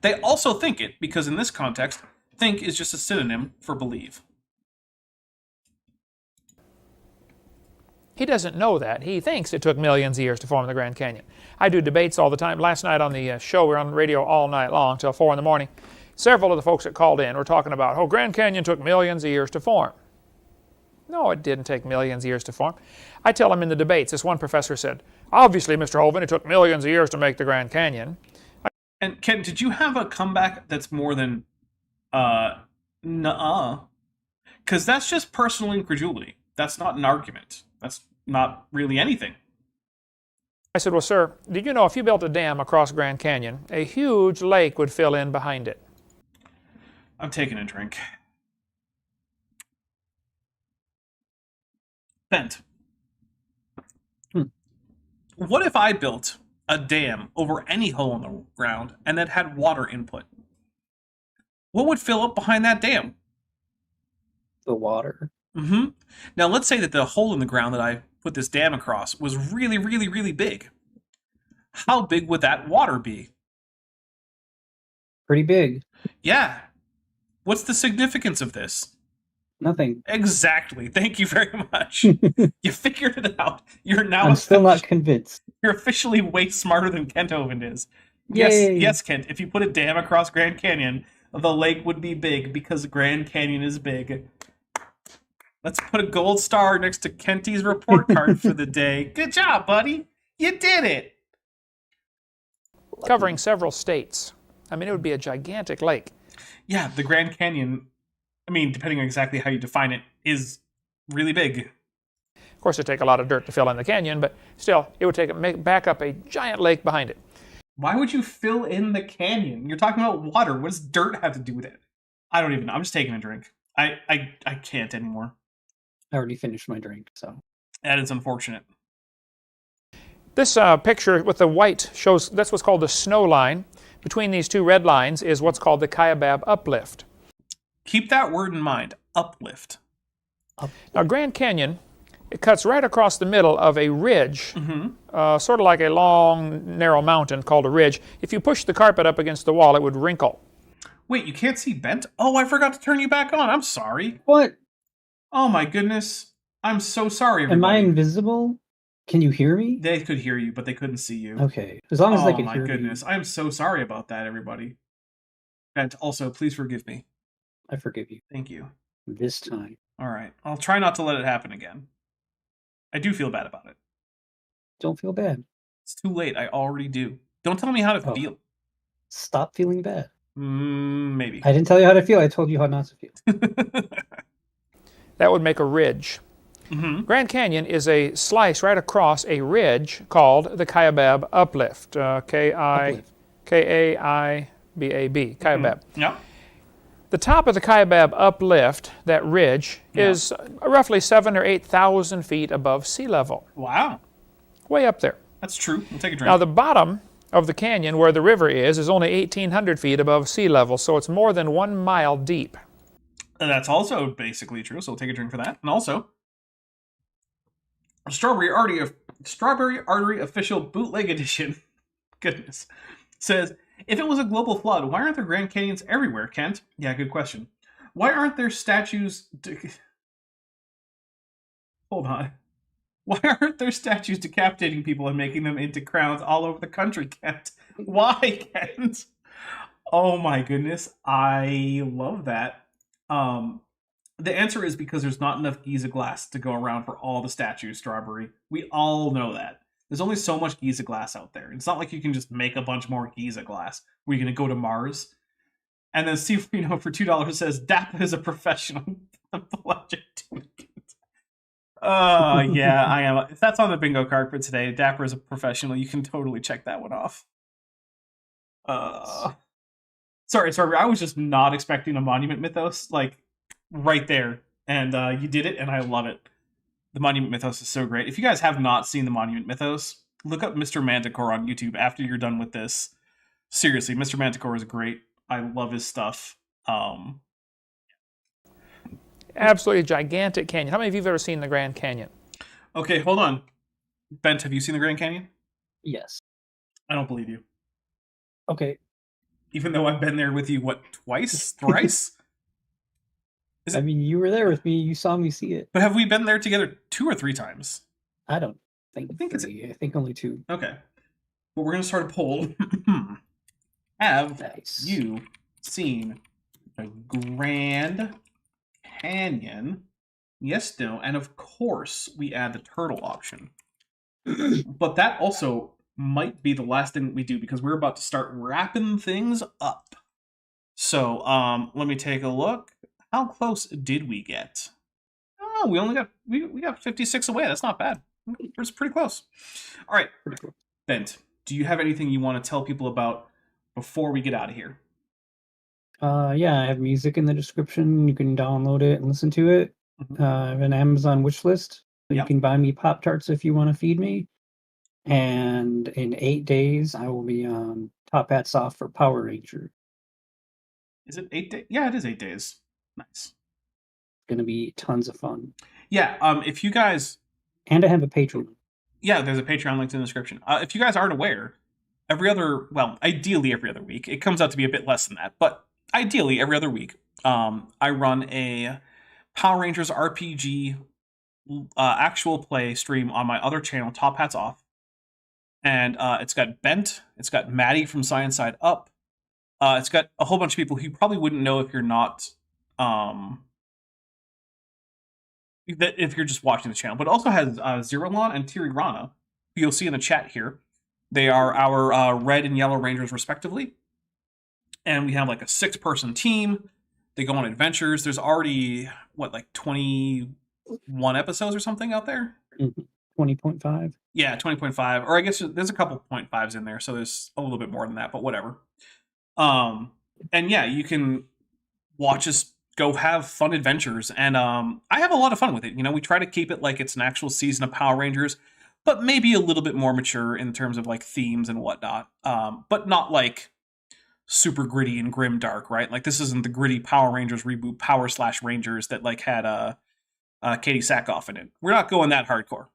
They also think it, because in this context, think is just a synonym for believe. He doesn't know that. He thinks it took millions of years to form the Grand Canyon. I do debates all the time. Last night on the show, we were on the radio all night long till 4 in the morning. Several of the folks that called in were talking about, oh, Grand Canyon took millions of years to form. No, it didn't take millions of years to form. I tell them in the debates, this one professor said, obviously, Mr. Hovind, it took millions of years to make the Grand Canyon. And Ken, did you have a comeback that's more than, nuh-uh? Because that's just personal incredulity. That's not an argument. That's not really anything. I said, well, sir, did you know if you built a dam across Grand Canyon, a huge lake would fill in behind it? I'm taking a drink. Bent. What if I built a dam over any hole in the ground and that had water input? What would fill up behind that dam? The water. Mm-hmm. Now, let's say that the hole in the ground that I put this dam across was really, really, really big. How big would that water be? Pretty big. Yeah. What's the significance of this? Nothing. Exactly. Thank you very much. You figured it out. You're now. I'm still not convinced. You're officially way smarter than Kent Hovind is. Yay. Yes, Kent. If you put a dam across Grand Canyon, the lake would be big because Grand Canyon is big. Let's put a gold star next to Kenty's report card for the day. Good job, buddy. You did it. Covering several states. I mean, it would be a gigantic lake. Yeah, the Grand Canyon, I mean, depending on exactly how you define it, is really big. Of course, it'd take a lot of dirt to fill in the canyon, but still, it would back up a giant lake behind it. Why would you fill in the canyon? You're talking about water. What does dirt have to do with it? I don't even know. I'm just taking a drink. I can't anymore. I already finished my drink, so. That is unfortunate. This picture with the white shows, that's what's called the snow line. Between these two red lines is what's called the Kaibab uplift. Keep that word in mind. Uplift. Now, Grand Canyon, it cuts right across the middle of a ridge, sort of like a long, narrow mountain called a ridge. If you push the carpet up against the wall, it would wrinkle. Wait, you can't see Bent? Oh, I forgot to turn you back on. I'm sorry. What? Oh my goodness. I'm so sorry, everybody. Am I invisible? Can you hear me? They could hear you, but they couldn't see you. Okay, as long as they can Oh hear my goodness. me. I'm so sorry about that, everybody. And also, please forgive me. I forgive you. Thank you. This time. All right. I'll try not to let it happen again. I do feel bad about it. Don't feel bad. It's too late. I already do. Don't tell me how to feel. Stop feeling bad. Maybe. I didn't tell you how to feel. I told you how not to feel. That would make a ridge. Grand Canyon is a slice right across a ridge called the Kaibab uplift. Kaibab. Kaibab. Yeah. The top of the Kaibab uplift, that ridge, is roughly 7,000 or 8,000 feet above sea level. Wow. Way up there. That's true. We'll take a drink. Now, the bottom of the canyon, where the river is only 1,800 feet above sea level, so it's more than 1 mile deep. And that's also basically true, so we'll take a drink for that. And also, Strawberry Artery Official Bootleg Edition, goodness, says, if it was a global flood, why aren't there Grand Canyons everywhere, Kent? Yeah, good question. Why aren't there statues... Hold on. Why aren't there statues decapitating people and making them into crowns all over the country, Kent? Why, Kent? Oh my goodness, I love that. The answer is because there's not enough Giza glass to go around for all the statues, Strawberry. We all know that. There's only so much Giza glass out there. It's not like you can just make a bunch more Giza glass. We're going to go to Mars. And then see, for $2 says, Dappa is a professional. Yeah, I am. If that's on the bingo card for today, Dapper is a professional. You can totally check that one off. Sorry, I was just not expecting a monument mythos, like, right there. And you did it, and I love it. The monument mythos is so great. If you guys have not seen the monument mythos, look up Mr. Manticore on YouTube after you're done with this. Seriously, Mr. Manticore is great. I love his stuff. Absolutely gigantic canyon. How many of you have ever seen the Grand Canyon? Okay, hold on. Bent, have you seen the Grand Canyon? Yes. I don't believe you. Okay. Even though I've been there with you, what, twice? Thrice? I mean, you were there with me. You saw me see it. But have we been there together 2 or 3 times? I don't think. I think I think only 2. Okay. Well, we're going to start a poll. Have Nice. you seen the Grand Canyon? Yes, no, and of course we add the turtle option. But that also might be the last thing we do because we're about to start wrapping things up. So, let me take a look. How close did we get? Oh, we got 56 away. That's not bad. It's pretty close. All right, Pretty cool. Bent, do you have anything you want to tell people about before we get out of here? Yeah, I have music in the description. You can download it and listen to it. I have an Amazon wish list. So Yep. You can buy me Pop-Tarts if you want to feed me. And in 8 days, I will be on Top Hats Off for Power Ranger. Is it 8 days? Yeah, it is 8 days. Nice. Going to be tons of fun. Yeah, if you guys... And I have a Patreon. Yeah, there's a Patreon link in the description. If you guys aren't aware, ideally every other week. It comes out to be a bit less than that, but ideally every other week, I run a Power Rangers RPG actual play stream on my other channel, Top Hats Off. And it's got Bent, it's got Maddie from Science Side Up, it's got a whole bunch of people who you probably wouldn't know if you're not... if you're just watching the channel, but it also has Zerolon and Tirirana, who you'll see in the chat here. They are our red and yellow rangers, respectively. And we have like a 6-person team. They go on adventures. There's already, 21 episodes or something out there? 20.5. Yeah, 20.5. Or I guess there's a couple 0.5s in there, so there's a little bit more than that, but whatever. And yeah, you can watch us go have fun adventures, and I have a lot of fun with it. We try to keep it like it's an actual season of Power Rangers, but maybe a little bit more mature in terms of like themes and whatnot. But not like super gritty and grim dark, right? Like this isn't the gritty Power Rangers reboot Power/Rangers that like had Katie Sackhoff in it. We're not going that hardcore,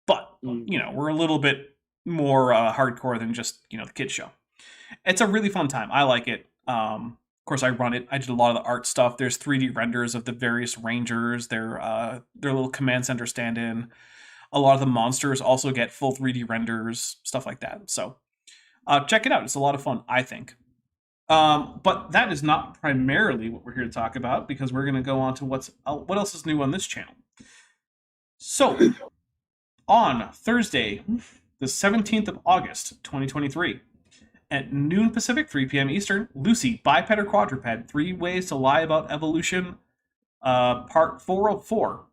but we're a little bit more hardcore than just the kids show. It's a really fun time. I like it. Of course, I run it. I did a lot of the art stuff. There's 3D renders of the various Rangers, their little command center stand-in. A lot of the monsters also get full 3D renders, stuff like that. So check it out. It's a lot of fun, I think. But that is not primarily what we're here to talk about, because we're going to go on to what else is new on this channel. So, on Thursday, the 17th of August, 2023, at noon Pacific, 3 p.m. Eastern, Lucy, Biped or Quadruped, 3 Ways to Lie About Evolution, Part 404,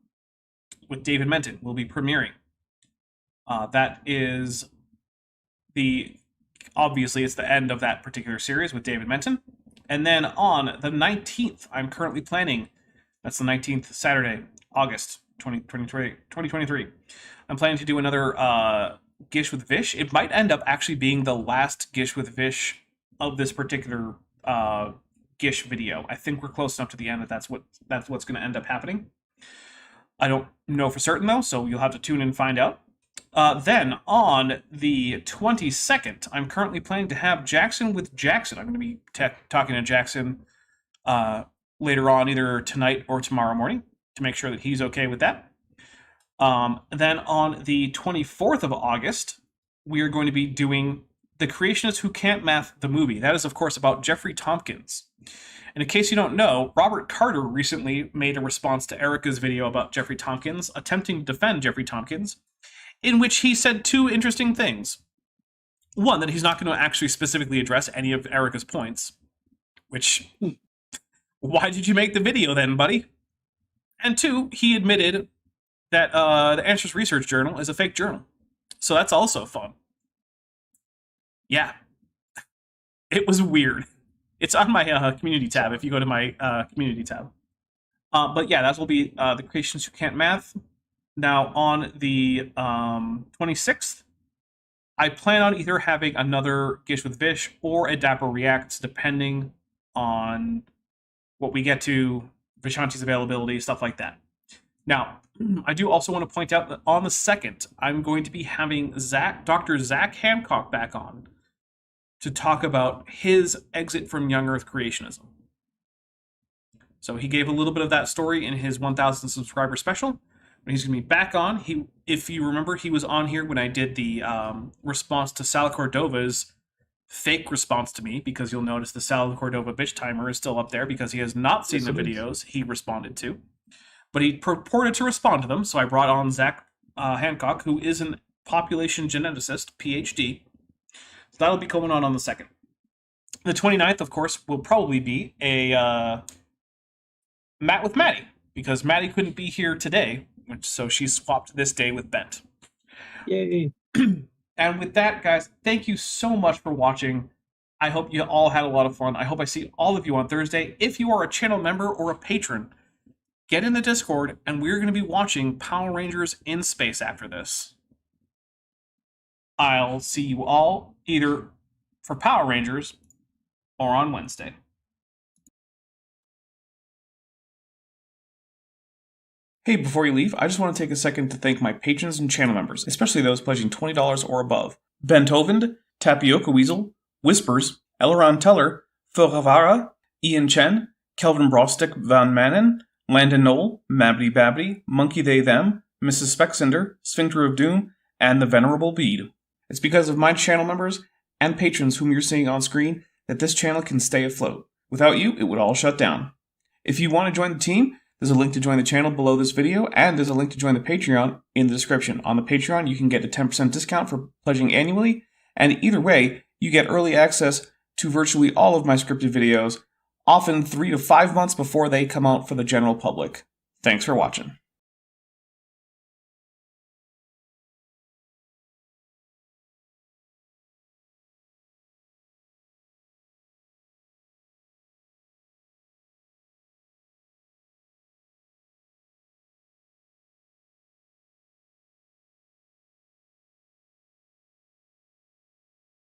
with David Menton, will be premiering. That is obviously it's the end of that particular series with David Menton. And then on the 19th, I'm currently planning, that's the 19th, Saturday, August 2023. I'm planning to do another Gish with Vish. It might end up actually being the last Gish with Vish of this particular Gish video. I think we're close enough to the end that that's what's going to end up happening. I don't know for certain though, so you'll have to tune in and find out. Then on the 22nd, I'm currently planning to have Jackson with Jackson. I'm going to be talking to Jackson later on, either tonight or tomorrow morning, to make sure that he's okay with that. Then on the 24th of August, we are going to be doing The Creationists Who Can't Math, the movie. That is, of course, about Jeffrey Tompkins. And in case you don't know, Robert Carter recently made a response to Erica's video about Jeffrey Tompkins, attempting to defend Jeffrey Tompkins, in which he said 2 interesting things. One, that he's not going to actually specifically address any of Erica's points, which, why did you make the video then, buddy? And 2, he admitted that the Answers Research Journal is a fake journal. So that's also fun. Yeah. It was weird. It's on my community tab if you go to my community tab. But yeah, that will be The Creationists Who Can't Math. Now, on the 26th, I plan on either having another Gish with Vish or a Dapper Reacts, depending on what we get to, Vishanti's availability, stuff like that. Now, I do also want to point out that on the 2nd, I'm going to be having Dr. Zach Hancock back on to talk about his exit from Young Earth creationism. So he gave a little bit of that story in his 1,000 subscriber special. But he's going to be back on. If you remember, he was on here when I did the response to Sal Cordova's fake response to me, because you'll notice the Sal Cordova bitch timer is still up there because he has not seen the videos he responded to. But he purported to respond to them, so I brought on Zach Hancock, who is a population geneticist, PhD. So that'll be going on the 2nd. The 29th, of course, will probably be a Matt with Maddie, because Maddie couldn't be here today, so she swapped this day with Bent. Yay. And with that, guys, thank you so much for watching. I hope you all had a lot of fun. I hope I see all of you on Thursday. If you are a channel member or a patron, get in the Discord, and we're going to be watching Power Rangers in space after this. I'll see you all either for Power Rangers or on Wednesday. Hey, before you leave, I just want to take a second to thank my patrons and channel members, especially those pledging $20 or above. Kent Hovind, Tapioca Weasel, Whispers, Elron Teller, Phil Havara, Ian Chen, Kelvin Brostick Van Manen, Landon Knoll, Mabbity Babbity, Monkey They Them, Mrs. Spexinder, Sphincter of Doom, and the Venerable Bede. It's because of my channel members and patrons whom you're seeing on screen that this channel can stay afloat. Without you, it would all shut down. If you want to join the team, there's a link to join the channel below this video, and there's a link to join the Patreon in the description. On the Patreon, you can get a 10% discount for pledging annually, and either way, you get early access to virtually all of my scripted videos, often 3 to 5 months before they come out for the general public. Thanks for watching.